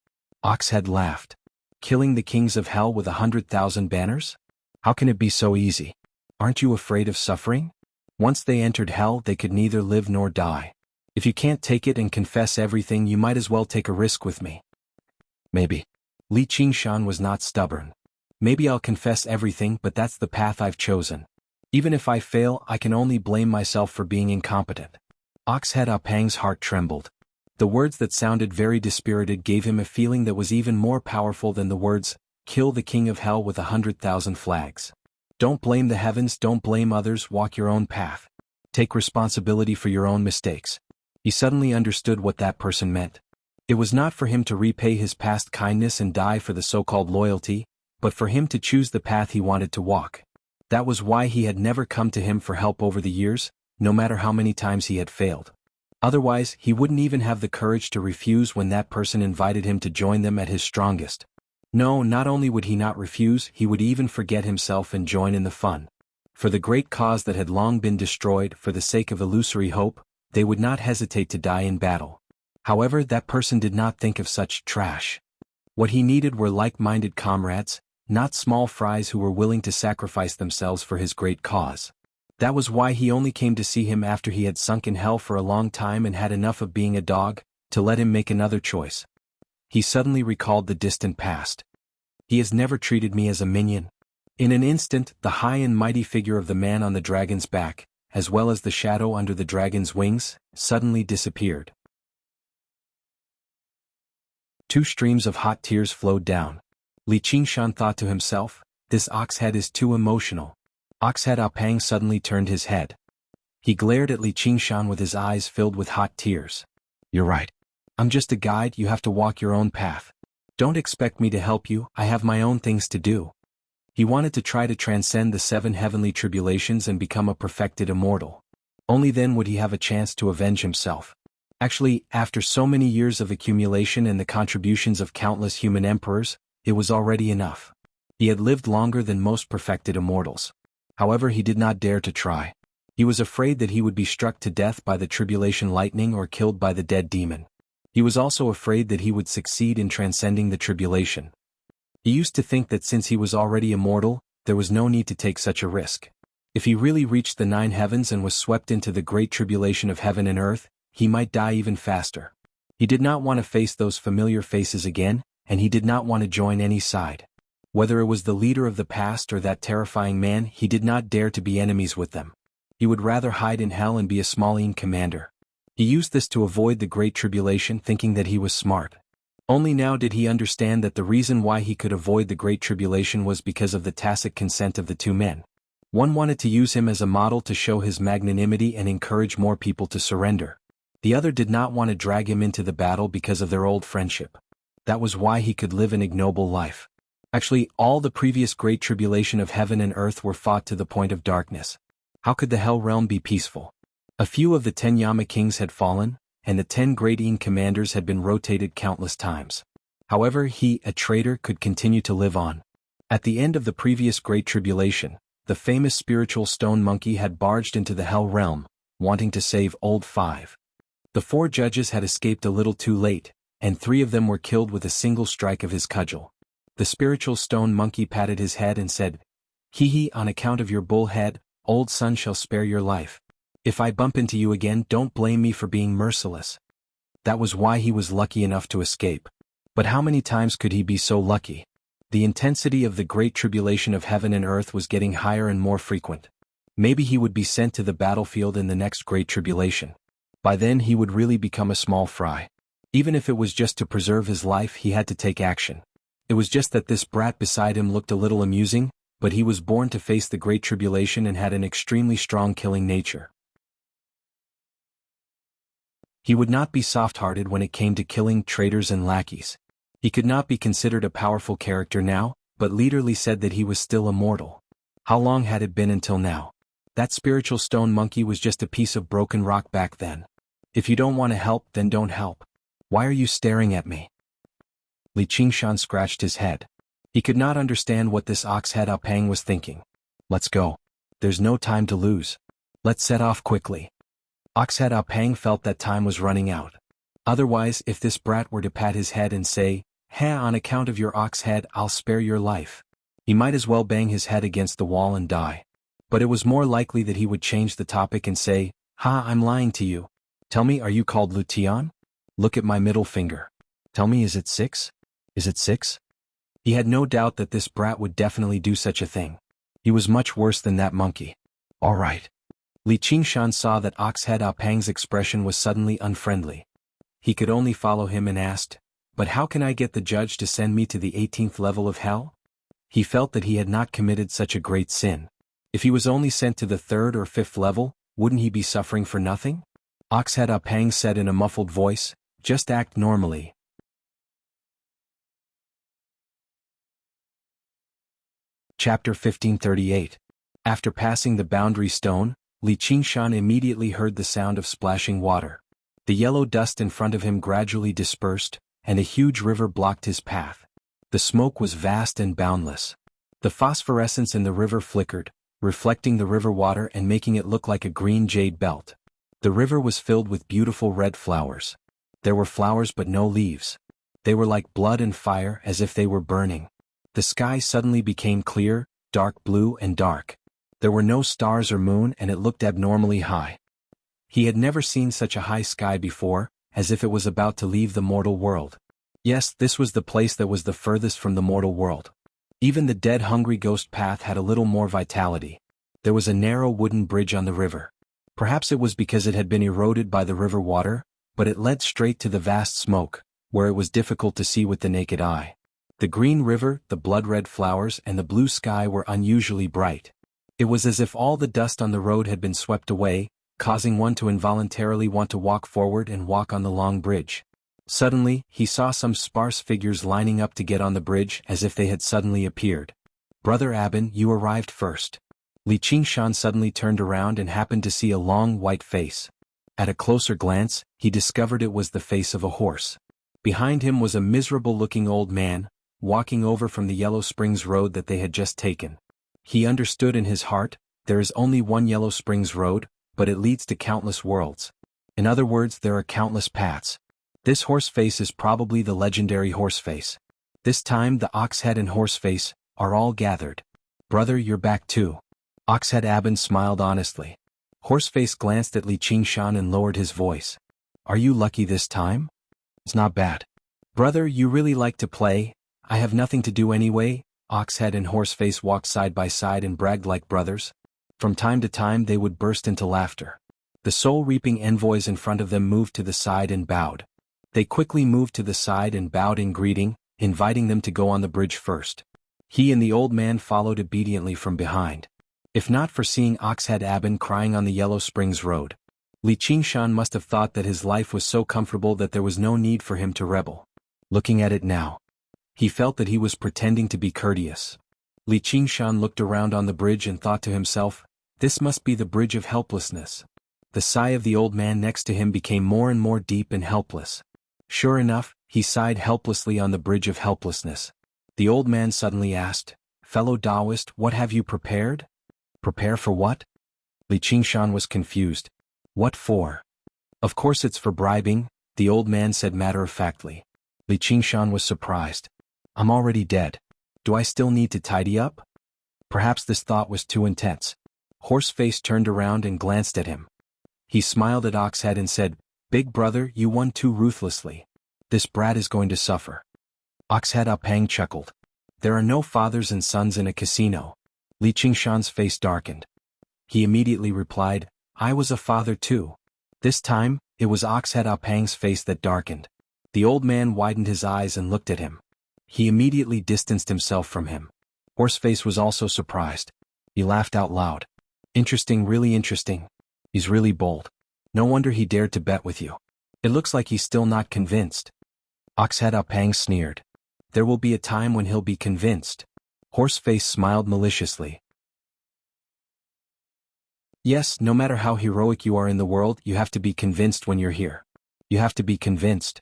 Oxhead laughed. Killing the kings of hell with 100,000 banners? How can it be so easy? Aren't you afraid of suffering? Once they entered hell, they could neither live nor die. If you can't take it and confess everything, you might as well take a risk with me. Maybe. Li Qingshan was not stubborn. Maybe I'll confess everything, but that's the path I've chosen. Even if I fail, I can only blame myself for being incompetent. Oxhead Apang's heart trembled. The words that sounded very dispirited gave him a feeling that was even more powerful than the words, kill the king of hell with 100,000 flags. Don't blame the heavens, don't blame others, walk your own path. Take responsibility for your own mistakes. He suddenly understood what that person meant. It was not for him to repay his past kindness and die for the so-called loyalty, but for him to choose the path he wanted to walk. That was why he had never come to him for help over the years, no matter how many times he had failed. Otherwise, he wouldn't even have the courage to refuse when that person invited him to join them at his strongest. No, not only would he not refuse, he would even forget himself and join in the fun. For the great cause that had long been destroyed, for the sake of illusory hope, they would not hesitate to die in battle. However, that person did not think of such trash. What he needed were like-minded comrades, not small fries who were willing to sacrifice themselves for his great cause. That was why he only came to see him after he had sunk in hell for a long time and had enough of being a dog, to let him make another choice. He suddenly recalled the distant past. He has never treated me as a minion. In an instant, the high and mighty figure of the man on the dragon's back, as well as the shadow under the dragon's wings, suddenly disappeared. 2 streams of hot tears flowed down. Li Qingshan thought to himself, this Oxhead is too emotional. Oxhead Apang suddenly turned his head. He glared at Li Qingshan with his eyes filled with hot tears. You're right. I'm just a guide, you have to walk your own path. Don't expect me to help you, I have my own things to do. He wanted to try to transcend the 7 heavenly tribulations and become a perfected immortal. Only then would he have a chance to avenge himself. Actually, after so many years of accumulation and the contributions of countless human emperors, it was already enough. He had lived longer than most perfected immortals. However, he did not dare to try. He was afraid that he would be struck to death by the tribulation lightning or killed by the dead demon. He was also afraid that he would succeed in transcending the tribulation. He used to think that since he was already immortal, there was no need to take such a risk. If he really reached the 9 heavens and was swept into the great tribulation of heaven and earth, he might die even faster. He did not want to face those familiar faces again, and he did not want to join any side. Whether it was the leader of the past or that terrifying man, he did not dare to be enemies with them. He would rather hide in hell and be a small commander. He used this to avoid the great tribulation, thinking that he was smart. Only now did he understand that the reason why he could avoid the great tribulation was because of the tacit consent of the 2 men. One wanted to use him as a model to show his magnanimity and encourage more people to surrender. The other did not want to drag him into the battle because of their old friendship. That was why he could live an ignoble life. Actually, all the previous great tribulation of heaven and earth were fought to the point of darkness. How could the hell realm be peaceful? A few of the 10 Yama kings had fallen, and the 10 great commanders had been rotated countless times. However, he, a traitor, could continue to live on. At the end of the previous great tribulation, the famous spiritual stone monkey had barged into the hell realm, wanting to save Old 5. The 4 judges had escaped a little too late, and 3 of them were killed with a single strike of his cudgel. The spiritual stone monkey patted his head and said, "Hee hee, on account of your bull head, old son shall spare your life. If I bump into you again, don't blame me for being merciless." That was why he was lucky enough to escape. But how many times could he be so lucky? The intensity of the great tribulation of heaven and earth was getting higher and more frequent. Maybe he would be sent to the battlefield in the next great tribulation. By then he would really become a small fry. Even if it was just to preserve his life, he had to take action. It was just that this brat beside him looked a little amusing, but he was born to face the great tribulation and had an extremely strong killing nature. He would not be soft-hearted when it came to killing traitors and lackeys. He could not be considered a powerful character now, but Leaderly said that he was still immortal. How long had it been until now? That spiritual stone monkey was just a piece of broken rock back then. If you don't want to help, then don't help. Why are you staring at me? Li Qingshan scratched his head. He could not understand what this ox-head Apang was thinking. Let's go. There's no time to lose. Let's set off quickly. Ox-head Apang felt that time was running out. Otherwise, if this brat were to pat his head and say, "Ha, on account of your ox-head, I'll spare your life," he might as well bang his head against the wall and die. But it was more likely that he would change the topic and say, "Ha, I'm lying to you. Tell me, are you called Lutian? Look at my middle finger. Tell me, is it 6? Is it 6? He had no doubt that this brat would definitely do such a thing. He was much worse than that monkey. All right. Li Qingshan saw that Ox-head Apang's expression was suddenly unfriendly. He could only follow him and asked, "But how can I get the judge to send me to the 18th level of hell?" He felt that he had not committed such a great sin. If he was only sent to the 3rd or 5th level, wouldn't he be suffering for nothing? Ox-head Apang said in a muffled voice, "Just act normally." Chapter 1538. After passing the boundary stone, Li Qingshan immediately heard the sound of splashing water. The yellow dust in front of him gradually dispersed, and a huge river blocked his path. The smoke was vast and boundless. The phosphorescence in the river flickered, reflecting the river water and making it look like a green jade belt. The river was filled with beautiful red flowers. There were flowers but no leaves. They were like blood and fire, as if they were burning. The sky suddenly became clear, dark blue and dark. There were no stars or moon, and it looked abnormally high. He had never seen such a high sky before, as if it was about to leave the mortal world. Yes, this was the place that was the furthest from the mortal world. Even the dead hungry ghost path had a little more vitality. There was a narrow wooden bridge on the river. Perhaps it was because it had been eroded by the river water, but it led straight to the vast smoke, where it was difficult to see with the naked eye. The green river, the blood-red flowers, and the blue sky were unusually bright. It was as if all the dust on the road had been swept away, causing one to involuntarily want to walk forward and walk on the long bridge. Suddenly, he saw some sparse figures lining up to get on the bridge as if they had suddenly appeared. "Brother Aben, you arrived first." Li Qingshan suddenly turned around and happened to see a long white face. At a closer glance, he discovered it was the face of a horse. Behind him was a miserable-looking old man, walking over from the Yellow Springs road that they had just taken. He understood in his heart, there is only one Yellow Springs road, but it leads to countless worlds. In other words, there are countless paths. This horse-face is probably the legendary horse-face. This time the Oxhead and horse-face are all gathered. "Brother, you're back too." Oxhead Aben smiled honestly. Horseface glanced at Li Qingshan and lowered his voice. "Are you lucky this time?" "It's not bad." "Brother, you really like to play? I have nothing to do anyway." Oxhead and Horseface walked side by side and bragged like brothers. From time to time they would burst into laughter. The soul-reaping envoys in front of them moved to the side and bowed. They quickly moved to the side and bowed in greeting, inviting them to go on the bridge first. He and the old man followed obediently from behind. If not for seeing Oxhead Aben crying on the Yellow Springs road, Li Qingshan must have thought that his life was so comfortable that there was no need for him to rebel. Looking at it now, he felt that he was pretending to be courteous. Li Qingshan looked around on the bridge and thought to himself, this must be the bridge of helplessness. The sigh of the old man next to him became more and more deep and helpless. Sure enough, he sighed helplessly on the bridge of helplessness. The old man suddenly asked, "Fellow Taoist, what have you prepared?" "Prepare for what?" Li Qingshan was confused. "What for?" "Of course it's for bribing," the old man said matter-of-factly. Li Qingshan was surprised. "I'm already dead. Do I still need to tidy up?" Perhaps this thought was too intense. Horseface turned around and glanced at him. He smiled at Oxhead and said, "Big brother, you won too ruthlessly. This brat is going to suffer." Oxhead Apang chuckled. "There are no fathers and sons in a casino." Li Qingshan's face darkened. He immediately replied, "I was a father too." This time, it was Oxhead Apang's face that darkened. The old man widened his eyes and looked at him. He immediately distanced himself from him. Horseface was also surprised. He laughed out loud. "Interesting, really interesting. He's really bold. No wonder he dared to bet with you. It looks like he's still not convinced." Oxhead Apang sneered. "There will be a time when he'll be convinced." Horseface smiled maliciously. "Yes, no matter how heroic you are in the world, you have to be convinced when you're here. You have to be convinced."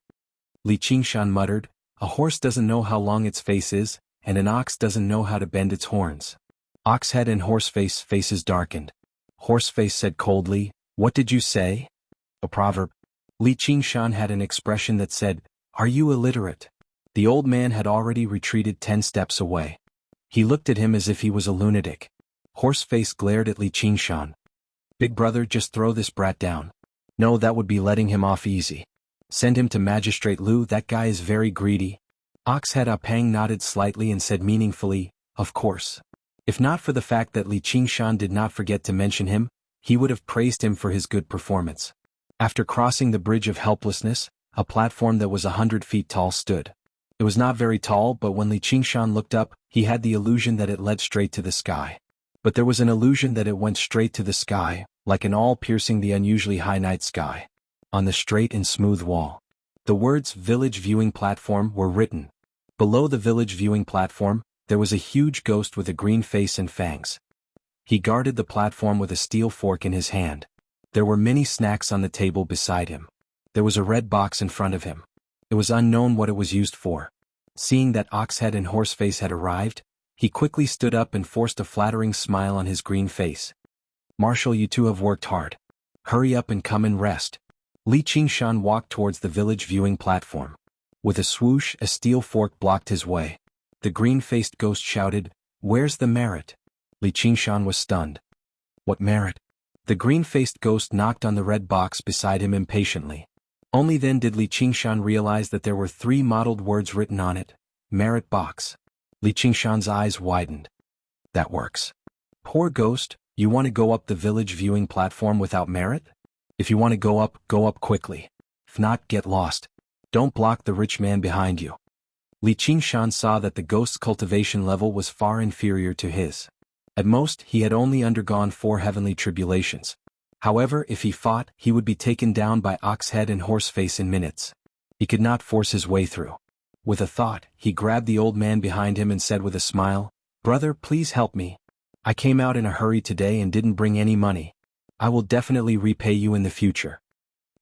Li Qingshan muttered, "A horse doesn't know how long its face is, and an ox doesn't know how to bend its horns." Oxhead and Horseface faces darkened. Horseface said coldly, "What did you say?" "A proverb." Li Qingshan had an expression that said, "Are you illiterate?" The old man had already retreated 10 steps away. He looked at him as if he was a lunatic. Horseface glared at Li Qingshan. "Big brother, just throw this brat down." "No, that would be letting him off easy. Send him to Magistrate Lu, that guy is very greedy." Oxhead Apang nodded slightly and said meaningfully, "Of course." If not for the fact that Li Qingshan did not forget to mention him, he would have praised him for his good performance. After crossing the bridge of helplessness, a platform that was 100 feet tall stood. It was not very tall, but when Li Qingshan looked up, he had the illusion that it led straight to the sky. But there was an illusion that it went straight to the sky, like an all-piercing the unusually high night sky. On the straight and smooth wall, the words "Village Viewing Platform" were written. Below the village viewing platform, there was a huge ghost with a green face and fangs. He guarded the platform with a steel fork in his hand. There were many snacks on the table beside him. There was a red box in front of him. It was unknown what it was used for. Seeing that Oxhead and Horseface had arrived, he quickly stood up and forced a flattering smile on his green face. "Marshal, you two have worked hard. Hurry up and come and rest." Li Qingshan walked towards the village viewing platform. With a swoosh, a steel fork blocked his way. The green-faced ghost shouted, "Where's the merit?" Li Qingshan was stunned. "What merit?" The green-faced ghost knocked on the red box beside him impatiently. Only then did Li Qingshan realize that there were 3 mottled words written on it, "Merit Box." Li Qingshan's eyes widened. "That works. Poor ghost, you want to go up the village viewing platform without merit? If you want to go up quickly. If not, get lost. Don't block the rich man behind you." Li Qingshan saw that the ghost's cultivation level was far inferior to his. At most, he had only undergone 4 heavenly tribulations. However, if he fought, he would be taken down by Oxhead and Horseface in minutes. He could not force his way through. With a thought, he grabbed the old man behind him and said with a smile, "Brother, please help me. I came out in a hurry today and didn't bring any money. I will definitely repay you in the future."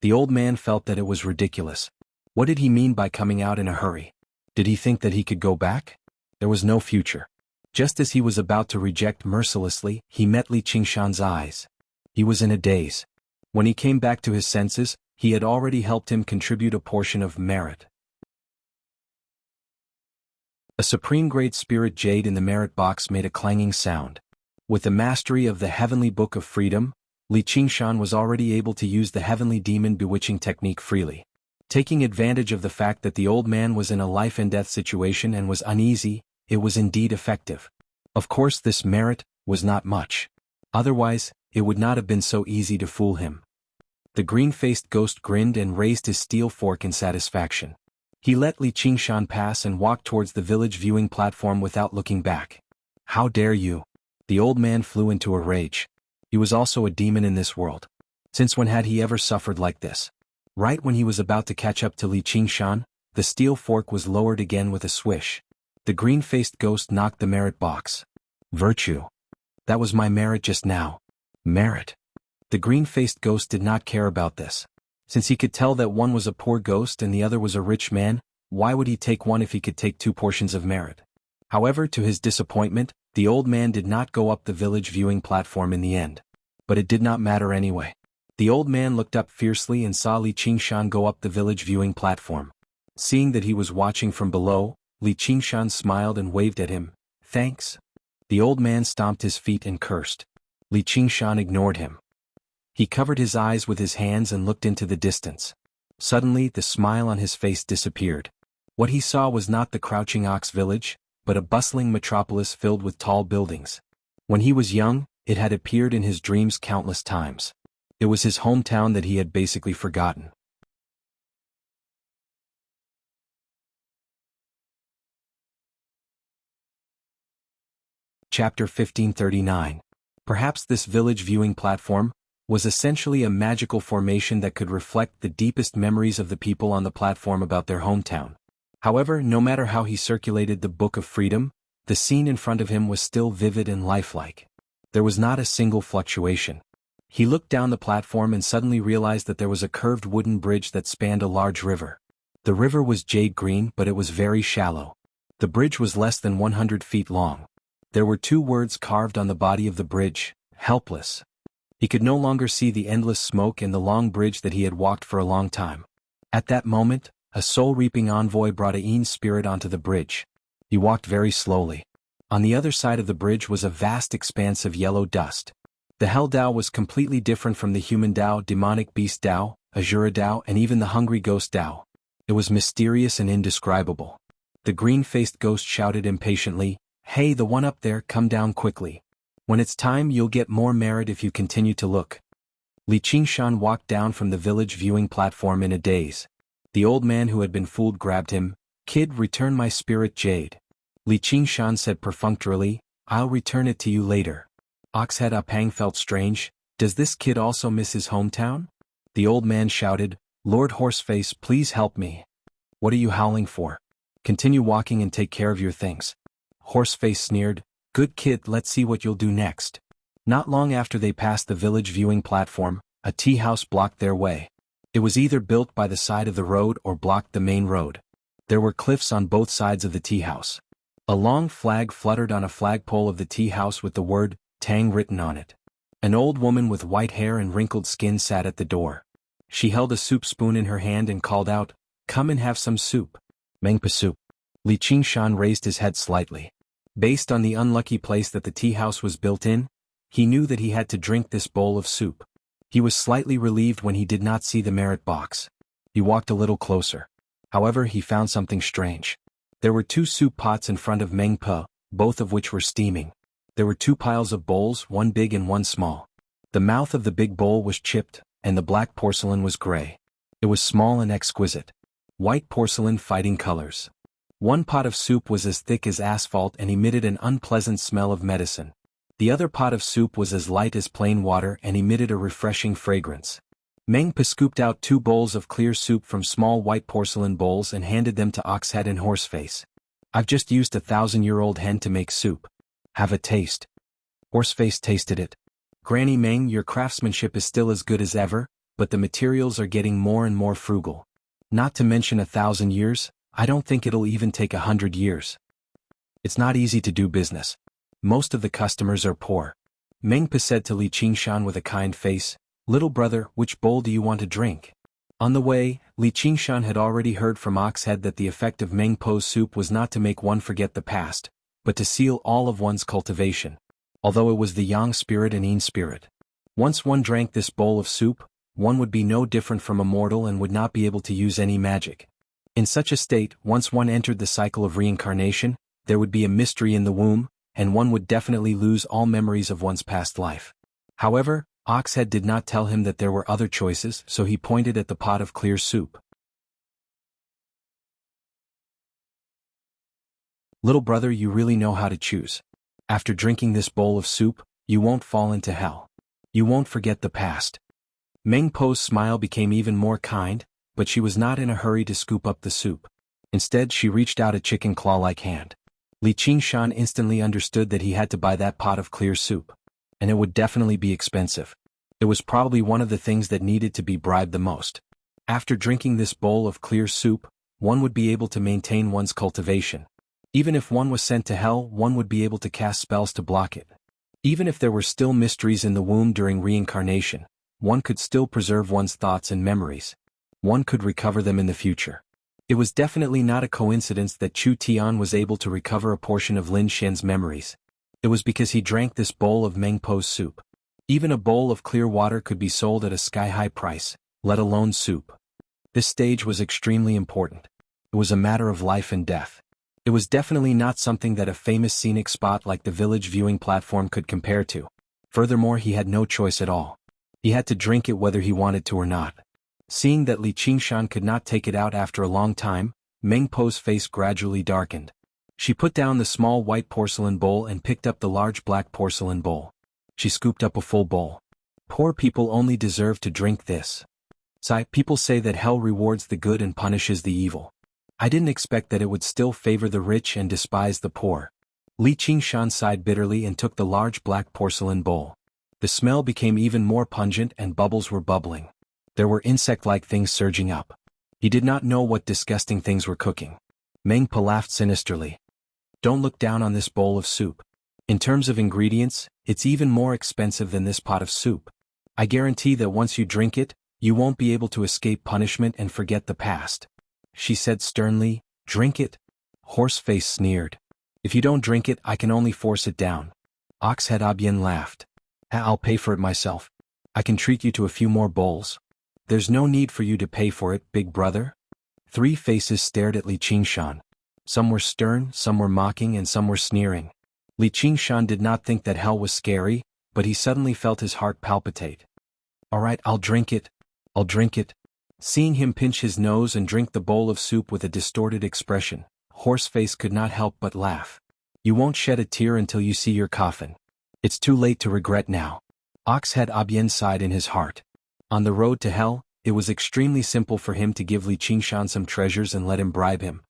The old man felt that it was ridiculous. What did he mean by coming out in a hurry? Did he think that he could go back? There was no future. Just as he was about to reject mercilessly, he met Li Qingshan's eyes. He was in a daze. When he came back to his senses, he had already helped him contribute a portion of merit. A supreme-grade spirit jade in the merit box made a clanging sound. With the mastery of the Heavenly Book of Freedom, Li Qingshan was already able to use the Heavenly Demon Bewitching technique freely. Taking advantage of the fact that the old man was in a life-and-death situation and was uneasy, it was indeed effective. Of course, this merit was not much. Otherwise, it would not have been so easy to fool him. The green-faced ghost grinned and raised his steel fork in satisfaction. He let Li Qingshan pass and walked towards the village viewing platform without looking back. "How dare you!" The old man flew into a rage. He was also a demon in this world. Since when had he ever suffered like this? Right when he was about to catch up to Li Qingshan, the steel fork was lowered again with a swish. The green-faced ghost knocked the merit box. "Virtue. That was my merit just now." Merit. The green-faced ghost did not care about this. Since he could tell that one was a poor ghost and the other was a rich man, why would he take one if he could take 2 portions of merit? However, to his disappointment, the old man did not go up the village viewing platform in the end. But it did not matter anyway. The old man looked up fiercely and saw Li Qingshan go up the village viewing platform. Seeing that he was watching from below, Li Qingshan smiled and waved at him. "Thanks." The old man stomped his feet and cursed. Li Qingshan ignored him. He covered his eyes with his hands and looked into the distance. Suddenly, the smile on his face disappeared. What he saw was not the crouching ox village, but a bustling metropolis filled with tall buildings. When he was young, it had appeared in his dreams countless times. It was his hometown that he had basically forgotten. Chapter 1539. Perhaps this village viewing platform was essentially a magical formation that could reflect the deepest memories of the people on the platform about their hometown. However, no matter how he circulated the Book of Freedom, the scene in front of him was still vivid and lifelike. There was not a single fluctuation. He looked down the platform and suddenly realized that there was a curved wooden bridge that spanned a large river. The river was jade green, but it was very shallow. The bridge was less than 100 feet long. There were 2 words carved on the body of the bridge: helpless. He could no longer see the endless smoke and the long bridge that he had walked for a long time. At that moment, a soul-reaping envoy brought a Yin spirit onto the bridge. He walked very slowly. On the other side of the bridge was a vast expanse of yellow dust. The Hell Dao was completely different from the human Dao, demonic beast Dao, Azura Dao, and even the hungry ghost Dao. It was mysterious and indescribable. The green-faced ghost shouted impatiently, "Hey, the one up there, come down quickly. When it's time, you'll get more merit if you continue to look." Li Qingshan walked down from the village viewing platform in a daze. The old man who had been fooled grabbed him. "Kid, return my spirit jade." Li Qingshan said perfunctorily, "I'll return it to you later." Oxhead Apang felt strange. Does this kid also miss his hometown? The old man shouted, "Lord Horseface, please help me." "What are you howling for? Continue walking and take care of your things." Horseface sneered, "Good kid, let's see what you'll do next." Not long after they passed the village viewing platform, a tea house blocked their way. It was either built by the side of the road or blocked the main road. There were cliffs on both sides of the tea house. A long flag fluttered on a flagpole of the tea house with the word Tang written on it. An old woman with white hair and wrinkled skin sat at the door. She held a soup spoon in her hand and called out, "Come and have some soup." "Mengpa soup." Li Qingshan raised his head slightly. Based on the unlucky place that the tea house was built in, he knew that he had to drink this bowl of soup. He was slightly relieved when he did not see the merit box. He walked a little closer. However, he found something strange. There were 2 soup pots in front of Meng Po, both of which were steaming. There were 2 piles of bowls, one big and one small. The mouth of the big bowl was chipped, and the black porcelain was gray. It was small and exquisite. White porcelain fighting colors. One pot of soup was as thick as asphalt and emitted an unpleasant smell of medicine. The other pot of soup was as light as plain water and emitted a refreshing fragrance. Meng Pa scooped out 2 bowls of clear soup from small white porcelain bowls and handed them to Oxhead and Horseface. I've just used a 1,000-year-old hen to make soup. Have a taste. Horseface tasted it. Granny Meng, your craftsmanship is still as good as ever, but the materials are getting more and more frugal. Not to mention 1,000 years, I don't think it'll even take 100 years. It's not easy to do business. Most of the customers are poor. Meng Pa said to Li Qingshan with a kind face, "Little brother, which bowl do you want to drink?" On the way, Li Qingshan had already heard from Oxhead that the effect of Meng Po's soup was not to make one forget the past, but to seal all of one's cultivation. Although it was the yang spirit and yin spirit. Once one drank this bowl of soup, one would be no different from a mortal and would not be able to use any magic. In such a state, once one entered the cycle of reincarnation, there would be a mystery in the womb, and one would definitely lose all memories of one's past life. However, Oxhead did not tell him that there were other choices, so he pointed at the pot of clear soup. "Little brother, you really know how to choose. After drinking this bowl of soup, you won't fall into hell. You won't forget the past." Meng Po's smile became even more kind, but she was not in a hurry to scoop up the soup. Instead, she reached out a chicken claw-like hand. Li Qingshan instantly understood that he had to buy that pot of clear soup. And it would definitely be expensive. It was probably one of the things that needed to be bribed the most. After drinking this bowl of clear soup, one would be able to maintain one's cultivation. Even if one was sent to hell, one would be able to cast spells to block it. Even if there were still mysteries in the womb during reincarnation, one could still preserve one's thoughts and memories. One could recover them in the future. It was definitely not a coincidence that Chu Tian was able to recover a portion of Lin Shen's memories. It was because he drank this bowl of Meng Po's soup. Even a bowl of clear water could be sold at a sky-high price, let alone soup. This stage was extremely important. It was a matter of life and death. It was definitely not something that a famous scenic spot like the village viewing platform could compare to. Furthermore, he had no choice at all. He had to drink it whether he wanted to or not. Seeing that Li Qingshan could not take it out after a long time, Meng Po's face gradually darkened. She put down the small white porcelain bowl and picked up the large black porcelain bowl. She scooped up a full bowl. Poor people only deserve to drink this. People say that hell rewards the good and punishes the evil. I didn't expect that it would still favor the rich and despise the poor. Li Qingshan sighed bitterly and took the large black porcelain bowl. The smell became even more pungent and bubbles were bubbling. There were insect-like things surging up. He did not know what disgusting things were cooking. Meng Pa laughed sinisterly. "Don't look down on this bowl of soup. In terms of ingredients, it's even more expensive than this pot of soup. I guarantee that once you drink it, you won't be able to escape punishment and forget the past." She said sternly, "Drink it?" Horseface sneered. "If you don't drink it, I can only force it down." Oxhead Abien laughed. "I'll pay for it myself. I can treat you to a few more bowls." "There's no need for you to pay for it, big brother." 3 faces stared at Li Qingshan. Some were stern, some were mocking, and some were sneering. Li Qingshan did not think that hell was scary, but he suddenly felt his heart palpitate. "All right, I'll drink it. I'll drink it." Seeing him pinch his nose and drink the bowl of soup with a distorted expression, Horseface could not help but laugh. "You won't shed a tear until you see your coffin. It's too late to regret now." Oxhead Abien sighed in his heart. On the road to hell, it was extremely simple for him to give Li Qingshan some treasures and let him bribe him.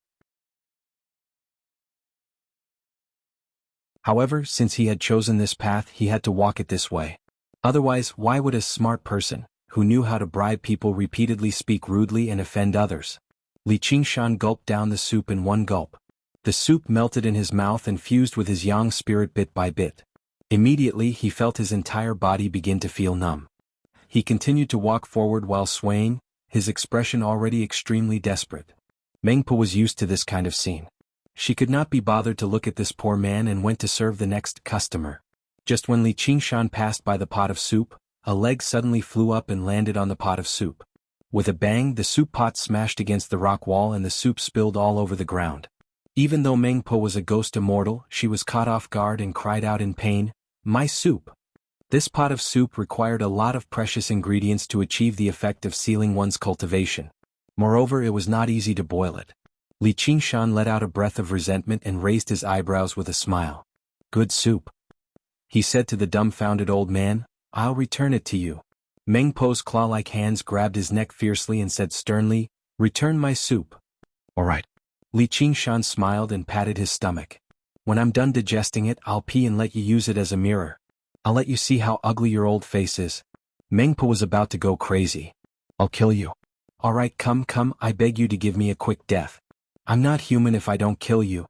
However, since he had chosen this path, he had to walk it this way. Otherwise, why would a smart person, who knew how to bribe people, repeatedly speak rudely and offend others? Li Qingshan gulped down the soup in one gulp. The soup melted in his mouth and fused with his yang spirit bit by bit. Immediately, he felt his entire body begin to feel numb. He continued to walk forward while swaying, his expression already extremely desperate. Meng Pa was used to this kind of scene. She could not be bothered to look at this poor man and went to serve the next customer. Just when Li Qingshan passed by the pot of soup, a leg suddenly flew up and landed on the pot of soup. With a bang, the soup pot smashed against the rock wall and the soup spilled all over the ground. Even though Meng Pa was a ghost immortal, she was caught off guard and cried out in pain, "My soup!" This pot of soup required a lot of precious ingredients to achieve the effect of sealing one's cultivation. Moreover, it was not easy to boil it. Li Qingshan let out a breath of resentment and raised his eyebrows with a smile. "Good soup," he said to the dumbfounded old man. "I'll return it to you." Meng Po's claw-like hands grabbed his neck fiercely and said sternly, "Return my soup." "All right." Li Qingshan smiled and patted his stomach. "When I'm done digesting it, I'll pee and let you use it as a mirror. I'll let you see how ugly your old face is." Meng Po was about to go crazy. "I'll kill you." "All right, come, I beg you to give me a quick death. I'm not human if I don't kill you."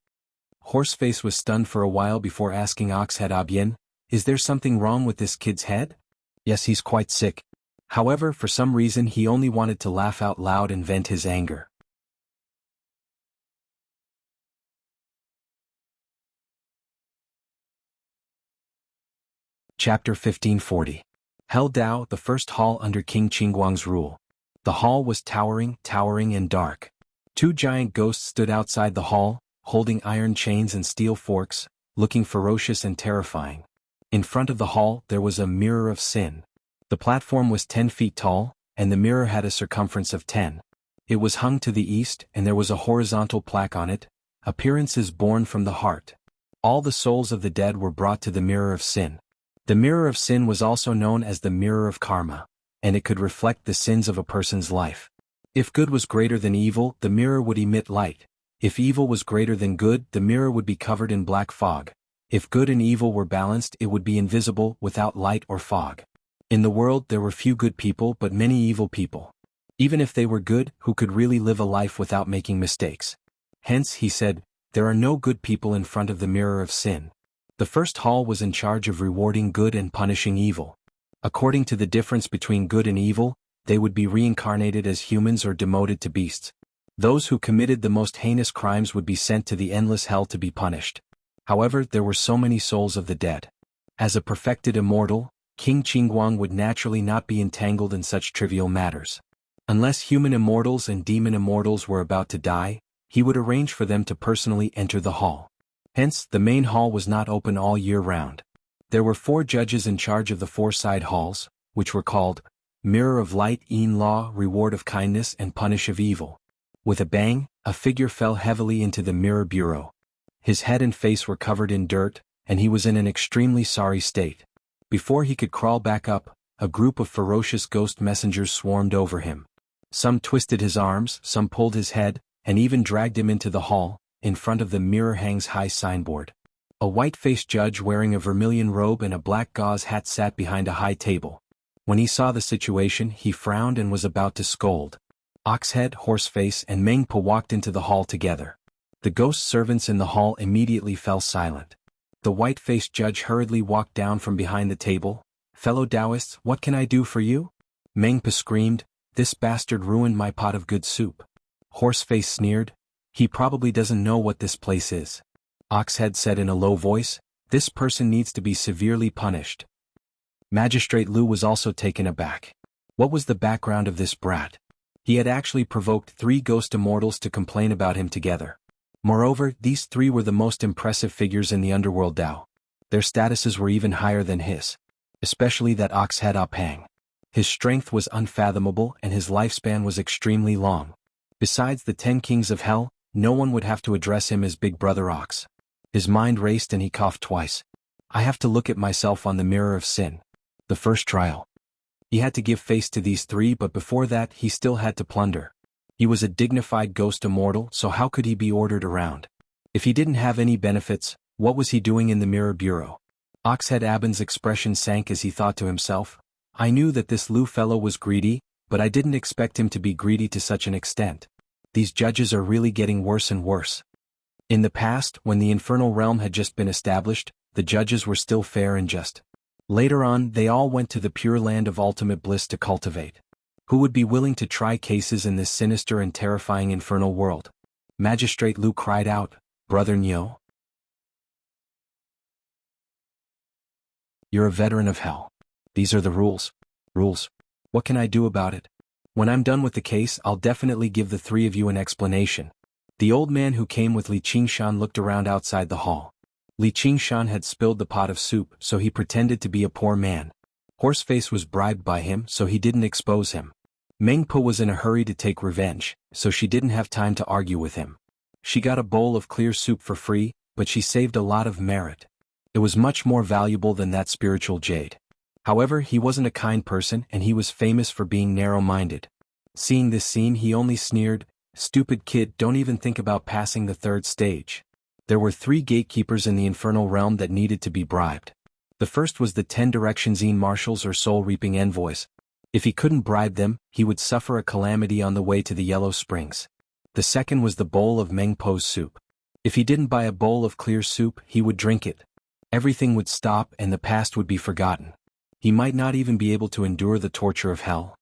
Horseface was stunned for a while before asking Oxhead Abien, "Is there something wrong with this kid's head?" "Yes, he's quite sick." However, for some reason he only wanted to laugh out loud and vent his anger. Chapter 1540. Hell Dao, the first hall under King Qingguang's rule. The hall was towering and dark. Two giant ghosts stood outside the hall, holding iron chains and steel forks, looking ferocious and terrifying. In front of the hall there was a mirror of sin. The platform was 10 feet tall, and the mirror had a circumference of 10. It was hung to the east and there was a horizontal plaque on it, "Appearances born from the heart." All the souls of the dead were brought to the mirror of sin. The mirror of sin was also known as the mirror of karma, and it could reflect the sins of a person's life. If good was greater than evil, the mirror would emit light. If evil was greater than good, the mirror would be covered in black fog. If good and evil were balanced, it would be invisible, without light or fog. In the world there were few good people but many evil people. Even if they were good, who could really live a life without making mistakes? Hence, he said, there are no good people in front of the mirror of sin. The first hall was in charge of rewarding good and punishing evil. According to the difference between good and evil, they would be reincarnated as humans or demoted to beasts. Those who committed the most heinous crimes would be sent to the endless hell to be punished. However, there were so many souls of the dead. As a perfected immortal, King Qingguang would naturally not be entangled in such trivial matters. Unless human immortals and demon immortals were about to die, he would arrange for them to personally enter the hall. Hence, the main hall was not open all year round. There were 4 judges in charge of the 4 side halls, which were called Mirror of Light, Yin Law, Reward of Kindness and Punish of Evil. With a bang, a figure fell heavily into the mirror bureau. His head and face were covered in dirt, and he was in an extremely sorry state. Before he could crawl back up, a group of ferocious ghost messengers swarmed over him. Some twisted his arms, some pulled his head, and even dragged him into the hall. In front of the mirror hangs high signboard. A white-faced judge wearing a vermilion robe and a black gauze hat sat behind a high table. When he saw the situation, he frowned and was about to scold. Oxhead, Horseface, and Meng Po walked into the hall together. The ghost servants in the hall immediately fell silent. The white-faced judge hurriedly walked down from behind the table. "Fellow Taoists, what can I do for you?" Meng Po screamed, "This bastard ruined my pot of good soup." Horseface sneered, "He probably doesn't know what this place is." Oxhead said in a low voice, "This person needs to be severely punished." Magistrate Lu was also taken aback. What was the background of this brat? He had actually provoked 3 ghost immortals to complain about him together. Moreover, these 3 were the most impressive figures in the underworld Dao. Their statuses were even higher than his. Especially that Oxhead Apang. His strength was unfathomable and his lifespan was extremely long. Besides the 10 kings of hell, no one would have to address him as Big Brother Ox. His mind raced and he coughed twice. "I have to look at myself on the mirror of sin." The first trial. He had to give face to these 3, but before that he still had to plunder. He was a dignified ghost immortal, so how could he be ordered around? If he didn't have any benefits, what was he doing in the mirror bureau? Oxhead Aban's expression sank as he thought to himself, "I knew that this Lu fellow was greedy, but I didn't expect him to be greedy to such an extent. These judges are really getting worse and worse." In the past, when the infernal realm had just been established, the judges were still fair and just. Later on, they all went to the pure land of ultimate bliss to cultivate. Who would be willing to try cases in this sinister and terrifying infernal world? Magistrate Lu cried out, "Brother Nyo, you're a veteran of hell. These are the rules." "Rules? What can I do about it? When I'm done with the case, I'll definitely give the 3 of you an explanation." The old man who came with Li Qingshan looked around outside the hall. Li Qingshan had spilled the pot of soup, so he pretended to be a poor man. Horseface was bribed by him, so he didn't expose him. Meng Po was in a hurry to take revenge, so she didn't have time to argue with him. She got a bowl of clear soup for free, but she saved a lot of merit. It was much more valuable than that spiritual jade. However, he wasn't a kind person and he was famous for being narrow-minded. Seeing this scene, he only sneered, "Stupid kid, don't even think about passing the third stage." There were 3 gatekeepers in the infernal realm that needed to be bribed. The first was the 10 Direction Zine marshals or soul-reaping envoys. If he couldn't bribe them, he would suffer a calamity on the way to the Yellow Springs. The second was the bowl of Meng Po's soup. If he didn't buy a bowl of clear soup, he would drink it. Everything would stop and the past would be forgotten. He might not even be able to endure the torture of hell.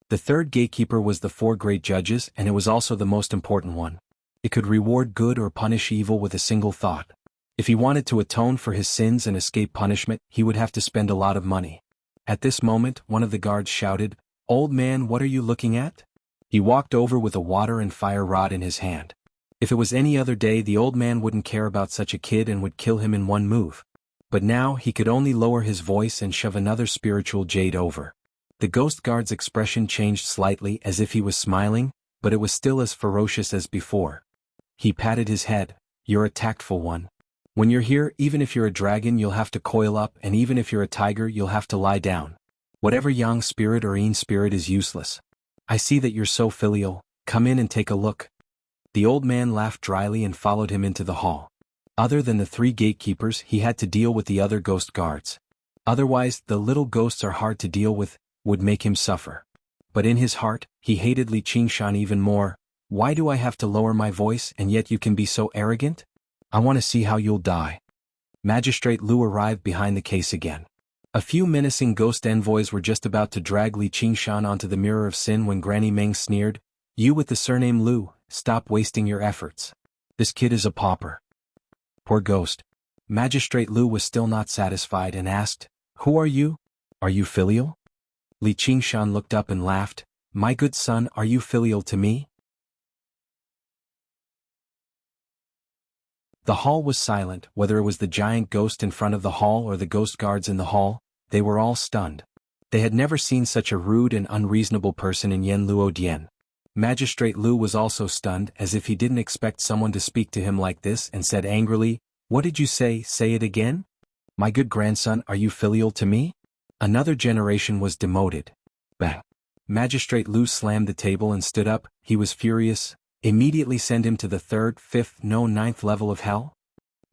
The third gatekeeper was the 4 great judges, and it was also the most important one. It could reward good or punish evil with a single thought. If he wanted to atone for his sins and escape punishment, he would have to spend a lot of money. At this moment, one of the guards shouted, "Old man, what are you looking at?" He walked over with a water and fire rod in his hand. If it was any other day, the old man wouldn't care about such a kid and would kill him in one move. But now he could only lower his voice and shove another spiritual jade over. The ghost guard's expression changed slightly as if he was smiling, but it was still as ferocious as before. He patted his head. "You're a tactful one. When you're here, even if you're a dragon you'll have to coil up, and even if you're a tiger you'll have to lie down. Whatever yang spirit or yin spirit is useless. I see that you're so filial, come in and take a look." The old man laughed dryly and followed him into the hall. Other than the 3 gatekeepers, he had to deal with the other ghost guards. Otherwise, the little ghosts are hard to deal with, would make him suffer. But in his heart, he hated Li Qingshan even more. "Why do I have to lower my voice and yet you can be so arrogant? I want to see how you'll die." Magistrate Lu arrived behind the case again. A few menacing ghost envoys were just about to drag Li Qingshan onto the mirror of sin when Granny Meng sneered, "You with the surname Lu, stop wasting your efforts. This kid is a pauper." Poor ghost. Magistrate Lu was still not satisfied and asked, "Who are you? Are you filial?" Li Qingshan looked up and laughed, "My good son, are you filial to me?" The hall was silent. Whether it was the giant ghost in front of the hall or the ghost guards in the hall, they were all stunned. They had never seen such a rude and unreasonable person in Yanluo Dian. Magistrate Lu was also stunned, as if he didn't expect someone to speak to him like this, and said angrily, "What did you say? Say it again? My good grandson, are you filial to me?" Another generation was demoted. Bang. Magistrate Lu slammed the table and stood up. He was furious. "Immediately send him to the 3rd, 5th, no 9th level of hell?"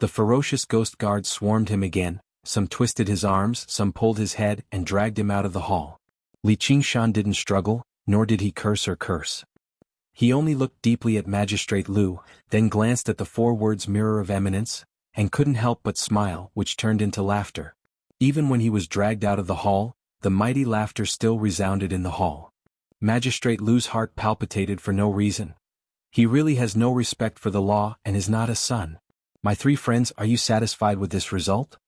The ferocious ghost guards swarmed him again. Some twisted his arms, some pulled his head and dragged him out of the hall. Li Qingshan didn't struggle, nor did he curse or curse. He only looked deeply at Magistrate Lu, then glanced at the 4 words Mirror of Eminence, and couldn't help but smile, which turned into laughter. Even when he was dragged out of the hall, the mighty laughter still resounded in the hall. Magistrate Lu's heart palpitated for no reason. He really has no respect for the law and is not a son. "My 3 friends, are you satisfied with this result?"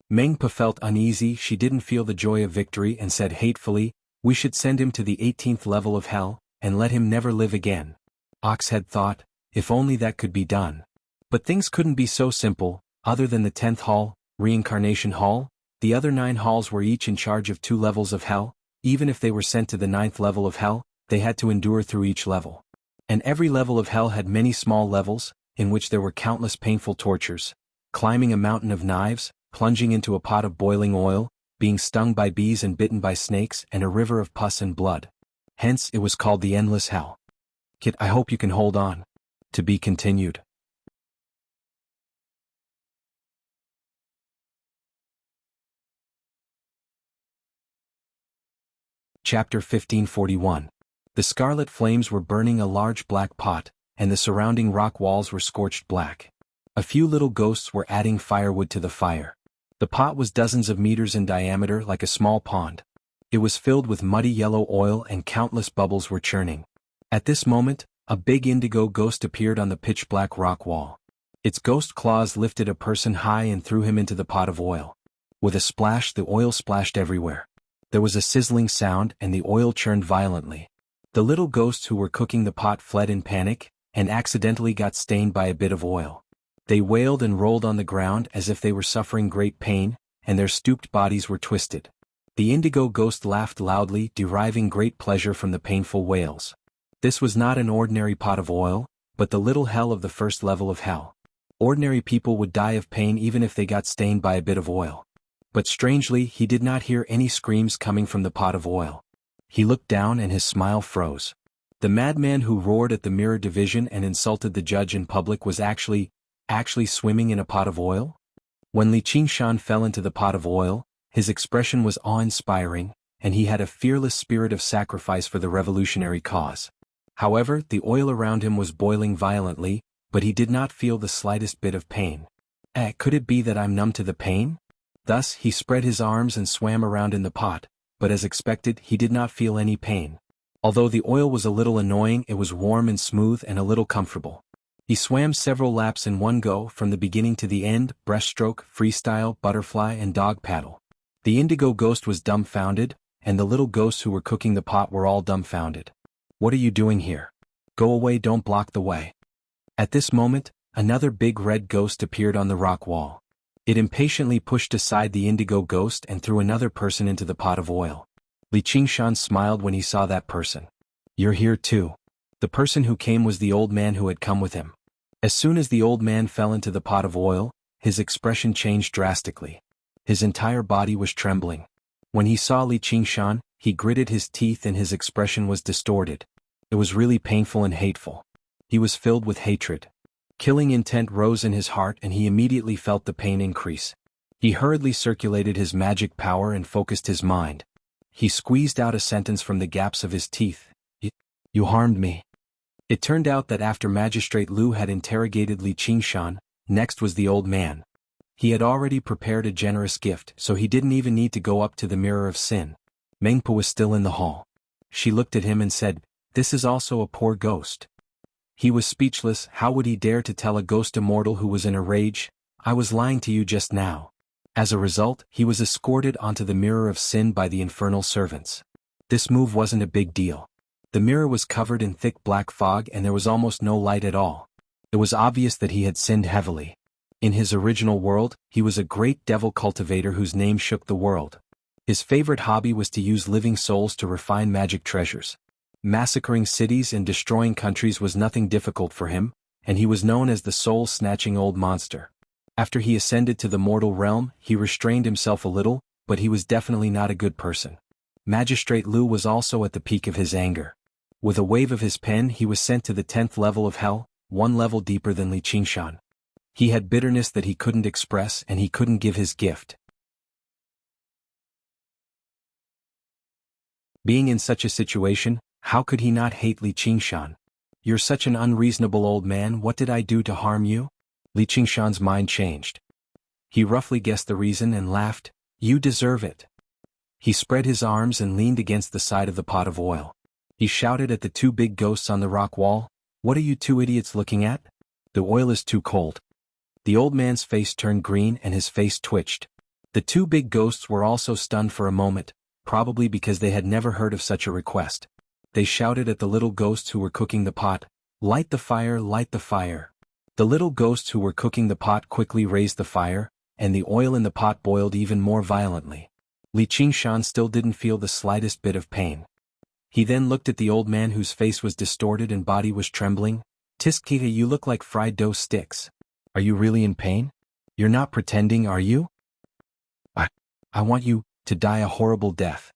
Meng Po felt uneasy. She didn't feel the joy of victory and said hatefully, "We should send him to the 18th level of hell, and let him never live again." Oxhead thought, if only that could be done. But things couldn't be so simple. Other than the 10th hall, Reincarnation Hall, the other 9 halls were each in charge of 2 levels of hell. Even if they were sent to the 9th level of hell, they had to endure through each level. And every level of hell had many small levels, in which there were countless painful tortures. Climbing a mountain of knives, plunging into a pot of boiling oil, being stung by bees and bitten by snakes, and a river of pus and blood. Hence it was called the Endless Hell. Kid, I hope you can hold on. To be continued. Chapter 1541. The scarlet flames were burning a large black pot, and the surrounding rock walls were scorched black. A few little ghosts were adding firewood to the fire. The pot was dozens of meters in diameter, like a small pond. It was filled with muddy yellow oil and countless bubbles were churning. At this moment, a big indigo ghost appeared on the pitch-black rock wall. Its ghost claws lifted a person high and threw him into the pot of oil. With a splash, the oil splashed everywhere. There was a sizzling sound and the oil churned violently. The little ghosts who were cooking the pot fled in panic, and accidentally got stained by a bit of oil. They wailed and rolled on the ground as if they were suffering great pain, and their stooped bodies were twisted. The indigo ghost laughed loudly, deriving great pleasure from the painful wails. This was not an ordinary pot of oil, but the little hell of the 1st level of hell. Ordinary people would die of pain even if they got stained by a bit of oil. But strangely, he did not hear any screams coming from the pot of oil. He looked down and his smile froze. The madman who roared at the mirror division and insulted the judge in public was actually swimming in a pot of oil? When Li Qingshan fell into the pot of oil, his expression was awe-inspiring, and he had a fearless spirit of sacrifice for the revolutionary cause. However, the oil around him was boiling violently, but he did not feel the slightest bit of pain. Could it be that I'm numb to the pain? Thus, he spread his arms and swam around in the pot, but as expected, he did not feel any pain. Although the oil was a little annoying, it was warm and smooth and a little comfortable. He swam several laps in one go from the beginning to the end, breaststroke, freestyle, butterfly and dog paddle. The indigo ghost was dumbfounded, and the little ghosts who were cooking the pot were all dumbfounded. What are you doing here? Go away, don't block the way. At this moment, another big red ghost appeared on the rock wall. It impatiently pushed aside the indigo ghost and threw another person into the pot of oil. Li Qingshan smiled when he saw that person. You're here too. The person who came was the old man who had come with him. As soon as the old man fell into the pot of oil, his expression changed drastically. His entire body was trembling. When he saw Li Qingshan, he gritted his teeth and his expression was distorted. It was really painful and hateful. He was filled with hatred. Killing intent rose in his heart and he immediately felt the pain increase. He hurriedly circulated his magic power and focused his mind. He squeezed out a sentence from the gaps of his teeth. You harmed me. It turned out that after Magistrate Liu had interrogated Li Qingshan, next was the old man. He had already prepared a generous gift, so he didn't even need to go up to the Mirror of Sin. Mengpo was still in the hall. She looked at him and said, "This is also a poor ghost." He was speechless. How would he dare to tell a ghost immortal who was in a rage, "I was lying to you just now"? As a result, he was escorted onto the Mirror of Sin by the infernal servants. This move wasn't a big deal. The mirror was covered in thick black fog and there was almost no light at all. It was obvious that he had sinned heavily. In his original world, he was a great devil cultivator whose name shook the world. His favorite hobby was to use living souls to refine magic treasures. Massacring cities and destroying countries was nothing difficult for him, and he was known as the soul-snatching old monster. After he ascended to the mortal realm, he restrained himself a little, but he was definitely not a good person. Magistrate Liu was also at the peak of his anger. With a wave of his pen he was sent to the 10th level of hell, one level deeper than Li Qingshan. He had bitterness that he couldn't express and he couldn't give his gift. Being in such a situation, how could he not hate Li Qingshan? "You're such an unreasonable old man, what did I do to harm you?" Li Qingshan's mind changed. He roughly guessed the reason and laughed, "You deserve it." He spread his arms and leaned against the side of the pot of oil. He shouted at the two big ghosts on the rock wall, "What are you two idiots looking at? The oil is too cold." The old man's face turned green and his face twitched. The two big ghosts were also stunned for a moment, probably because they had never heard of such a request. They shouted at the little ghosts who were cooking the pot, "Light the fire, light the fire." The little ghosts who were cooking the pot quickly raised the fire, and the oil in the pot boiled even more violently. Li Qingshan still didn't feel the slightest bit of pain. He then looked at the old man whose face was distorted and body was trembling. "Tiskita, you look like fried dough sticks. Are you really in pain? You're not pretending, are you?" I want you to die a horrible death."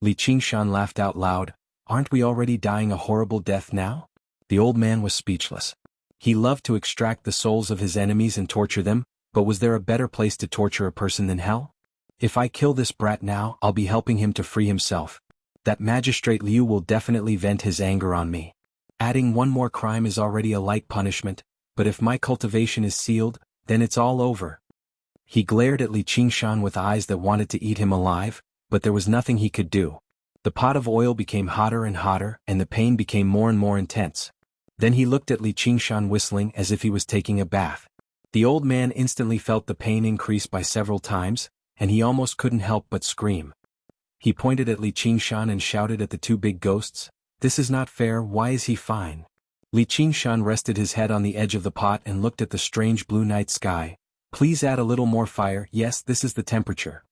Li Qingshan laughed out loud. "Aren't we already dying a horrible death now?" The old man was speechless. He loved to extract the souls of his enemies and torture them, but was there a better place to torture a person than hell? "If I kill this brat now, I'll be helping him to free himself. That Magistrate Liu will definitely vent his anger on me. Adding one more crime is already a light punishment, but if my cultivation is sealed, then it's all over." He glared at Li Qingshan with eyes that wanted to eat him alive, but there was nothing he could do. The pot of oil became hotter and hotter and the pain became more and more intense. Then he looked at Li Qingshan whistling as if he was taking a bath. The old man instantly felt the pain increase by several times, and he almost couldn't help but scream. He pointed at Li Qingshan and shouted at the two big ghosts, "This is not fair, why is he fine?" Li Qingshan rested his head on the edge of the pot and looked at the strange blue night sky. "Please add a little more fire, yes, this is the temperature."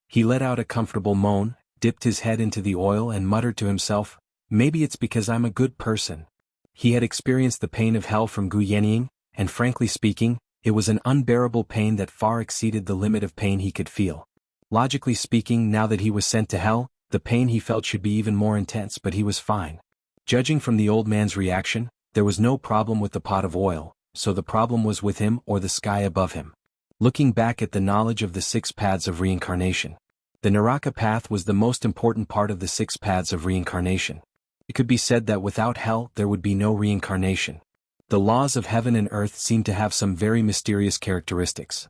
He let out a comfortable moan, dipped his head into the oil and muttered to himself, "Maybe it's because I'm a good person." He had experienced the pain of hell from Gu Yenying, and frankly speaking, it was an unbearable pain that far exceeded the limit of pain he could feel. Logically speaking, now that he was sent to hell, the pain he felt should be even more intense, but he was fine. Judging from the old man's reaction, there was no problem with the pot of oil, so the problem was with him or the sky above him. Looking back at the knowledge of the 6 paths of reincarnation, the Naraka path was the most important part of the 6 paths of reincarnation. It could be said that without hell there would be no reincarnation. The laws of heaven and earth seem to have some very mysterious characteristics.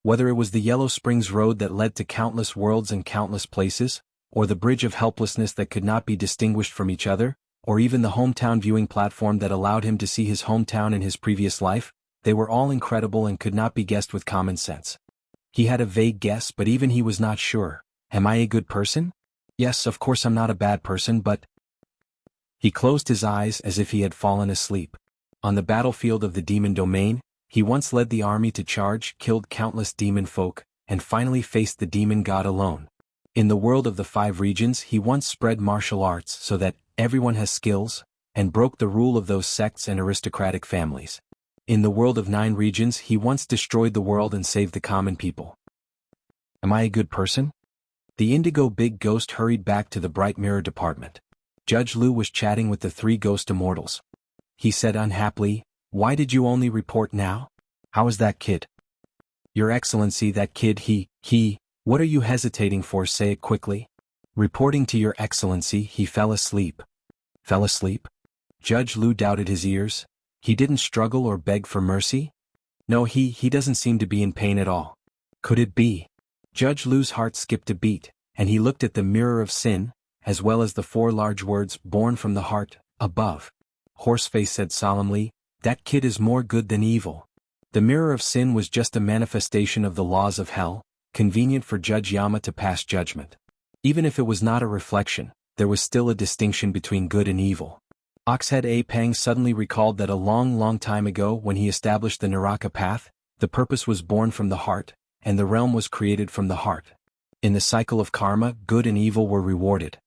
Whether it was the Yellow Springs Road that led to countless worlds and countless places, or the bridge of helplessness that could not be distinguished from each other, or even the hometown viewing platform that allowed him to see his hometown in his previous life, they were all incredible and could not be guessed with common sense. He had a vague guess, but even he was not sure. Am I a good person? Yes, of course I'm not a bad person, but... He closed his eyes as if he had fallen asleep. On the battlefield of the demon domain, he once led the army to charge, killed countless demon folk, and finally faced the demon god alone. In the world of the 5 regions, he once spread martial arts so that everyone has skills, and broke the rule of those sects and aristocratic families. In the world of 9 regions, he once destroyed the world and saved the common people. Am I a good person? The indigo big ghost hurried back to the bright mirror department. Judge Liu was chatting with the 3 ghost immortals. He said unhappily, "Why did you only report now? How is that kid?" "Your Excellency, that kid, what are you hesitating for? Say it quickly." "Reporting to your Excellency, he fell asleep." "Fell asleep?" Judge Liu doubted his ears. He didn't struggle or beg for mercy? No, he doesn't seem to be in pain at all. Could it be? Judge Liu's heart skipped a beat, and he looked at the mirror of sin, as well as the 4 large words, "born from the heart," above. Horseface said solemnly, "That kid is more good than evil." The mirror of sin was just a manifestation of the laws of hell, convenient for Judge Yama to pass judgment. Even if it was not a reflection, there was still a distinction between good and evil. Oxhead A. Pang suddenly recalled that a long time ago when he established the Naraka path, the purpose was born from the heart, and the realm was created from the heart. In the cycle of karma, good and evil were rewarded.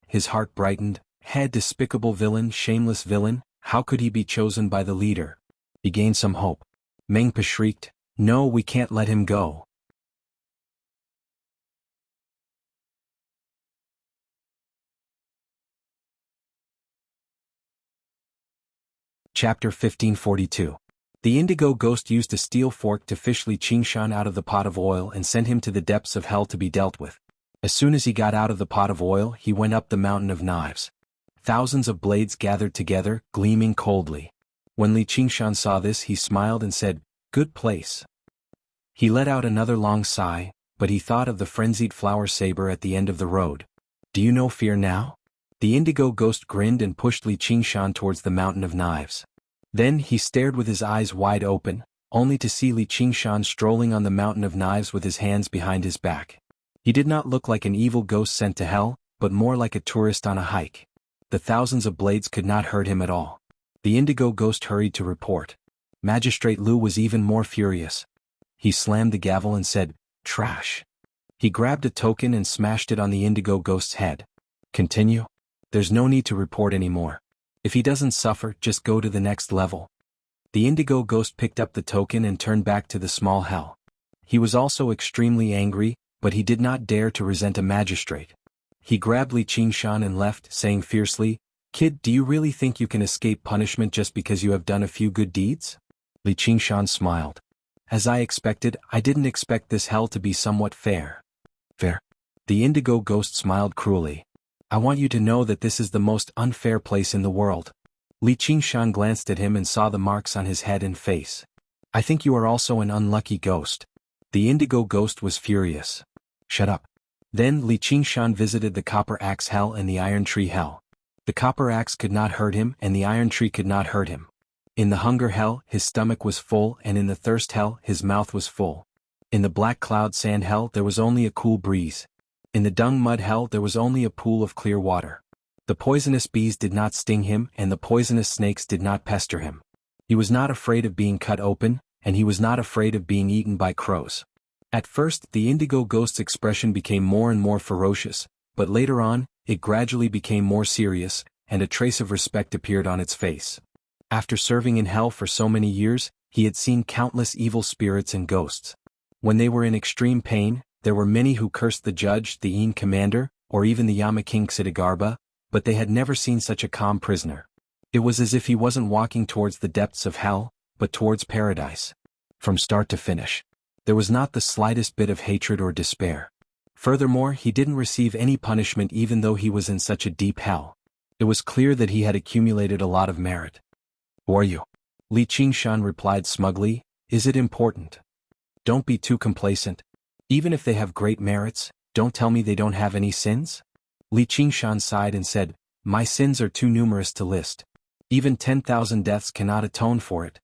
His heart brightened. Had despicable villain, shameless villain, how could he be chosen by the leader? He gained some hope. Mengpa shrieked, "No, we can't let him go." Chapter 1542. The indigo ghost used a steel fork to fish Li Qingshan out of the pot of oil and send him to the depths of hell to be dealt with. As soon as he got out of the pot of oil, he went up the mountain of knives. Thousands of blades gathered together, gleaming coldly. When Li Qingshan saw this, he smiled and said, "Good place." He let out another long sigh, but he thought of the frenzied flower saber at the end of the road. "Do you know fear now?" The indigo ghost grinned and pushed Li Qingshan towards the mountain of knives. Then he stared with his eyes wide open, only to see Li Qingshan strolling on the mountain of knives with his hands behind his back. He did not look like an evil ghost sent to hell, but more like a tourist on a hike. The thousands of blades could not hurt him at all. The indigo ghost hurried to report. Magistrate Liu was even more furious. He slammed the gavel and said, "Trash." He grabbed a token and smashed it on the indigo ghost's head. "Continue? There's no need to report anymore. If he doesn't suffer, just go to the next level." The indigo ghost picked up the token and turned back to the small hell. He was also extremely angry, but he did not dare to resent a magistrate. He grabbed Li Qingshan and left, saying fiercely, "Kid, do you really think you can escape punishment just because you have done a few good deeds?" Li Qingshan smiled. "As I expected, I didn't expect this hell to be somewhat fair." "Fair?" The indigo ghost smiled cruelly. "I want you to know that this is the most unfair place in the world." Li Qingshan glanced at him and saw the marks on his head and face. "I think you are also an unlucky ghost." The indigo ghost was furious. "Shut up." Then Li Qingshan visited the Copper Axe Hell and the Iron Tree Hell. The Copper Axe could not hurt him and the Iron Tree could not hurt him. In the Hunger Hell, his stomach was full, and in the Thirst Hell, his mouth was full. In the Black Cloud Sand Hell, there was only a cool breeze. In the Dung Mud Hell, there was only a pool of clear water. The poisonous bees did not sting him, and the poisonous snakes did not pester him. He was not afraid of being cut open, and he was not afraid of being eaten by crows. At first, the indigo ghost's expression became more and more ferocious, but later on, it gradually became more serious, and a trace of respect appeared on its face. After serving in hell for so many years, he had seen countless evil spirits and ghosts. When they were in extreme pain, there were many who cursed the judge, the Yin commander, or even the Yama King Xidigarba, but they had never seen such a calm prisoner. It was as if he wasn't walking towards the depths of hell, but towards paradise. From start to finish, there was not the slightest bit of hatred or despair. Furthermore, he didn't receive any punishment even though he was in such a deep hell. It was clear that he had accumulated a lot of merit. "Who are you?" Li Qingshan replied smugly. "Is it important? Don't be too complacent. Even if they have great merits, don't tell me they don't have any sins?" Li Qingshan sighed and said, "My sins are too numerous to list. Even 10,000 deaths cannot atone for it."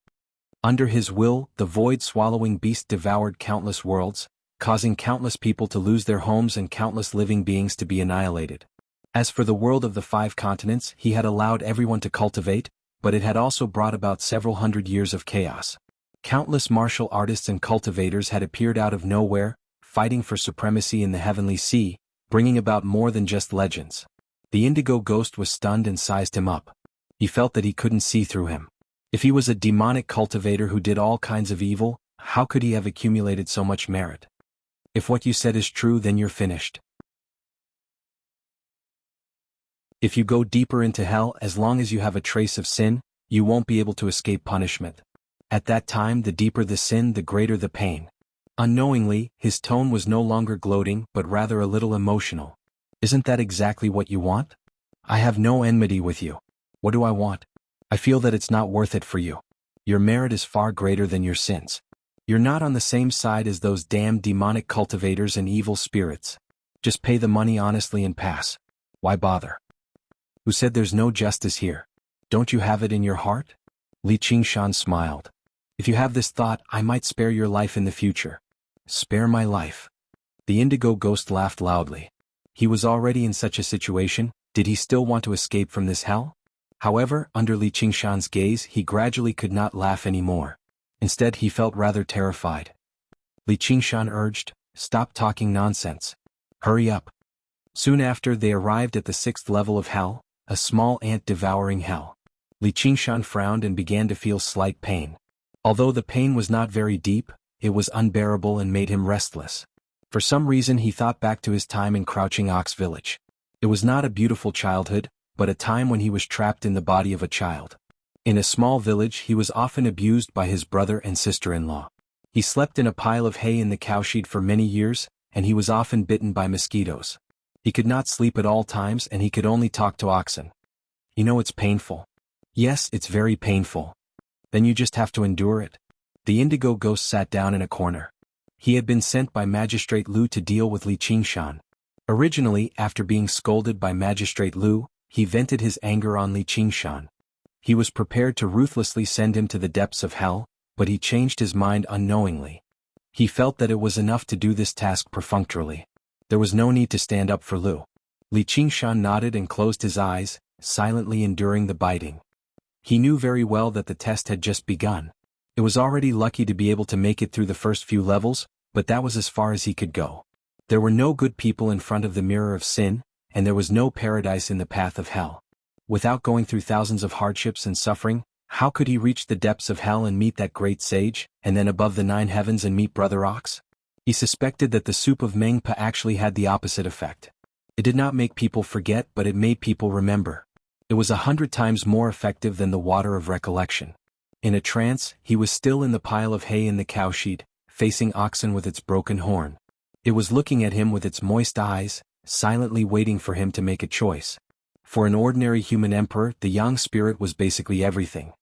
Under his will, the void-swallowing beast devoured countless worlds, causing countless people to lose their homes and countless living beings to be annihilated. As for the world of the 5 continents, he had allowed everyone to cultivate, but it had also brought about several hundred years of chaos. Countless martial artists and cultivators had appeared out of nowhere, fighting for supremacy in the heavenly sea, bringing about more than just legends. The indigo ghost was stunned and sized him up. He felt that he couldn't see through him. If he was a demonic cultivator who did all kinds of evil, how could he have accumulated so much merit? "If what you said is true, then you're finished. If you go deeper into hell, as long as you have a trace of sin, you won't be able to escape punishment. At that time, the deeper the sin, the greater the pain." Unknowingly, his tone was no longer gloating but rather a little emotional. "Isn't that exactly what you want? I have no enmity with you. What do I want? I feel that it's not worth it for you. Your merit is far greater than your sins. You're not on the same side as those damned demonic cultivators and evil spirits. Just pay the money honestly and pass. Why bother? Who said there's no justice here? Don't you have it in your heart?" Li Qingshan smiled. "If you have this thought, I might spare your life in the future." "Spare my life?" The indigo ghost laughed loudly. He was already in such a situation, did he still want to escape from this hell? However, under Li Qingshan's gaze, he gradually could not laugh anymore. Instead, he felt rather terrified. Li Qingshan urged, "Stop talking nonsense. Hurry up." Soon after, they arrived at the 6th level of hell, a small ant-devouring hell. Li Qingshan frowned and began to feel slight pain. Although the pain was not very deep, it was unbearable and made him restless. For some reason he thought back to his time in Crouching Ox Village. It was not a beautiful childhood, but a time when he was trapped in the body of a child. In a small village he was often abused by his brother and sister-in-law. He slept in a pile of hay in the cowshed for many years, and he was often bitten by mosquitoes. He could not sleep at all times and he could only talk to oxen. "You know it's painful." "Yes, it's very painful." "Then you just have to endure it." The indigo ghost sat down in a corner. He had been sent by Magistrate Lu to deal with Li Qingshan. Originally, after being scolded by Magistrate Lu, he vented his anger on Li Qingshan. He was prepared to ruthlessly send him to the depths of hell, but he changed his mind unknowingly. He felt that it was enough to do this task perfunctorily. There was no need to stand up for Lu. Li Qingshan nodded and closed his eyes, silently enduring the biting. He knew very well that the test had just begun. It was already lucky to be able to make it through the first few levels, but that was as far as he could go. There were no good people in front of the mirror of sin, and there was no paradise in the path of hell. Without going through thousands of hardships and suffering, how could he reach the depths of hell and meet that great sage, and then above the 9 heavens and meet Brother Ox? He suspected that the soup of Mengpa actually had the opposite effect. It did not make people forget, but it made people remember. It was 100 times more effective than the water of recollection. In a trance, he was still in the pile of hay in the cowshed, facing oxen with its broken horn. It was looking at him with its moist eyes, silently waiting for him to make a choice. For an ordinary human emperor, the Yang spirit was basically everything.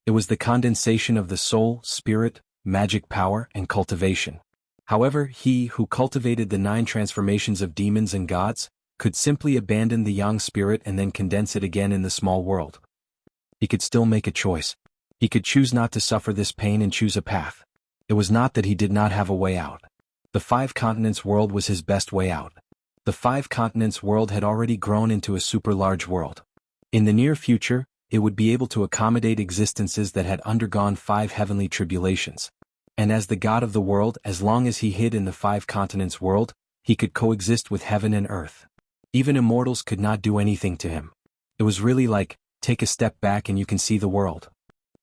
It was the condensation of the soul, spirit, magic power, and cultivation. However, he who cultivated the 9 transformations of demons and gods, could simply abandon the Yang spirit and then condense it again in the small world. He could still make a choice. He could choose not to suffer this pain and choose a path. It was not that he did not have a way out. The 5 continents world was his best way out. The 5 continents world had already grown into a super large world. In the near future, it would be able to accommodate existences that had undergone 5 heavenly tribulations. And as the god of the world, as long as he hid in the 5 continents world, he could coexist with heaven and earth. Even immortals could not do anything to him. It was really like take a step back and you can see the world.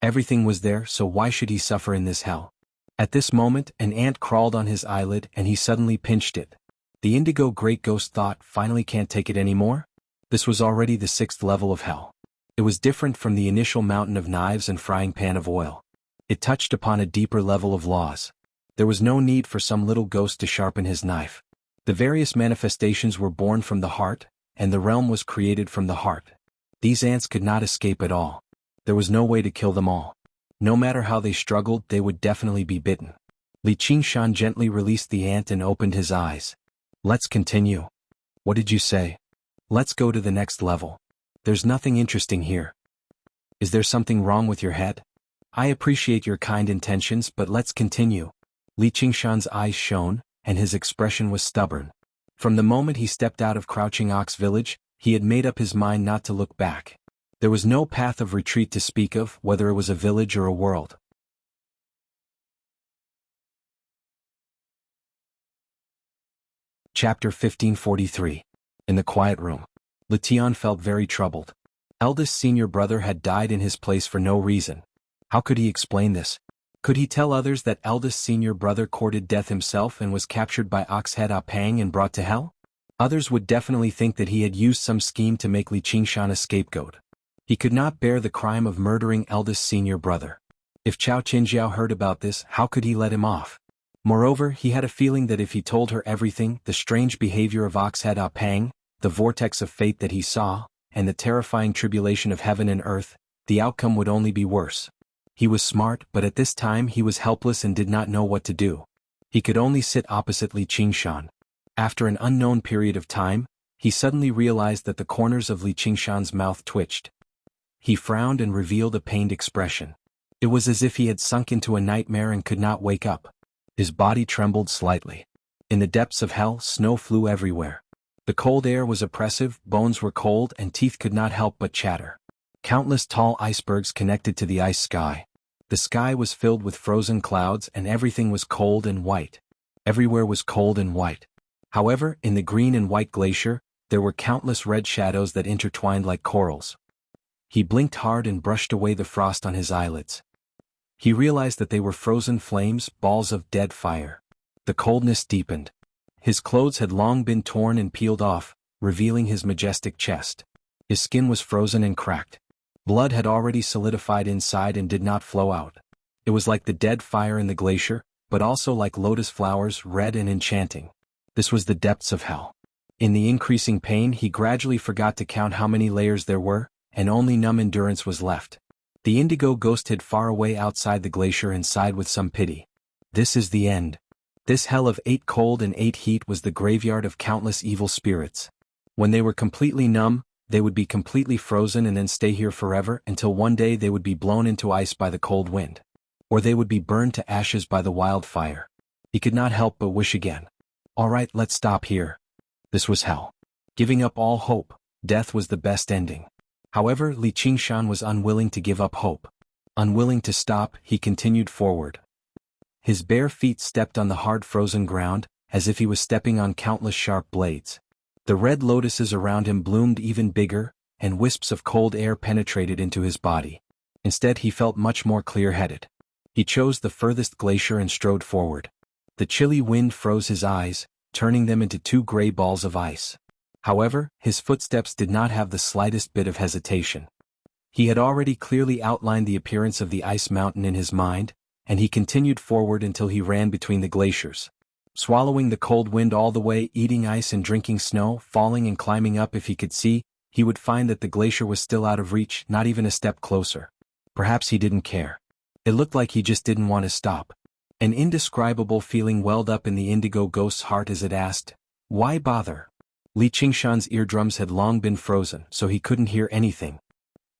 Everything was there, so why should he suffer in this hell? At this moment, an ant crawled on his eyelid and he suddenly pinched it. The indigo great ghost thought, finally can't take it anymore? This was already the 6th level of hell. It was different from the initial mountain of knives and frying pan of oil. It touched upon a deeper level of laws. There was no need for some little ghost to sharpen his knife. The various manifestations were born from the heart, and the realm was created from the heart. These ants could not escape at all. There was no way to kill them all. No matter how they struggled, they would definitely be bitten. Li Qingshan gently released the ant and opened his eyes. Let's continue. What did you say? Let's go to the next level. There's nothing interesting here. Is there something wrong with your head? I appreciate your kind intentions, but let's continue. Li Qingshan's eyes shone, and his expression was stubborn. From the moment he stepped out of Crouching Ox Village, he had made up his mind not to look back. There was no path of retreat to speak of, whether it was a village or a world. Chapter 1543. In the quiet room. Letian felt very troubled. Eldest senior brother had died in his place for no reason. How could he explain this? Could he tell others that eldest senior brother courted death himself and was captured by Oxhead Apang and brought to hell? Others would definitely think that he had used some scheme to make Li Qingshan a scapegoat. He could not bear the crime of murdering eldest senior brother. If Chao Qinjiao heard about this, how could he let him off? Moreover, he had a feeling that if he told her everything, the strange behavior of Oxhead Apang, the vortex of fate that he saw, and the terrifying tribulation of heaven and earth, the outcome would only be worse. He was smart, but at this time he was helpless and did not know what to do. He could only sit opposite Li Qingshan. After an unknown period of time, he suddenly realized that the corners of Li Qingshan's mouth twitched. He frowned and revealed a pained expression. It was as if he had sunk into a nightmare and could not wake up. His body trembled slightly. In the depths of hell, snow flew everywhere. The cold air was oppressive, bones were cold, and teeth could not help but chatter. Countless tall icebergs connected to the ice sky. The sky was filled with frozen clouds and everything was cold and white. Everywhere was cold and white. However, in the green and white glacier, there were countless red shadows that intertwined like corals. He blinked hard and brushed away the frost on his eyelids. He realized that they were frozen flames, balls of dead fire. The coldness deepened. His clothes had long been torn and peeled off, revealing his majestic chest. His skin was frozen and cracked. Blood had already solidified inside and did not flow out. It was like the dead fire in the glacier, but also like lotus flowers, red and enchanting. This was the depths of hell. In the increasing pain, he gradually forgot to count how many layers there were, and only numb endurance was left. The indigo ghost hid far away outside the glacier and sighed with some pity. This is the end. This hell of 8 cold and 8 heat was the graveyard of countless evil spirits. When they were completely numb, they would be completely frozen and then stay here forever until one day they would be blown into ice by the cold wind. Or they would be burned to ashes by the wildfire. He could not help but wish again. All right, let's stop here. This was hell. Giving up all hope, death was the best ending. However, Li Qingshan was unwilling to give up hope. Unwilling to stop, he continued forward. His bare feet stepped on the hard frozen ground, as if he was stepping on countless sharp blades. The red lotuses around him bloomed even bigger, and wisps of cold air penetrated into his body. Instead, he felt much more clear-headed. He chose the furthest glacier and strode forward. The chilly wind froze his eyes, turning them into 2 gray balls of ice. However, his footsteps did not have the slightest bit of hesitation. He had already clearly outlined the appearance of the ice mountain in his mind, and he continued forward until he ran between the glaciers. Swallowing the cold wind all the way, eating ice and drinking snow, falling and climbing up if he could see, he would find that the glacier was still out of reach, not even a step closer. Perhaps he didn't care. It looked like he just didn't want to stop. An indescribable feeling welled up in the indigo ghost's heart as it asked, "Why bother?" Li Qingshan's eardrums had long been frozen, so he couldn't hear anything.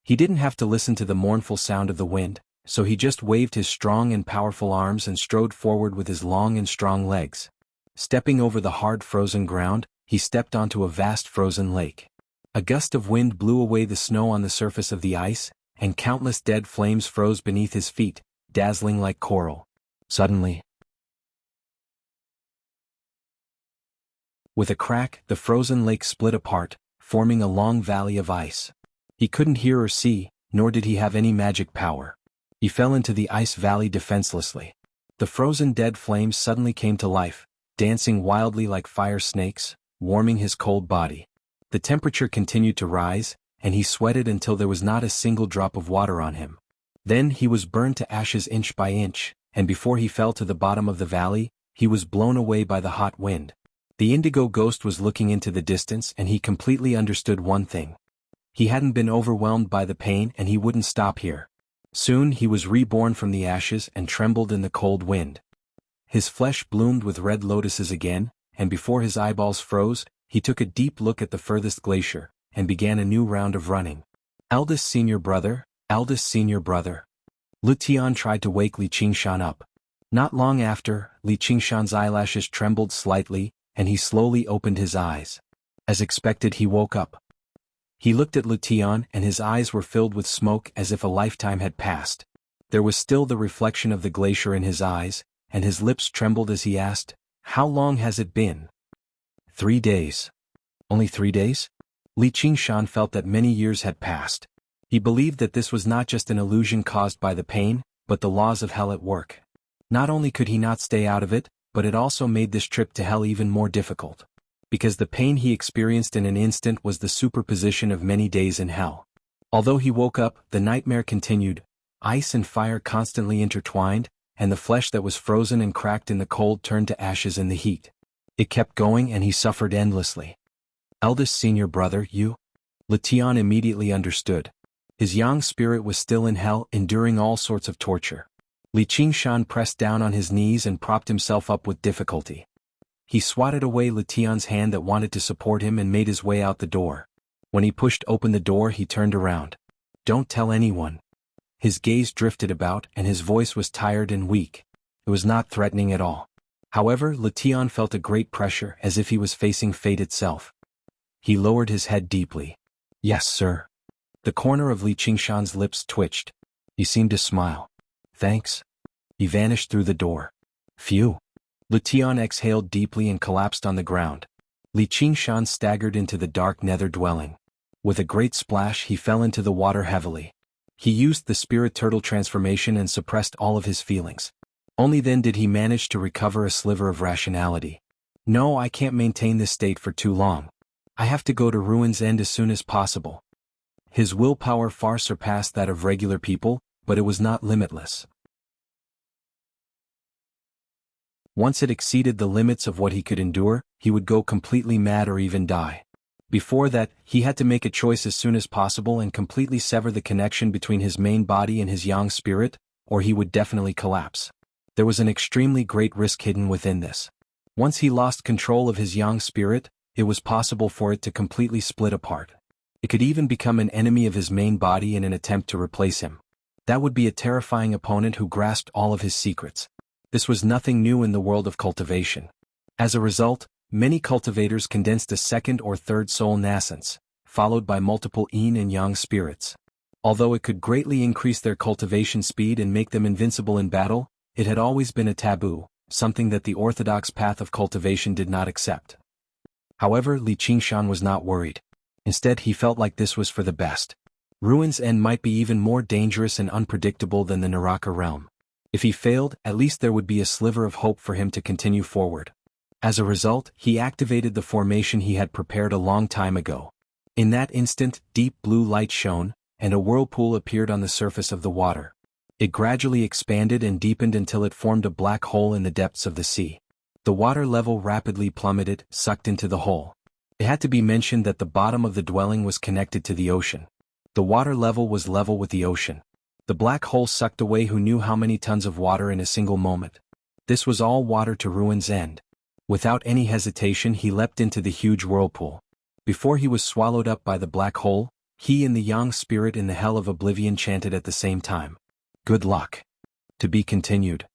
He didn't have to listen to the mournful sound of the wind, so he just waved his strong and powerful arms and strode forward with his long and strong legs. Stepping over the hard frozen ground, he stepped onto a vast frozen lake. A gust of wind blew away the snow on the surface of the ice, and countless dead flames froze beneath his feet, dazzling like coral. Suddenly, with a crack, the frozen lake split apart, forming a long valley of ice. He couldn't hear or see, nor did he have any magic power. He fell into the ice valley defenselessly. The frozen dead flames suddenly came to life, dancing wildly like fire snakes, warming his cold body. The temperature continued to rise, and he sweated until there was not a single drop of water on him. Then he was burned to ashes inch by inch, and before he fell to the bottom of the valley, he was blown away by the hot wind. The indigo ghost was looking into the distance, and he completely understood one thing. He hadn't been overwhelmed by the pain, and he wouldn't stop here. Soon he was reborn from the ashes and trembled in the cold wind. His flesh bloomed with red lotuses again, and before his eyeballs froze, he took a deep look at the furthest glacier, and began a new round of running. Eldest senior brother, eldest senior brother. Lu Tian tried to wake Li Qingshan up. Not long after, Li Qingshan's eyelashes trembled slightly, and he slowly opened his eyes. As expected, he woke up. He looked at Lu Tian, and his eyes were filled with smoke as if a lifetime had passed. There was still the reflection of the glacier in his eyes, and his lips trembled as he asked, "How long has it been?" 3 days. Only 3 days? Li Qingshan felt that many years had passed. He believed that this was not just an illusion caused by the pain, but the laws of hell at work. Not only could he not stay out of it, but it also made this trip to hell even more difficult. Because the pain he experienced in an instant was the superposition of many days in hell. Although he woke up, the nightmare continued. Ice and fire constantly intertwined, and the flesh that was frozen and cracked in the cold turned to ashes in the heat. It kept going, and he suffered endlessly. Eldest senior brother, you? Lu Tian immediately understood. His young spirit was still in hell, enduring all sorts of torture. Li Qingshan pressed down on his knees and propped himself up with difficulty. He swatted away Lu Tian's hand that wanted to support him and made his way out the door. When he pushed open the door, he turned around. "Don't tell anyone." His gaze drifted about, and his voice was tired and weak. It was not threatening at all. However, Lu Tian felt a great pressure, as if he was facing fate itself. He lowered his head deeply. "Yes, sir." The corner of Li Qingshan's lips twitched. He seemed to smile. "Thanks." He vanished through the door. Phew. Lu Tian exhaled deeply and collapsed on the ground. Li Qingshan staggered into the dark nether dwelling. With a great splash, he fell into the water heavily. He used the spirit turtle transformation and suppressed all of his feelings. Only then did he manage to recover a sliver of rationality. "No, I can't maintain this state for too long. I have to go to Ruin's End as soon as possible." His willpower far surpassed that of regular people, but it was not limitless. Once it exceeded the limits of what he could endure, he would go completely mad or even die. Before that, he had to make a choice as soon as possible and completely sever the connection between his main body and his yang spirit, or he would definitely collapse. There was an extremely great risk hidden within this. Once he lost control of his yang spirit, it was possible for it to completely split apart. It could even become an enemy of his main body in an attempt to replace him. That would be a terrifying opponent who grasped all of his secrets. This was nothing new in the world of cultivation. As a result, many cultivators condensed a second or third soul nascence, followed by multiple yin and yang spirits. Although it could greatly increase their cultivation speed and make them invincible in battle, it had always been a taboo, something that the orthodox path of cultivation did not accept. However, Li Qingshan was not worried. Instead, he felt like this was for the best. Ruin's End might be even more dangerous and unpredictable than the Naraka realm. If he failed, at least there would be a sliver of hope for him to continue forward. As a result, he activated the formation he had prepared a long time ago. In that instant, deep blue light shone, and a whirlpool appeared on the surface of the water. It gradually expanded and deepened until it formed a black hole in the depths of the sea. The water level rapidly plummeted, sucked into the hole. It had to be mentioned that the bottom of the dwelling was connected to the ocean. The water level was level with the ocean. The black hole sucked away who knew how many tons of water in a single moment. This was all water to Ruin's End. Without any hesitation, he leapt into the huge whirlpool. Before he was swallowed up by the black hole, he and the yang spirit in the hell of oblivion chanted at the same time. Good luck. To be continued.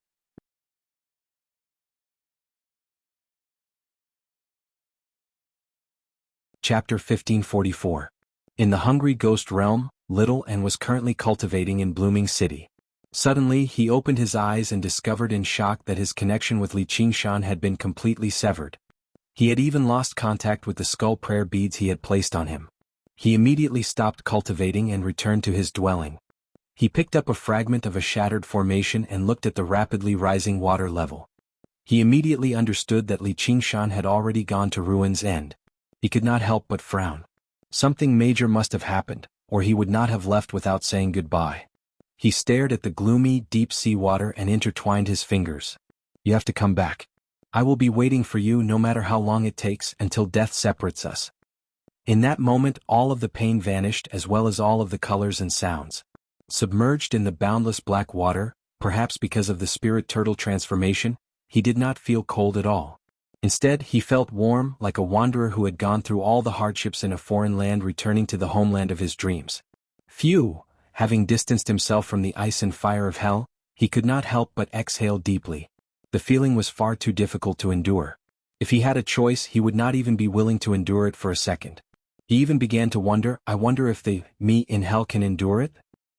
Chapter 1544. In the Hungry Ghost Realm, Little N was currently cultivating in Blooming City. Suddenly, he opened his eyes and discovered in shock that his connection with Li Qingshan had been completely severed. He had even lost contact with the skull prayer beads he had placed on him. He immediately stopped cultivating and returned to his dwelling. He picked up a fragment of a shattered formation and looked at the rapidly rising water level. He immediately understood that Li Qingshan had already gone to ruin's end. He could not help but frown. Something major must have happened, or he would not have left without saying goodbye. He stared at the gloomy, deep-sea water and intertwined his fingers. You have to come back. I will be waiting for you no matter how long it takes until death separates us. In that moment all of the pain vanished as well as all of the colors and sounds. Submerged in the boundless black water, perhaps because of the spirit turtle transformation, he did not feel cold at all. Instead, he felt warm, like a wanderer who had gone through all the hardships in a foreign land returning to the homeland of his dreams. Phew! Having distanced himself from the ice and fire of hell, he could not help but exhale deeply. The feeling was far too difficult to endure. If he had a choice, he would not even be willing to endure it for a second. He even began to wonder, I wonder if me in hell can endure it?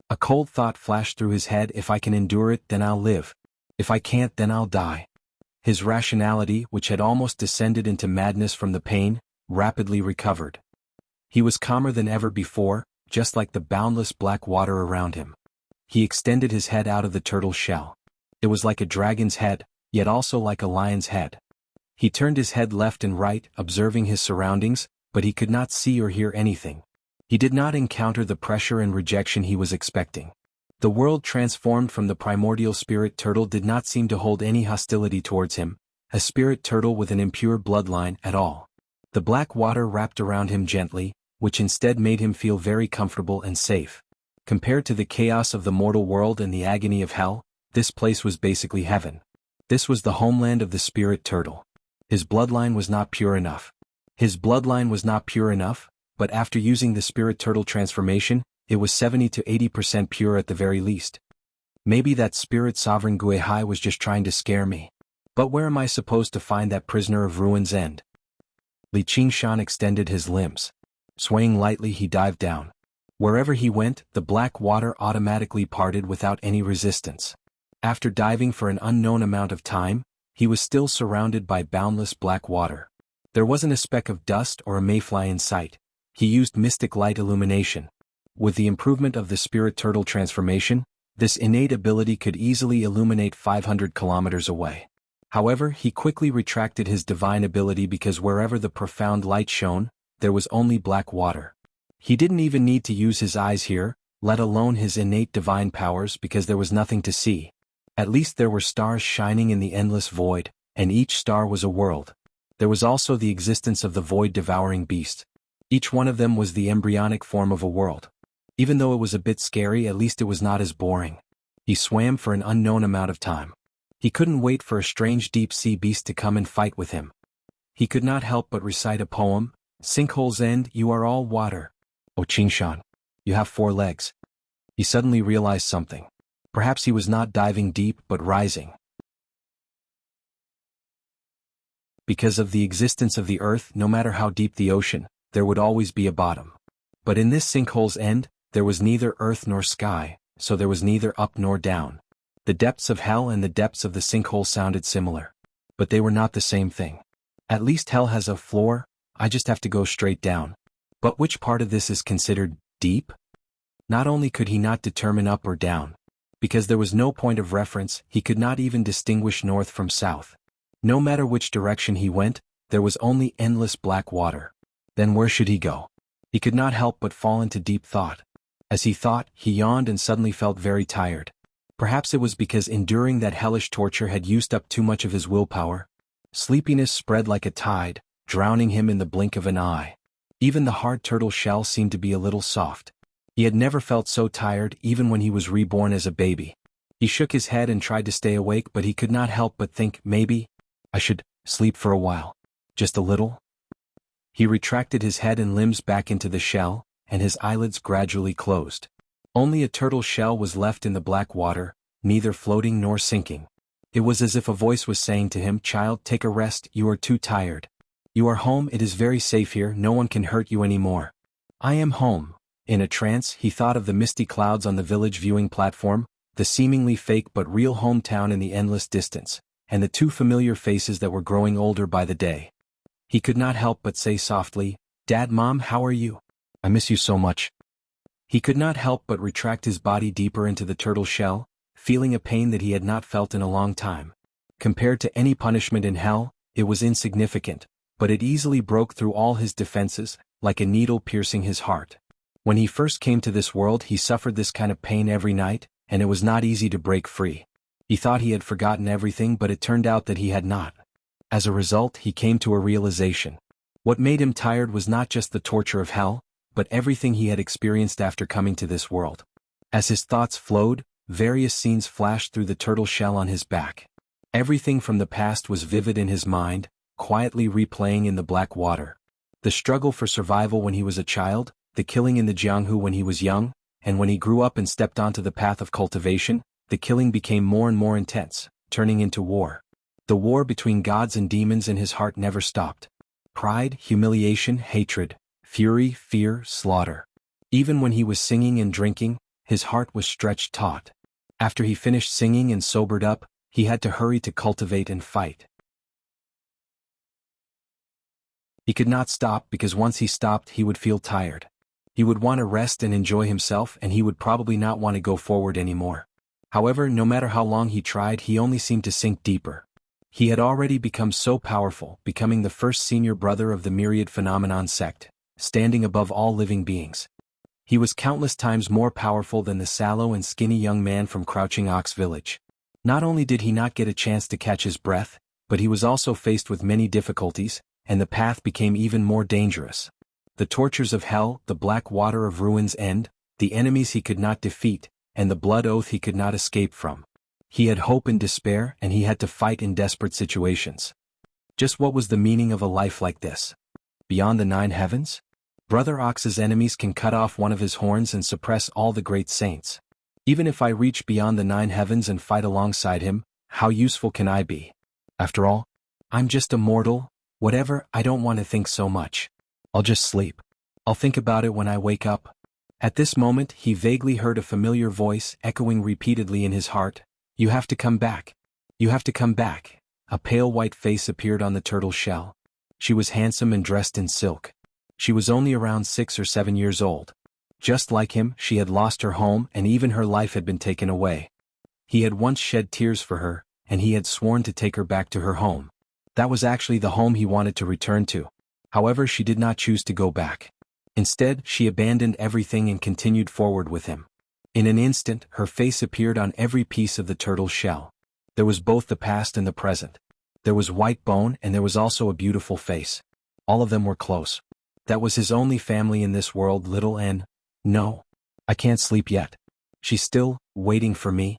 A cold thought flashed through his head, if I can endure it, then I'll live. If I can't, then I'll die. His rationality, which had almost descended into madness from the pain, rapidly recovered. He was calmer than ever before, just like the boundless black water around him. He extended his head out of the turtle's shell. It was like a dragon's head, yet also like a lion's head. He turned his head left and right, observing his surroundings, but he could not see or hear anything. He did not encounter the pressure and rejection he was expecting. The world transformed from the primordial spirit turtle did not seem to hold any hostility towards him, a spirit turtle with an impure bloodline at all. The black water wrapped around him gently, which instead made him feel very comfortable and safe. Compared to the chaos of the mortal world and the agony of hell, this place was basically heaven. This was the homeland of the spirit turtle. His bloodline was not pure enough. But after using the spirit turtle transformation, it was 70 to 80% pure at the very least. Maybe that spirit sovereign Guihai was just trying to scare me. But where am I supposed to find that prisoner of ruin's end? Li Qingshan extended his limbs. Swaying lightly, he dived down. Wherever he went, the black water automatically parted without any resistance. After diving for an unknown amount of time, he was still surrounded by boundless black water. There wasn't a speck of dust or a mayfly in sight. He used mystic light illumination. With the improvement of the spirit turtle transformation, this innate ability could easily illuminate 500 kilometers away. However, he quickly retracted his divine ability because wherever the profound light shone, there was only black water. He didn't even need to use his eyes here, let alone his innate divine powers, because there was nothing to see. At least there were stars shining in the endless void, and each star was a world. There was also the existence of the void-devouring beast. Each one of them was the embryonic form of a world. Even though it was a bit scary, at least it was not as boring. He swam for an unknown amount of time. He couldn't wait for a strange deep-sea beast to come and fight with him. He could not help but recite a poem, Sinkhole's End, you are all water. O Qingshan, you have 4 legs. He suddenly realized something. Perhaps he was not diving deep but rising. Because of the existence of the earth, no matter how deep the ocean, there would always be a bottom. But in this sinkhole's end, there was neither earth nor sky, so there was neither up nor down. The depths of hell and the depths of the sinkhole sounded similar. But they were not the same thing. At least hell has a floor, I just have to go straight down. But which part of this is considered deep? Not only could he not determine up or down, because there was no point of reference, he could not even distinguish north from south. No matter which direction he went, there was only endless black water. Then where should he go? He could not help but fall into deep thought. As he thought, he yawned and suddenly felt very tired. Perhaps it was because enduring that hellish torture had used up too much of his willpower. Sleepiness spread like a tide, drowning him in the blink of an eye. Even the hard turtle shell seemed to be a little soft. He had never felt so tired, even when he was reborn as a baby. He shook his head and tried to stay awake, but he could not help but think, maybe I should sleep for a while. Just a little. He retracted his head and limbs back into the shell, and his eyelids gradually closed. Only a turtle shell was left in the black water, neither floating nor sinking. It was as if a voice was saying to him, "Child, take a rest, you are too tired. You are home, it is very safe here, no one can hurt you anymore." I am home. In a trance, he thought of the misty clouds on the village viewing platform, the seemingly fake but real hometown in the endless distance, and the 2 familiar faces that were growing older by the day. He could not help but say softly, "Dad, Mom, how are you?" I miss you so much. He could not help but retract his body deeper into the turtle shell, feeling a pain that he had not felt in a long time. Compared to any punishment in hell, it was insignificant, but it easily broke through all his defenses, like a needle piercing his heart. When he first came to this world, he suffered this kind of pain every night, and it was not easy to break free. He thought he had forgotten everything, but it turned out that he had not. As a result, he came to a realization. What made him tired was not just the torture of hell, but everything he had experienced after coming to this world. As his thoughts flowed, various scenes flashed through the turtle shell on his back. Everything from the past was vivid in his mind, quietly replaying in the black water. The struggle for survival when he was a child, the killing in the Jianghu when he was young, and when he grew up and stepped onto the path of cultivation, the killing became more and more intense, turning into war. The war between gods and demons in his heart never stopped. Pride, humiliation, hatred, fury, fear, slaughter. Even when he was singing and drinking, his heart was stretched taut. After he finished singing and sobered up, he had to hurry to cultivate and fight. He could not stop because once he stopped he would feel tired. He would want to rest and enjoy himself, and he would probably not want to go forward anymore. However, no matter how long he tried, he only seemed to sink deeper. He had already become so powerful, becoming the first senior brother of the myriad phenomenon sect, standing above all living beings. He was countless times more powerful than the sallow and skinny young man from Crouching Ox Village. Not only did he not get a chance to catch his breath, but he was also faced with many difficulties, and the path became even more dangerous. The tortures of hell, the black water of ruin's end, the enemies he could not defeat, and the blood oath he could not escape from. He had hope in despair, and he had to fight in desperate situations. Just what was the meaning of a life like this? Beyond the 9 heavens? Brother Ox's enemies can cut off one of his horns and suppress all the great saints. Even if I reach beyond the 9 heavens and fight alongside him, how useful can I be? After all, I'm just a mortal. Whatever, I don't want to think so much. I'll just sleep. I'll think about it when I wake up. At this moment, he vaguely heard a familiar voice echoing repeatedly in his heart. You have to come back. You have to come back. A pale white face appeared on the turtle shell. She was handsome and dressed in silk. She was only around 6 or 7 years old. Just like him, she had lost her home, and even her life had been taken away. He had once shed tears for her, and he had sworn to take her back to her home. That was actually the home he wanted to return to. However, she did not choose to go back. Instead, she abandoned everything and continued forward with him. In an instant, her face appeared on every piece of the turtle's shell. There was both the past and the present. There was white bone, and there was also a beautiful face. All of them were close. That was his only family in this world, little N. No. I can't sleep yet. She's still waiting for me.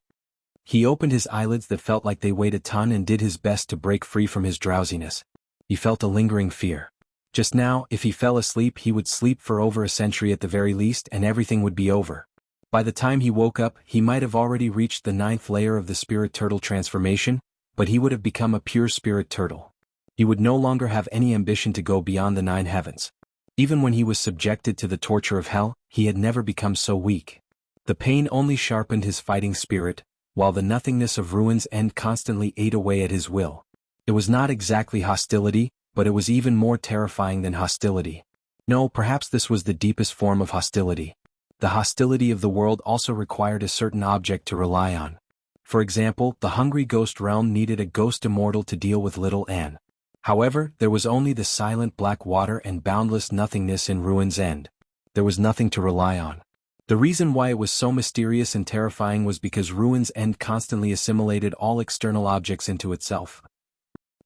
He opened his eyelids that felt like they weighed a ton and did his best to break free from his drowsiness. He felt a lingering fear. Just now, if he fell asleep, he would sleep for over a century at the very least, and everything would be over. By the time he woke up, he might have already reached the 9th layer of the spirit turtle transformation, but he would have become a pure spirit turtle. He would no longer have any ambition to go beyond the 9 heavens. Even when he was subjected to the torture of hell, he had never become so weak. The pain only sharpened his fighting spirit, while the nothingness of ruin's end constantly ate away at his will. It was not exactly hostility, but it was even more terrifying than hostility. No, perhaps this was the deepest form of hostility. The hostility of the world also required a certain object to rely on. For example, the hungry ghost realm needed a ghost immortal to deal with little Anne. However, there was only the silent black water and boundless nothingness in ruin's end. There was nothing to rely on. The reason why it was so mysterious and terrifying was because ruin's end constantly assimilated all external objects into itself.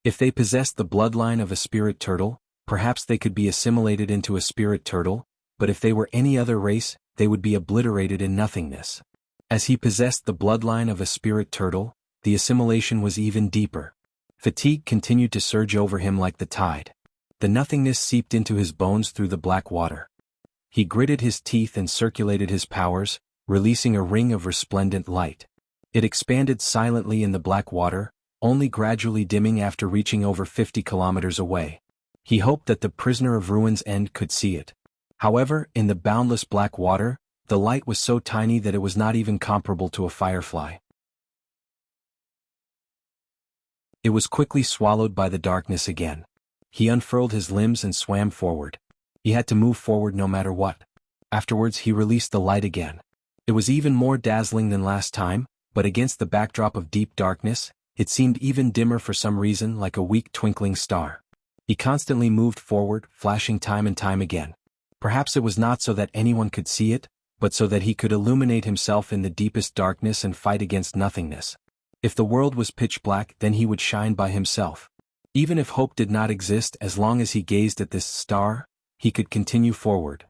If they possessed the bloodline of a spirit turtle, perhaps they could be assimilated into a spirit turtle, but if they were any other race, they would be obliterated in nothingness. As he possessed the bloodline of a spirit turtle, the assimilation was even deeper. Fatigue continued to surge over him like the tide. The nothingness seeped into his bones through the black water. He gritted his teeth and circulated his powers, releasing a ring of resplendent light. It expanded silently in the black water, only gradually dimming after reaching over 50 kilometers away. He hoped that the prisoner of ruin's end could see it. However, in the boundless black water, the light was so tiny that it was not even comparable to a firefly. It was quickly swallowed by the darkness again. He unfurled his limbs and swam forward. He had to move forward no matter what. Afterwards he released the light again. It was even more dazzling than last time, but against the backdrop of deep darkness, it seemed even dimmer for some reason, like a weak twinkling star. He constantly moved forward, flashing time and time again. Perhaps it was not so that anyone could see it, but so that he could illuminate himself in the deepest darkness and fight against nothingness. If the world was pitch black, then he would shine by himself. Even if hope did not exist, as long as he gazed at this star, he could continue forward.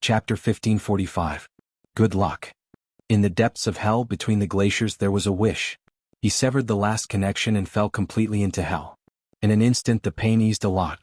Chapter 1545. Good luck. In the depths of hell between the glaciers there was a wish. He severed the last connection and fell completely into hell. In an instant the pain eased a lot.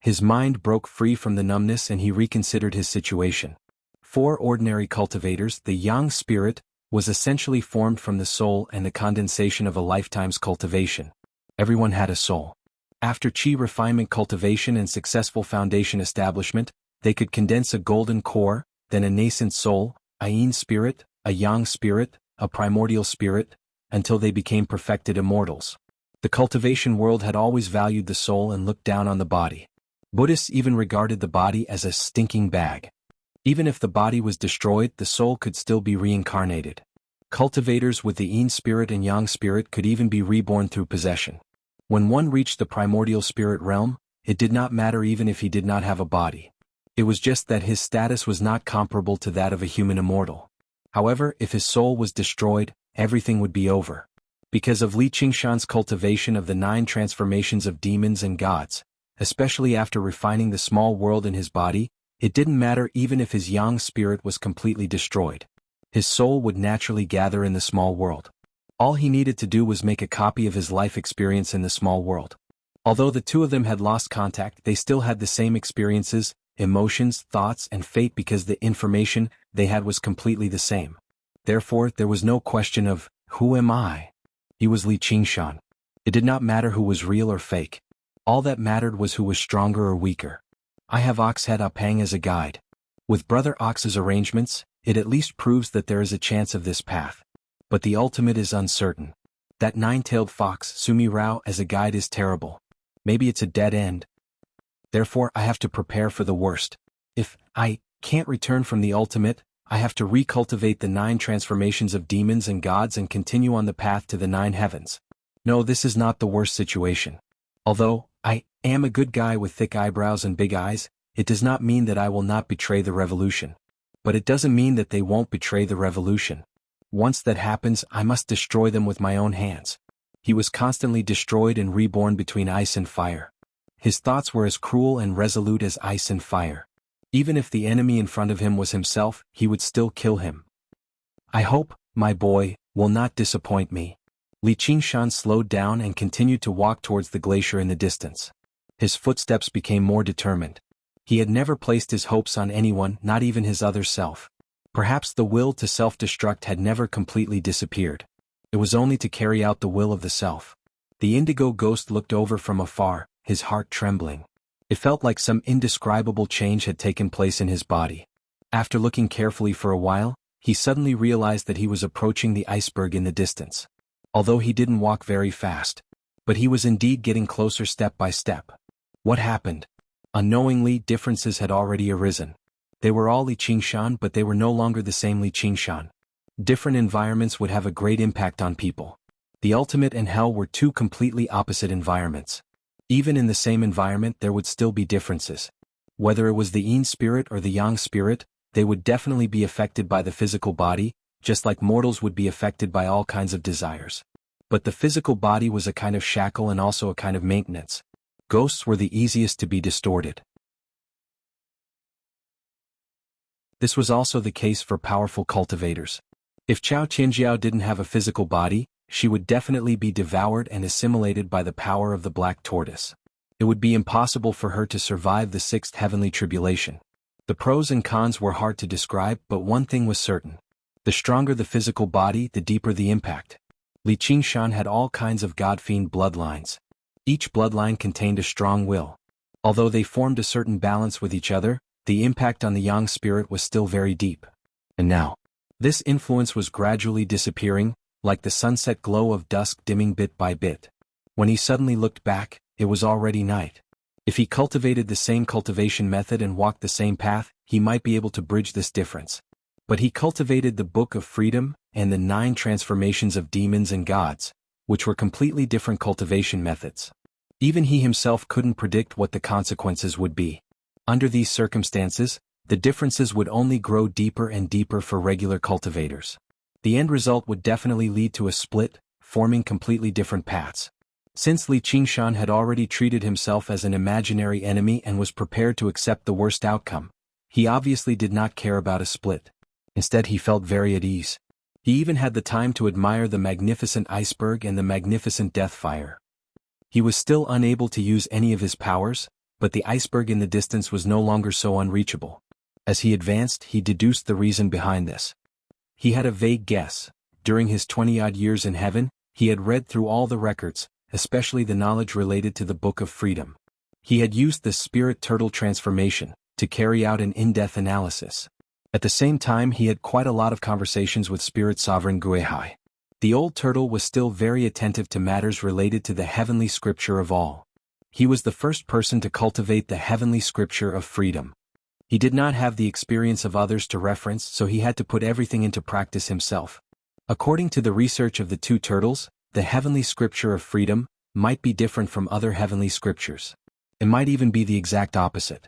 His mind broke free from the numbness and he reconsidered his situation. For ordinary cultivators, the yang spirit was essentially formed from the soul and the condensation of a lifetime's cultivation. Everyone had a soul. After qi refinement cultivation and successful foundation establishment, they could condense a golden core, then a nascent soul, a yin spirit, a yang spirit, a primordial spirit, until they became perfected immortals. The cultivation world had always valued the soul and looked down on the body. Buddhists even regarded the body as a stinking bag. Even if the body was destroyed, the soul could still be reincarnated. Cultivators with the yin spirit and yang spirit could even be reborn through possession. When one reached the primordial spirit realm, it did not matter even if he did not have a body. It was just that his status was not comparable to that of a human immortal. However, if his soul was destroyed, everything would be over. Because of Li Qingshan's cultivation of the 9 transformations of demons and gods, especially after refining the small world in his body, it didn't matter even if his yang spirit was completely destroyed. His soul would naturally gather in the small world. All he needed to do was make a copy of his life experience in the small world. Although the two of them had lost contact, they still had the same experiences, emotions, thoughts, and fate because the information they had was completely the same. Therefore, there was no question of, who am I? He was Li Qingshan. It did not matter who was real or fake. All that mattered was who was stronger or weaker. I have Oxhead Apang as a guide. With Brother Ox's arrangements, it at least proves that there is a chance of this path. But the ultimate is uncertain. That 9-tailed fox, Sumi Rao, as a guide is terrible. Maybe it's a dead end. Therefore, I have to prepare for the worst. If I can't return from the ultimate, I have to recultivate the 9 transformations of demons and gods and continue on the path to the 9 heavens. No, this is not the worst situation. Although I am a good guy with thick eyebrows and big eyes, it does not mean that I will not betray the revolution. But it doesn't mean that they won't betray the revolution. Once that happens, I must destroy them with my own hands. He was constantly destroyed and reborn between ice and fire. His thoughts were as cruel and resolute as ice and fire. Even if the enemy in front of him was himself, he would still kill him. I hope, my boy, will not disappoint me. Li Qingshan slowed down and continued to walk towards the glacier in the distance. His footsteps became more determined. He had never placed his hopes on anyone, not even his other self. Perhaps the will to self-destruct had never completely disappeared. It was only to carry out the will of the self. The indigo ghost looked over from afar, his heart trembling. It felt like some indescribable change had taken place in his body. After looking carefully for a while, he suddenly realized that he was approaching the iceberg in the distance. Although he didn't walk very fast. But he was indeed getting closer step by step. What happened? Unknowingly, differences had already arisen. They were all Li Qingshan, but they were no longer the same Li Qingshan. Different environments would have a great impact on people. The ultimate and hell were 2 completely opposite environments. Even in the same environment there would still be differences. Whether it was the yin spirit or the yang spirit, they would definitely be affected by the physical body, just like mortals would be affected by all kinds of desires. But the physical body was a kind of shackle and also a kind of maintenance. Ghosts were the easiest to be distorted. This was also the case for powerful cultivators. If Chao Qianjiao didn't have a physical body, she would definitely be devoured and assimilated by the power of the black tortoise. It would be impossible for her to survive the 6th heavenly tribulation. The pros and cons were hard to describe, but one thing was certain. The stronger the physical body, the deeper the impact. Li Qingshan had all kinds of god-fiend bloodlines. Each bloodline contained a strong will. Although they formed a certain balance with each other, the impact on the yang spirit was still very deep. And now, this influence was gradually disappearing, like the sunset glow of dusk dimming bit by bit. When he suddenly looked back, it was already night. If he cultivated the same cultivation method and walked the same path, he might be able to bridge this difference. But he cultivated the Book of Freedom and the 9 transformations of demons and gods, which were completely different cultivation methods. Even he himself couldn't predict what the consequences would be. Under these circumstances, the differences would only grow deeper and deeper for regular cultivators. The end result would definitely lead to a split, forming completely different paths. Since Li Qingshan had already treated himself as an imaginary enemy and was prepared to accept the worst outcome, he obviously did not care about a split. Instead, he felt very at ease. He even had the time to admire the magnificent iceberg and the magnificent death fire. He was still unable to use any of his powers, but the iceberg in the distance was no longer so unreachable. As he advanced, he deduced the reason behind this. He had a vague guess. During his 20-odd years in heaven, he had read through all the records, especially the knowledge related to the Book of Freedom. He had used the spirit turtle transformation to carry out an in-depth analysis. At the same time, he had quite a lot of conversations with Spirit Sovereign Guihai. The old turtle was still very attentive to matters related to the heavenly scripture of all. He was the first person to cultivate the heavenly scripture of freedom. He did not have the experience of others to reference, so he had to put everything into practice himself. According to the research of the 2 turtles, the heavenly scripture of freedom might be different from other heavenly scriptures. It might even be the exact opposite.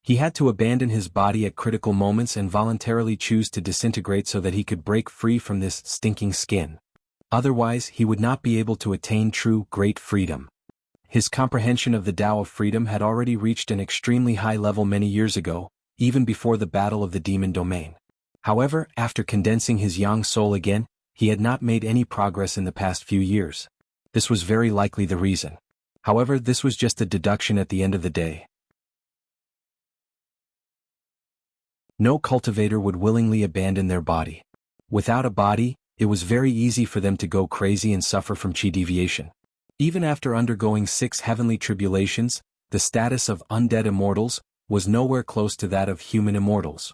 He had to abandon his body at critical moments and voluntarily choose to disintegrate so that he could break free from this stinking skin. Otherwise, he would not be able to attain true, great freedom. His comprehension of the Tao of freedom had already reached an extremely high level many years ago, even before the battle of the demon domain. However, after condensing his yang soul again, he had not made any progress in the past few years. This was very likely the reason. However, this was just a deduction at the end of the day. No cultivator would willingly abandon their body. Without a body, it was very easy for them to go crazy and suffer from chi deviation. Even after undergoing 6 heavenly tribulations, the status of undead immortals was nowhere close to that of human immortals.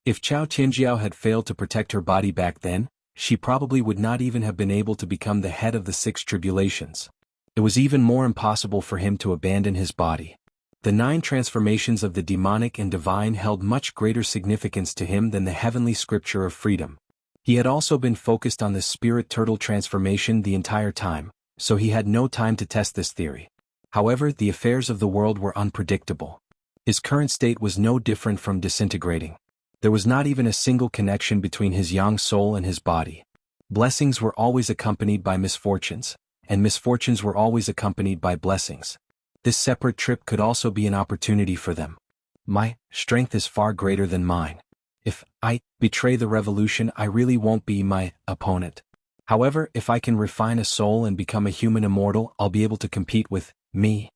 If Chao Tianjiao had failed to protect her body back then, she probably would not even have been able to become the head of the 6 tribulations. It was even more impossible for him to abandon his body. The 9 transformations of the demonic and divine held much greater significance to him than the heavenly scripture of freedom. He had also been focused on the spirit turtle transformation the entire time, so he had no time to test this theory. However, the affairs of the world were unpredictable. His current state was no different from disintegrating. There was not even a single connection between his yang soul and his body. Blessings were always accompanied by misfortunes, and misfortunes were always accompanied by blessings. This separate trip could also be an opportunity for them. My strength is far greater than mine. If I betray the revolution, I really won't be my opponent. However, if I can refine a soul and become a human immortal, I'll be able to compete with me.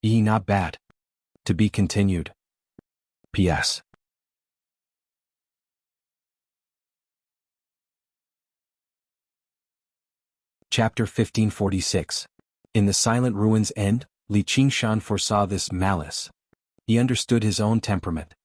Not bad. To be continued. P.S. Chapter 1546. In the Silent Ruins End, Li Qingshan foresaw this malice. He understood his own temperament.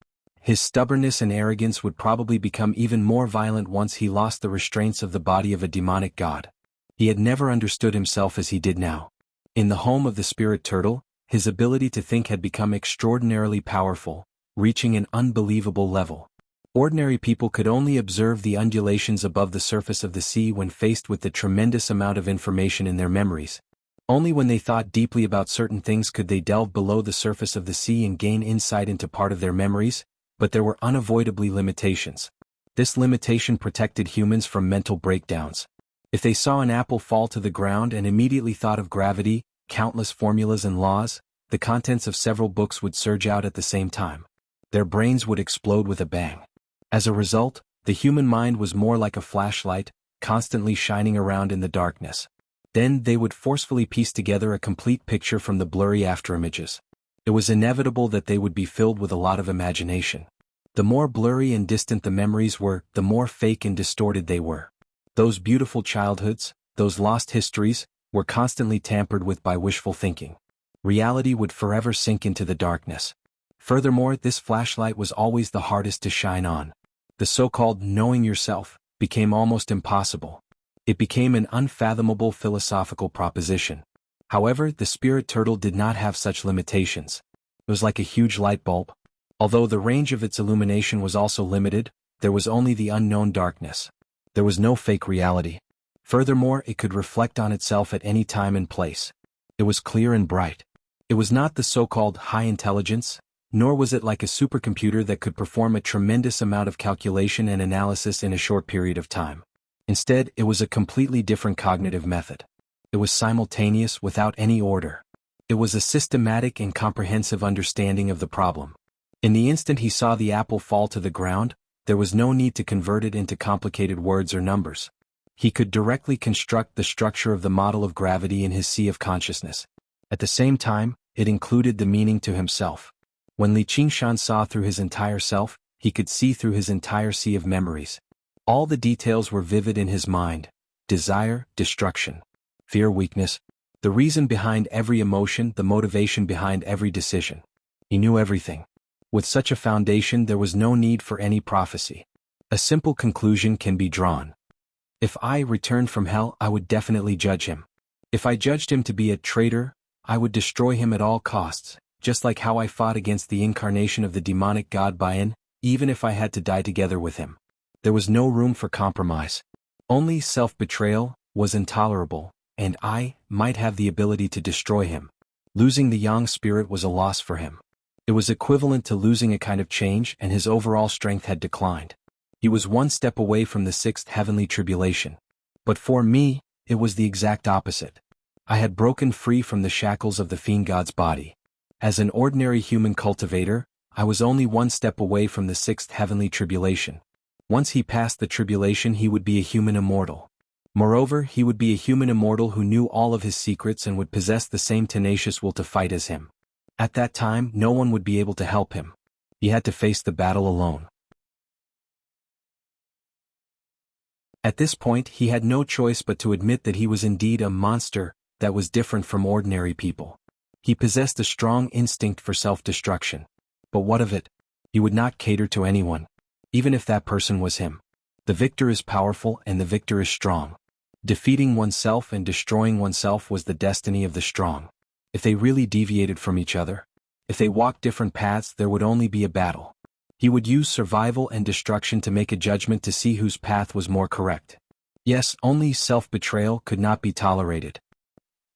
His stubbornness and arrogance would probably become even more violent once he lost the restraints of the body of a demonic god. He had never understood himself as he did now. In the home of the spirit turtle, his ability to think had become extraordinarily powerful, reaching an unbelievable level. Ordinary people could only observe the undulations above the surface of the sea when faced with the tremendous amount of information in their memories. Only when they thought deeply about certain things could they delve below the surface of the sea and gain insight into part of their memories, but there were unavoidably limitations. This limitation protected humans from mental breakdowns. If they saw an apple fall to the ground and immediately thought of gravity, countless formulas and laws, the contents of several books would surge out at the same time. Their brains would explode with a bang. As a result, the human mind was more like a flashlight, constantly shining around in the darkness. Then they would forcefully piece together a complete picture from the blurry afterimages. It was inevitable that they would be filled with a lot of imagination. The more blurry and distant the memories were, the more fake and distorted they were. Those beautiful childhoods, those lost histories, were constantly tampered with by wishful thinking. Reality would forever sink into the darkness. Furthermore, this flashlight was always the hardest to shine on. The so-called knowing yourself became almost impossible. It became an unfathomable philosophical proposition. However, the spirit turtle did not have such limitations. It was like a huge light bulb. Although the range of its illumination was also limited, there was only the unknown darkness. There was no fake reality. Furthermore, it could reflect on itself at any time and place. It was clear and bright. It was not the so-called high intelligence, nor was it like a supercomputer that could perform a tremendous amount of calculation and analysis in a short period of time. Instead, it was a completely different cognitive method. It was simultaneous without any order. It was a systematic and comprehensive understanding of the problem. In the instant he saw the apple fall to the ground, there was no need to convert it into complicated words or numbers. He could directly construct the structure of the model of gravity in his sea of consciousness. At the same time, it included the meaning to himself. When Li Qingshan saw through his entire self, he could see through his entire sea of memories. All the details were vivid in his mind: desire, destruction, fear, weakness, the reason behind every emotion, the motivation behind every decision. He knew everything. With such a foundation, there was no need for any prophecy. A simple conclusion can be drawn. If I returned from hell, I would definitely judge him. If I judged him to be a traitor, I would destroy him at all costs, just like how I fought against the incarnation of the demonic god Bayan, even if I had to die together with him. There was no room for compromise. Only self-betrayal was intolerable, and I might have the ability to destroy him. Losing the Yang spirit was a loss for him. It was equivalent to losing a kind of change, and his overall strength had declined. He was one step away from the sixth heavenly tribulation. But for me, it was the exact opposite. I had broken free from the shackles of the fiend god's body. As an ordinary human cultivator, I was only one step away from the sixth heavenly tribulation. Once he passed the tribulation, he would be a human immortal. Moreover, he would be a human immortal who knew all of his secrets and would possess the same tenacious will to fight as him. At that time, no one would be able to help him. He had to face the battle alone. At this point, he had no choice but to admit that he was indeed a monster that was different from ordinary people. He possessed a strong instinct for self-destruction. But what of it? He would not cater to anyone, even if that person was him. The victor is powerful and the victor is strong. Defeating oneself and destroying oneself was the destiny of the strong. If they really deviated from each other, if they walked different paths, there would only be a battle. He would use survival and destruction to make a judgment to see whose path was more correct. Yes, only self-betrayal could not be tolerated.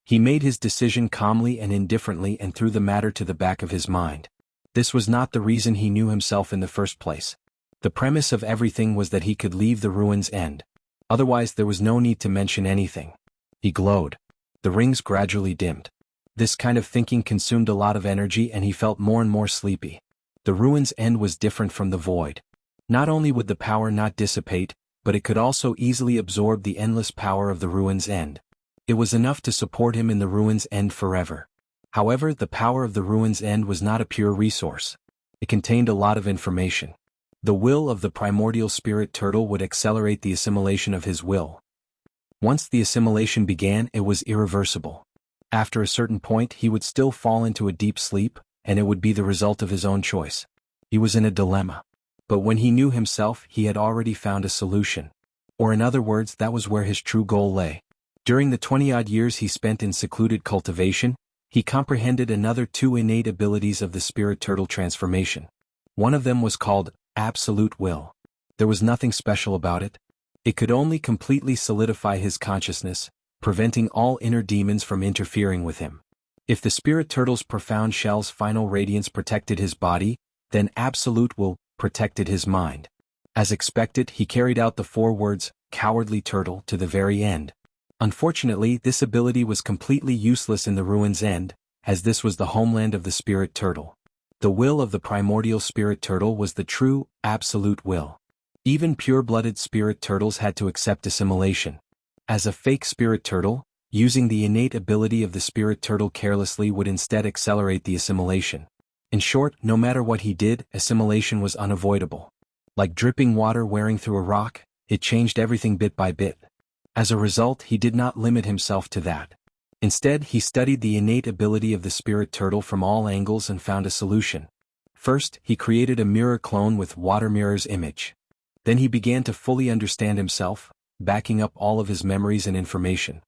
He made his decision calmly and indifferently and threw the matter to the back of his mind. This was not the reason he knew himself in the first place. The premise of everything was that he could leave the ruin's end. Otherwise, there was no need to mention anything. He glowed. The rings gradually dimmed. This kind of thinking consumed a lot of energy and he felt more and more sleepy. The ruin's end was different from the void. Not only would the power not dissipate, but it could also easily absorb the endless power of the ruin's end. It was enough to support him in the ruin's end forever. However, the power of the ruin's end was not a pure resource. It contained a lot of information. The will of the primordial spirit turtle would accelerate the assimilation of his will. Once the assimilation began, it was irreversible. After a certain point, he would still fall into a deep sleep, and it would be the result of his own choice. He was in a dilemma. But when he knew himself, he had already found a solution. Or in other words, that was where his true goal lay. During the 20-odd years he spent in secluded cultivation, he comprehended another two innate abilities of the spirit turtle transformation. One of them was called absolute will. There was nothing special about it. It could only completely solidify his consciousness, preventing all inner demons from interfering with him. If the spirit turtle's profound shell's final radiance protected his body, then absolute will protected his mind. As expected, he carried out the 4 words, cowardly turtle, to the very end. Unfortunately, this ability was completely useless in the ruin's end, as this was the homeland of the spirit turtle. The will of the primordial spirit turtle was the true, absolute will. Even pure-blooded spirit turtles had to accept assimilation. As a fake spirit turtle, using the innate ability of the spirit turtle carelessly would instead accelerate the assimilation. In short, no matter what he did, assimilation was unavoidable. Like dripping water wearing through a rock, it changed everything bit by bit. As a result, he did not limit himself to that. Instead, he studied the innate ability of the spirit turtle from all angles and found a solution. First, he created a mirror clone with Water Mirror's image. Then he began to fully understand himself, backing up all of his memories and information.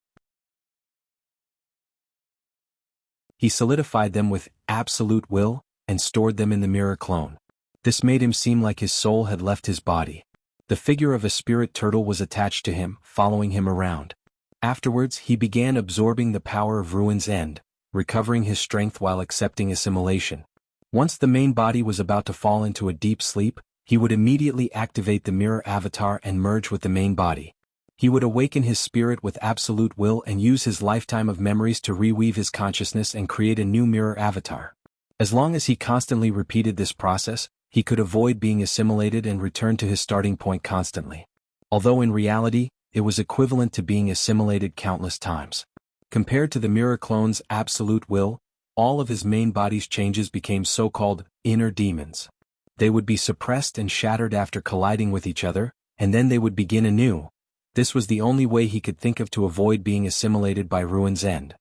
He solidified them with absolute will and stored them in the mirror clone. This made him seem like his soul had left his body. The figure of a spirit turtle was attached to him, following him around. Afterwards, he began absorbing the power of Ruin's End, recovering his strength while accepting assimilation. Once the main body was about to fall into a deep sleep, he would immediately activate the mirror avatar and merge with the main body. He would awaken his spirit with absolute will and use his lifetime of memories to reweave his consciousness and create a new mirror avatar. As long as he constantly repeated this process, he could avoid being assimilated and return to his starting point constantly. Although in reality, it was equivalent to being assimilated countless times. Compared to the mirror clone's absolute will, all of his main body's changes became so-called inner demons. They would be suppressed and shattered after colliding with each other, and then they would begin anew. This was the only way he could think of to avoid being assimilated by Ruin's End.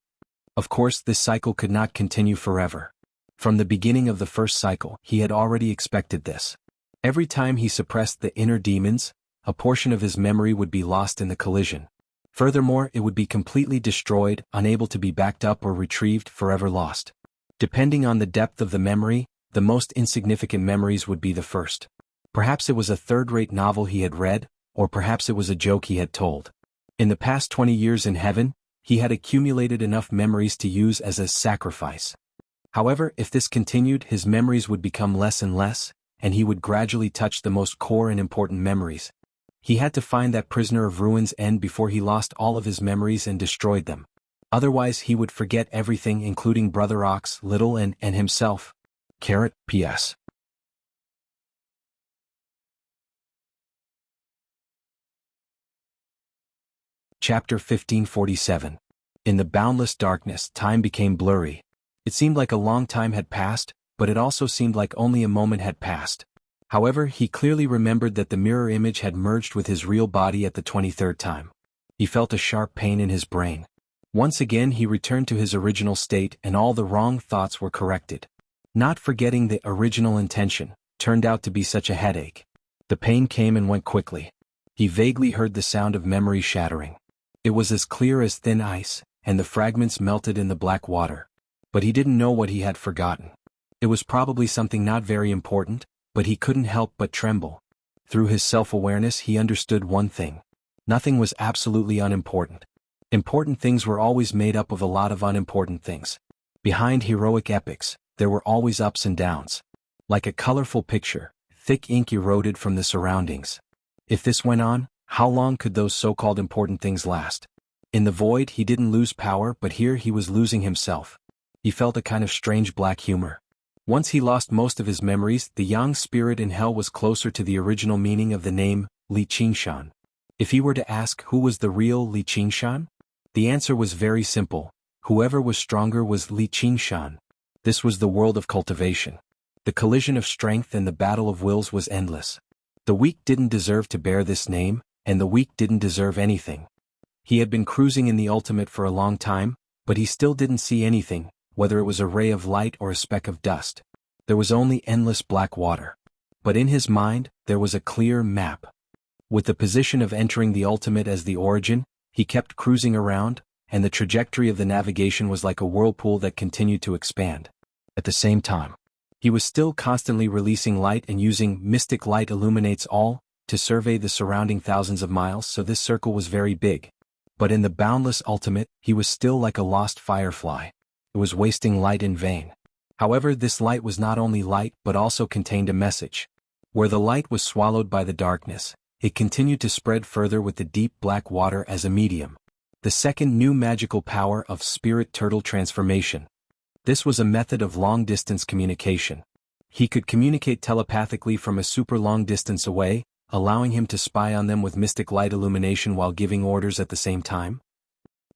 Of course, this cycle could not continue forever. From the beginning of the first cycle, he had already expected this. Every time he suppressed the inner demons, a portion of his memory would be lost in the collision. Furthermore, it would be completely destroyed, unable to be backed up or retrieved, forever lost. Depending on the depth of the memory, the most insignificant memories would be the first. Perhaps it was a third-rate novel he had read, or perhaps it was a joke he had told. In the past 20 years in heaven, he had accumulated enough memories to use as a sacrifice. However, if this continued, his memories would become less and less, and he would gradually touch the most core and important memories. He had to find that prisoner of Ruin's End before he lost all of his memories and destroyed them. Otherwise he would forget everything, including Brother Ox, Little and himself. P.S. Chapter 1547. In the boundless darkness, time became blurry. It seemed like a long time had passed, but it also seemed like only a moment had passed. However, he clearly remembered that the mirror image had merged with his real body at the 23rd time. He felt a sharp pain in his brain. Once again he returned to his original state and all the wrong thoughts were corrected. Not forgetting the original intention turned out to be such a headache. The pain came and went quickly. He vaguely heard the sound of memory shattering. It was as clear as thin ice, and the fragments melted in the black water. But he didn't know what he had forgotten. It was probably something not very important, but he couldn't help but tremble. Through his self-awareness he understood one thing. Nothing was absolutely unimportant. Important things were always made up of a lot of unimportant things. Behind heroic epics, there were always ups and downs. Like a colorful picture, thick ink eroded from the surroundings. If this went on, how long could those so-called important things last? In the void he didn't lose power, but here he was losing himself. He felt a kind of strange black humor. Once he lost most of his memories, the Yang spirit in hell was closer to the original meaning of the name, Li Qingshan. If he were to ask who was the real Li Qingshan, the answer was very simple. Whoever was stronger was Li Qingshan. This was the world of cultivation. The collision of strength and the battle of wills was endless. The weak didn't deserve to bear this name, and the weak didn't deserve anything. He had been cruising in the ultimate for a long time, but he still didn't see anything, whether it was a ray of light or a speck of dust. There was only endless black water. But in his mind, there was a clear map. With the position of entering the ultimate as the origin, he kept cruising around, and the trajectory of the navigation was like a whirlpool that continued to expand. At the same time, he was still constantly releasing light and using mystic light illuminates all to survey the surrounding thousands of miles, so this circle was very big. But in the boundless ultimate, he was still like a lost firefly. It was wasting light in vain. However, this light was not only light but also contained a message. Where the light was swallowed by the darkness, it continued to spread further with the deep black water as a medium. The second new magical power of spirit turtle transformation. This was a method of long-distance communication. He could communicate telepathically from a super long distance away, allowing him to spy on them with mystic light illumination while giving orders at the same time.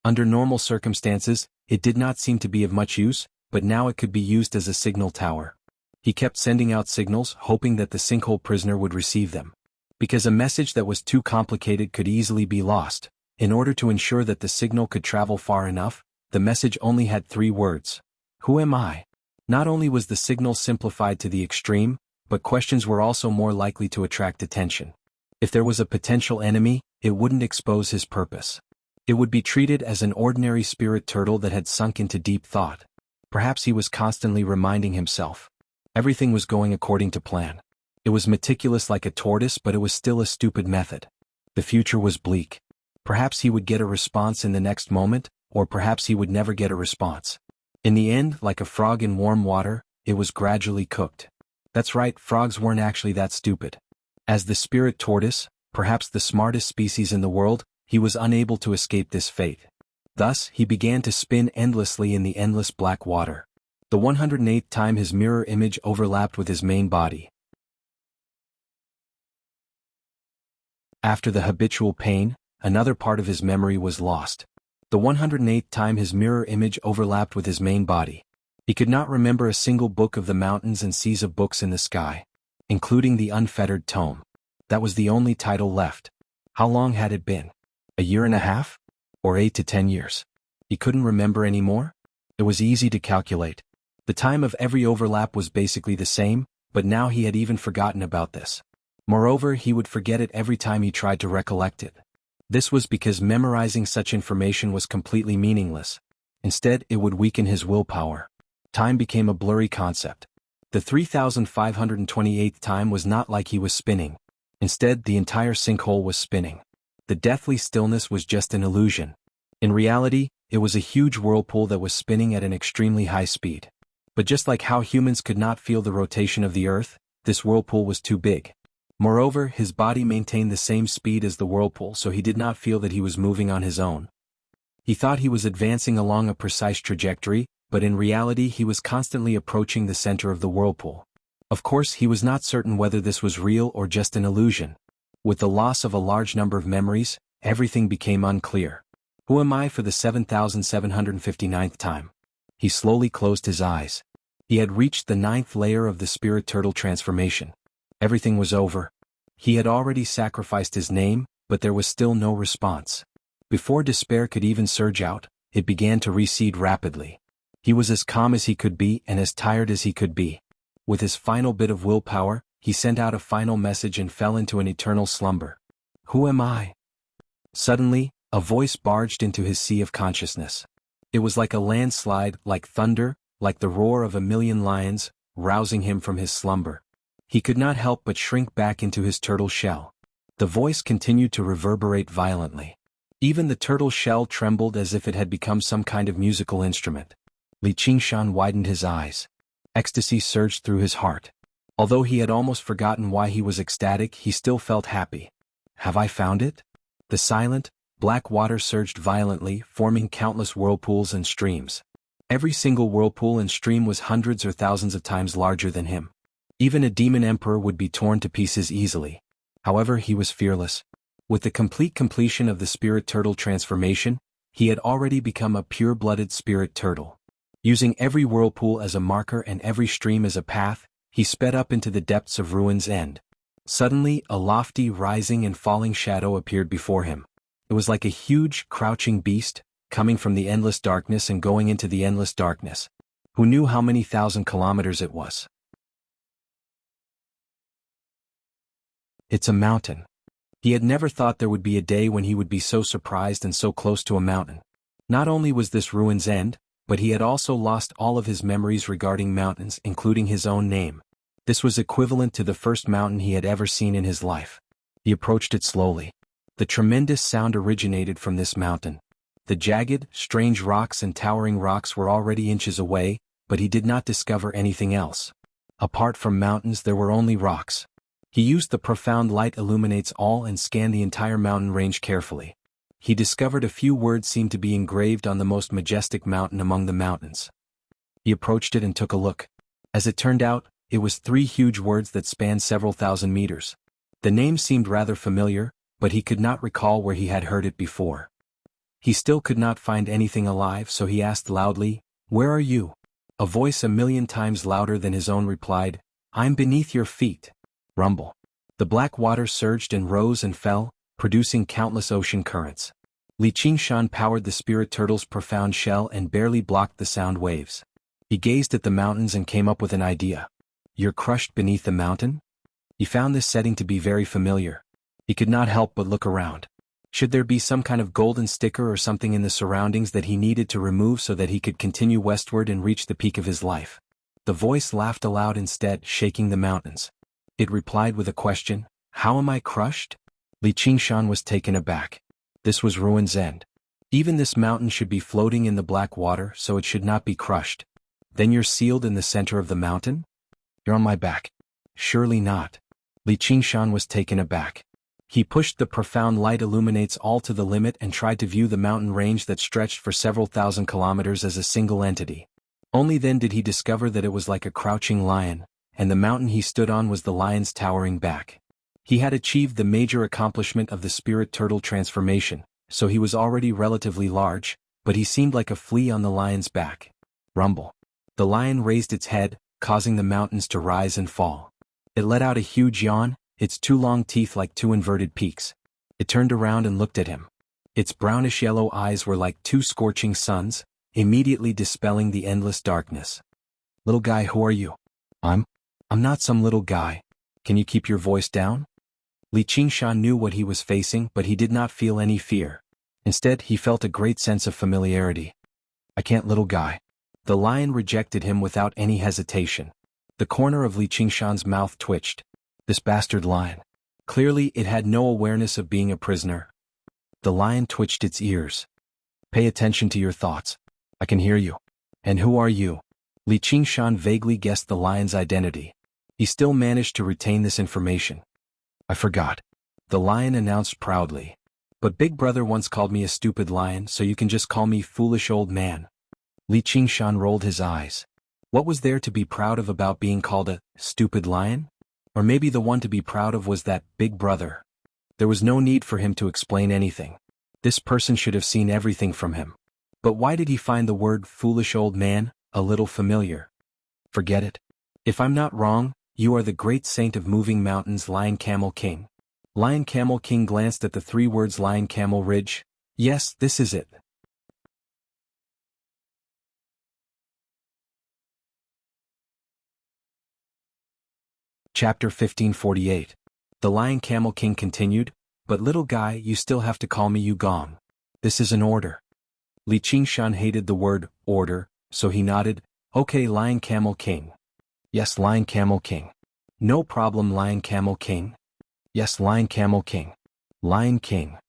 Under normal circumstances, it did not seem to be of much use, but now it could be used as a signal tower. He kept sending out signals, hoping that the sinkhole prisoner would receive them. Because a message that was too complicated could easily be lost, in order to ensure that the signal could travel far enough, the message only had 3 words. Who am I? Not only was the signal simplified to the extreme, but questions were also more likely to attract attention. If there was a potential enemy, it wouldn't expose his purpose. It would be treated as an ordinary spirit turtle that had sunk into deep thought. Perhaps he was constantly reminding himself. Everything was going according to plan. It was meticulous like a tortoise, but it was still a stupid method. The future was bleak. Perhaps he would get a response in the next moment, or perhaps he would never get a response. In the end, like a frog in warm water, it was gradually cooked. That's right, frogs weren't actually that stupid. As the spirit tortoise, perhaps the smartest species in the world, he was unable to escape this fate. Thus, he began to spin endlessly in the endless black water. The 108th time his mirror image overlapped with his main body. After the habitual pain, another part of his memory was lost. The 108th time his mirror image overlapped with his main body. He could not remember a single book of the mountains and seas of books in the sky, including the unfettered tome. That was the only title left. How long had it been? A year and a half? Or 8 to 10 years? He couldn't remember anymore? It was easy to calculate. The time of every overlap was basically the same, but now he had even forgotten about this. Moreover, he would forget it every time he tried to recollect it. This was because memorizing such information was completely meaningless. Instead, it would weaken his willpower. Time became a blurry concept. The 3,528th time was not like he was spinning. Instead, the entire sinkhole was spinning. The deathly stillness was just an illusion. In reality, it was a huge whirlpool that was spinning at an extremely high speed. But just like how humans could not feel the rotation of the earth, this whirlpool was too big. Moreover, his body maintained the same speed as the whirlpool, so he did not feel that he was moving on his own. He thought he was advancing along a precise trajectory, but in reality he was constantly approaching the center of the whirlpool. Of course, he was not certain whether this was real or just an illusion. With the loss of a large number of memories, everything became unclear. Who am I for the 7,759th time? He slowly closed his eyes. He had reached the 9th layer of the spirit turtle transformation. Everything was over. He had already sacrificed his name, but there was still no response. Before despair could even surge out, it began to recede rapidly. He was as calm as he could be and as tired as he could be. With his final bit of willpower, he sent out a final message and fell into an eternal slumber. Who am I? Suddenly, a voice barged into his sea of consciousness. It was like a landslide, like thunder, like the roar of a million lions, rousing him from his slumber. He could not help but shrink back into his turtle shell. The voice continued to reverberate violently. Even the turtle shell trembled as if it had become some kind of musical instrument. Li Qingshan widened his eyes. Ecstasy surged through his heart. Although he had almost forgotten why he was ecstatic, he still felt happy. Have I found it? The silent, black water surged violently, forming countless whirlpools and streams. Every single whirlpool and stream was hundreds or thousands of times larger than him. Even a demon emperor would be torn to pieces easily. However, he was fearless. With the complete completion of the spirit turtle transformation, he had already become a pure-blooded spirit turtle. Using every whirlpool as a marker and every stream as a path, he sped up into the depths of Ruin's End. Suddenly, a lofty rising and falling shadow appeared before him. It was like a huge, crouching beast, coming from the endless darkness and going into the endless darkness. Who knew how many thousand kilometers it was? It's a mountain. He had never thought there would be a day when he would be so surprised and so close to a mountain. Not only was this Ruin's End, but he had also lost all of his memories regarding mountains, including his own name. This was equivalent to the first mountain he had ever seen in his life. He approached it slowly. The tremendous sound originated from this mountain. The jagged, strange rocks and towering rocks were already inches away, but he did not discover anything else. Apart from mountains, there were only rocks. He used the profound light illuminates all and scanned the entire mountain range carefully. He discovered a few words seemed to be engraved on the most majestic mountain among the mountains. He approached it and took a look. As it turned out, it was 3 huge words that spanned several thousand meters. The name seemed rather familiar, but he could not recall where he had heard it before. He still could not find anything alive, so he asked loudly, "Where are you?" A voice a million times louder than his own replied, "I'm beneath your feet." Rumble. The black water surged and rose and fell, producing countless ocean currents. Li Qingshan powered the spirit turtle's profound shell and barely blocked the sound waves. He gazed at the mountains and came up with an idea. You're crushed beneath the mountain? He found this setting to be very familiar. He could not help but look around. Should there be some kind of golden sticker or something in the surroundings that he needed to remove so that he could continue westward and reach the peak of his life? The voice laughed aloud instead, shaking the mountains. It replied with a question, "How am I crushed?" Li Qingshan was taken aback. This was ruin's end. Even this mountain should be floating in the black water, so it should not be crushed. Then you're sealed in the center of the mountain? You're on my back. Surely not. Li Qingshan was taken aback. He pushed the profound light illuminates all to the limit and tried to view the mountain range that stretched for several thousand kilometers as a single entity. Only then did he discover that it was like a crouching lion, and the mountain he stood on was the lion's towering back. He had achieved the major accomplishment of the spirit turtle transformation, so he was already relatively large, but he seemed like a flea on the lion's back. Rumble. The lion raised its head, causing the mountains to rise and fall. It let out a huge yawn, its two long teeth like two inverted peaks. It turned around and looked at him. Its brownish-yellow eyes were like two scorching suns, immediately dispelling the endless darkness. "Little guy, who are you?" I'm not some little guy. Can you keep your voice down?" Li Qingshan knew what he was facing, but he did not feel any fear. Instead, he felt a great sense of familiarity. "I can't, little guy." The lion rejected him without any hesitation. The corner of Li Qingshan's mouth twitched. This bastard lion. Clearly, it had no awareness of being a prisoner. The lion twitched its ears. "Pay attention to your thoughts. I can hear you." "And who are you?" Li Qingshan vaguely guessed the lion's identity. He still managed to retain this information. "I forgot," the lion announced proudly. "But Big Brother once called me a stupid lion, so you can just call me foolish old man." Li Qingshan rolled his eyes. What was there to be proud of about being called a stupid lion? Or maybe the one to be proud of was that Big Brother. There was no need for him to explain anything. This person should have seen everything from him. But why did he find the word foolish old man a little familiar? Forget it. If I'm not wrong, you are the great saint of moving mountains, Lion Camel King. Lion Camel King glanced at the three words Lion Camel Ridge. Yes, this is it. Chapter 1548. The Lion Camel King continued, "But little guy, you still have to call me Yugong. This is an order." Li Qingshan hated the word order, so he nodded. "Okay, Lion Camel King." "Yes, Lion Camel King." "No problem, Lion Camel King." "Yes, Lion Camel King." "Lion King."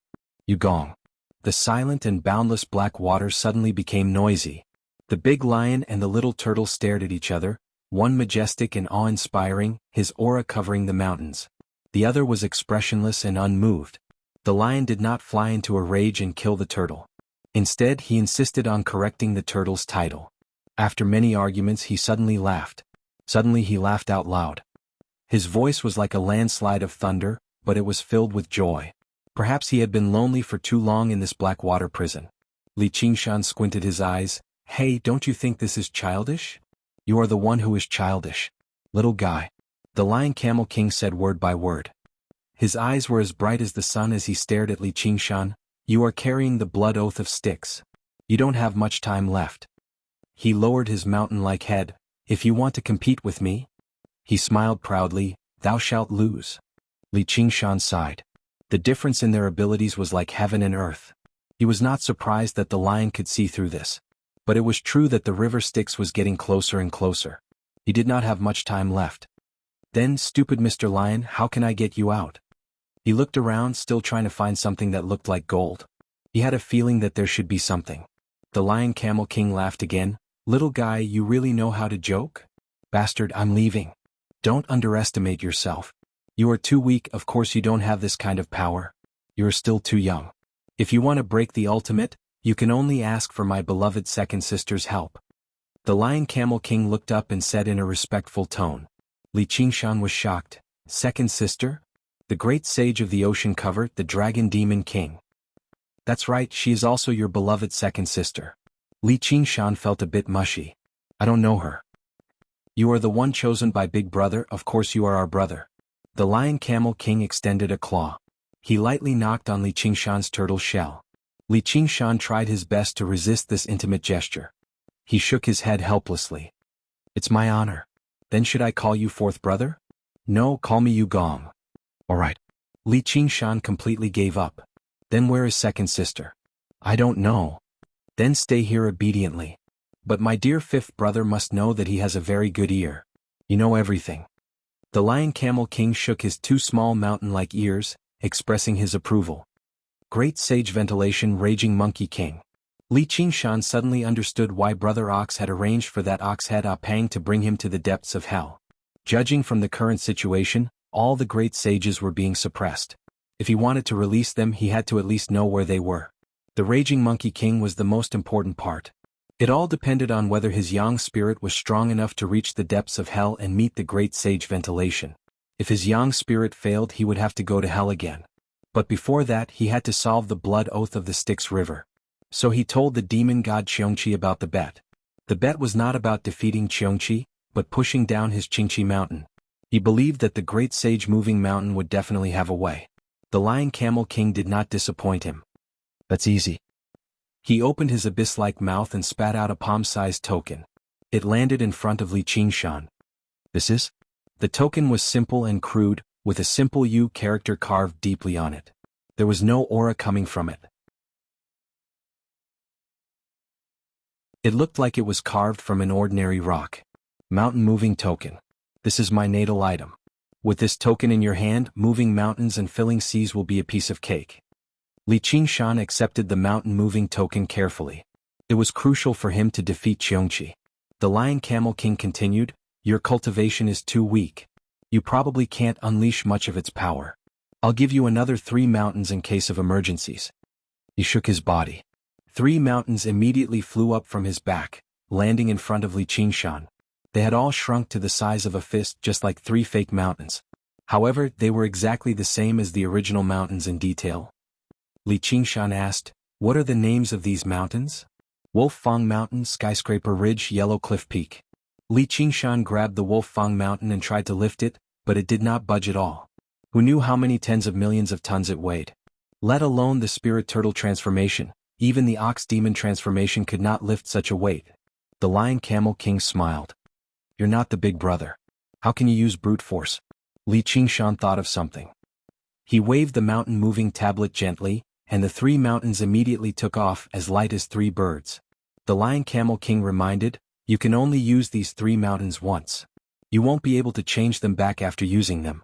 Yugong. The silent and boundless black water suddenly became noisy. The big lion and the little turtle stared at each other, one majestic and awe-inspiring, his aura covering the mountains. The other was expressionless and unmoved. The lion did not fly into a rage and kill the turtle. Instead, he insisted on correcting the turtle's title. After many arguments, he suddenly laughed. Suddenly he laughed out loud. His voice was like a landslide of thunder, but it was filled with joy. Perhaps he had been lonely for too long in this black water prison. Li Qingshan squinted his eyes. "Hey, don't you think this is childish?" "You are the one who is childish. Little guy." The Lion Camel King said word by word. His eyes were as bright as the sun as he stared at Li Qingshan. "You are carrying the blood oath of Styx. You don't have much time left." He lowered his mountain-like head. "If you want to compete with me?" He smiled proudly. "Thou shalt lose." Li Qingshan sighed. The difference in their abilities was like heaven and earth. He was not surprised that the lion could see through this. But it was true that the river Styx was getting closer and closer. He did not have much time left. "Then, stupid Mr. Lion, how can I get you out?" He looked around, still trying to find something that looked like gold. He had a feeling that there should be something. The Lion Camel King laughed again. "Little guy, you really know how to joke? Bastard, I'm leaving. Don't underestimate yourself. You are too weak, of course you don't have this kind of power. You are still too young. If you want to break the ultimate, you can only ask for my beloved second sister's help." The Lion Camel King looked up and said in a respectful tone. Li Qingshan was shocked. "Second sister? The great sage of the ocean cover, the Dragon Demon King." "That's right, she is also your beloved second sister." Li Qingshan felt a bit mushy. "I don't know her." "You are the one chosen by Big Brother, of course you are our brother." The Lion Camel King extended a claw. He lightly knocked on Li Qingshan's turtle shell. Li Qingshan tried his best to resist this intimate gesture. He shook his head helplessly. "It's my honor." "Then should I call you fourth brother?" "No, call me Yugong." "All right." Li Qingshan completely gave up. Then where is second sister? I don't know. Then stay here obediently. But my dear fifth brother must know that he has a very good ear. You know everything. The Lion Camel King shook his two small mountain-like ears, expressing his approval. Great Sage Ventilation Raging Monkey King. Li Qingshan suddenly understood why Brother Ox had arranged for that ox head Apang to bring him to the depths of hell. Judging from the current situation, all the great sages were being suppressed. If he wanted to release them, he had to at least know where they were. The Raging Monkey King was the most important part. It all depended on whether his yang spirit was strong enough to reach the depths of hell and meet the great sage Ventilation. If his yang spirit failed, he would have to go to hell again. But before that, he had to solve the blood oath of the Styx River. So he told the demon god Qiongqi about the bet. The bet was not about defeating Qiongqi, but pushing down his Qingqi mountain. He believed that the great sage moving mountain would definitely have a way. The Lion Camel King did not disappoint him. That's easy. He opened his abyss-like mouth and spat out a palm-sized token. It landed in front of Li Qingshan. This is? The token was simple and crude, with a simple U character carved deeply on it. There was no aura coming from it. It looked like it was carved from an ordinary rock. Mountain moving token. This is my natal item. With this token in your hand, moving mountains and filling seas will be a piece of cake. Li Qingshan accepted the mountain moving token carefully. It was crucial for him to defeat Qiongqi. The Lion Camel King continued, your cultivation is too weak. You probably can't unleash much of its power. I'll give you another 3 mountains in case of emergencies. He shook his body. 3 mountains immediately flew up from his back, landing in front of Li Qingshan. They had all shrunk to the size of a fist, just like 3 fake mountains. However, they were exactly the same as the original mountains in detail. Li Qingshan asked, what are the names of these mountains? Wolf Fang Mountain, Skyscraper Ridge, Yellow Cliff Peak. Li Qingshan grabbed the Wolf Fang Mountain and tried to lift it, but it did not budge at all. Who knew how many tens of millions of tons it weighed? Let alone the Spirit Turtle transformation, even the Ox Demon transformation could not lift such a weight. The Lion Camel King smiled. You're not the big brother. How can you use brute force? Li Qingshan thought of something. He waved the mountain-moving tablet gently, and the 3 mountains immediately took off as light as 3 birds. The Lion Camel King reminded, you can only use these 3 mountains once. You won't be able to change them back after using them.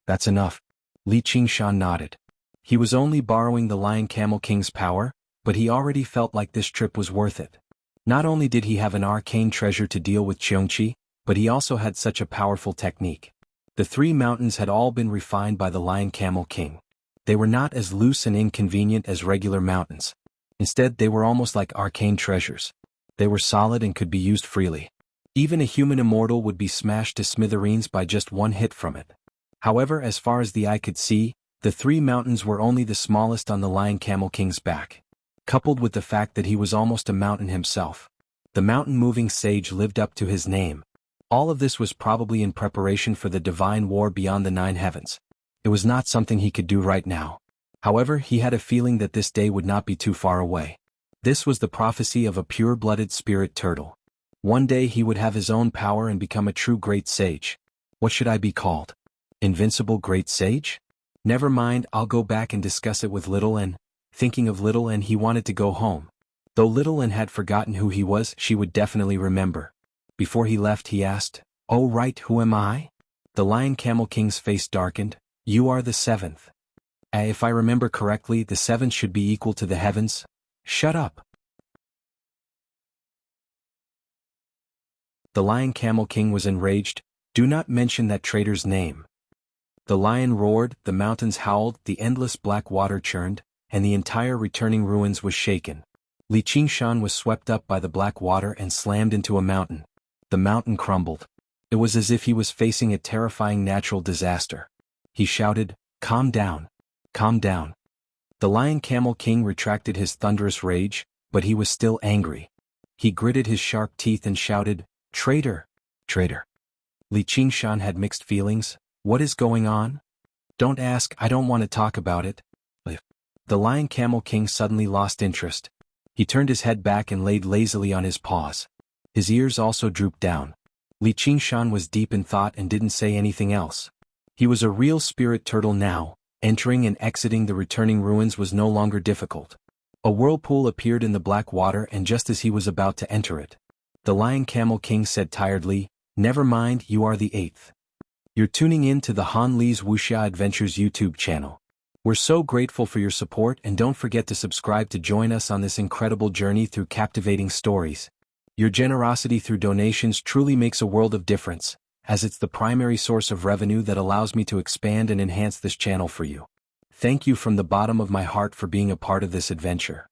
That's enough. Li Qingshan nodded. He was only borrowing the Lion Camel King's power, but he already felt like this trip was worth it. Not only did he have an arcane treasure to deal with Qiongqi, but he also had such a powerful technique. The 3 mountains had all been refined by the Lion Camel King. They were not as loose and inconvenient as regular mountains. Instead, they were almost like arcane treasures. They were solid and could be used freely. Even a human immortal would be smashed to smithereens by just one hit from it. However, as far as the eye could see, the 3 mountains were only the smallest on the Lion Camel King's back. Coupled with the fact that he was almost a mountain himself. The mountain-moving sage lived up to his name. All of this was probably in preparation for the divine war beyond the 9 heavens. It was not something he could do right now. However, he had a feeling that this day would not be too far away. This was the prophecy of a pure-blooded spirit turtle. One day he would have his own power and become a true great sage. What should I be called? Invincible Great Sage? Never mind, I'll go back and discuss it with Little N. Thinking of Little N, he wanted to go home. Though Little N had forgotten who he was, she would definitely remember. Before he left, he asked, oh right, who am I? The Lion Camel King's face darkened. You are the 7th. If I remember correctly, the 7th should be equal to the heavens. Shut up. The Lion Camel King was enraged. Do not mention that traitor's name. The lion roared, the mountains howled, the endless black water churned, and the entire returning ruins was shaken. Li Qingshan was swept up by the black water and slammed into a mountain. The mountain crumbled. It was as if he was facing a terrifying natural disaster. He shouted, calm down. Calm down. The Lion Camel King retracted his thunderous rage, but he was still angry. He gritted his sharp teeth and shouted, traitor! Traitor! Li Qingshan had mixed feelings. What is going on? Don't ask, I don't want to talk about it. The Lion Camel King suddenly lost interest. He turned his head back and laid lazily on his paws. His ears also drooped down. Li Qingshan was deep in thought and didn't say anything else. He was a real spirit turtle now, Entering and exiting the returning ruins was no longer difficult. A whirlpool appeared in the black water, and just as he was about to enter it, the Lion Camel King said tiredly, "Never mind, you are the eighth. You're tuning in to the Han Li's Wuxia Adventures YouTube channel. We're so grateful for your support, and don't forget to subscribe to join us on this incredible journey through captivating stories. Your generosity through donations truly makes a world of difference, as it's the primary source of revenue that allows me to expand and enhance this channel for you. Thank you from the bottom of my heart for being a part of this adventure."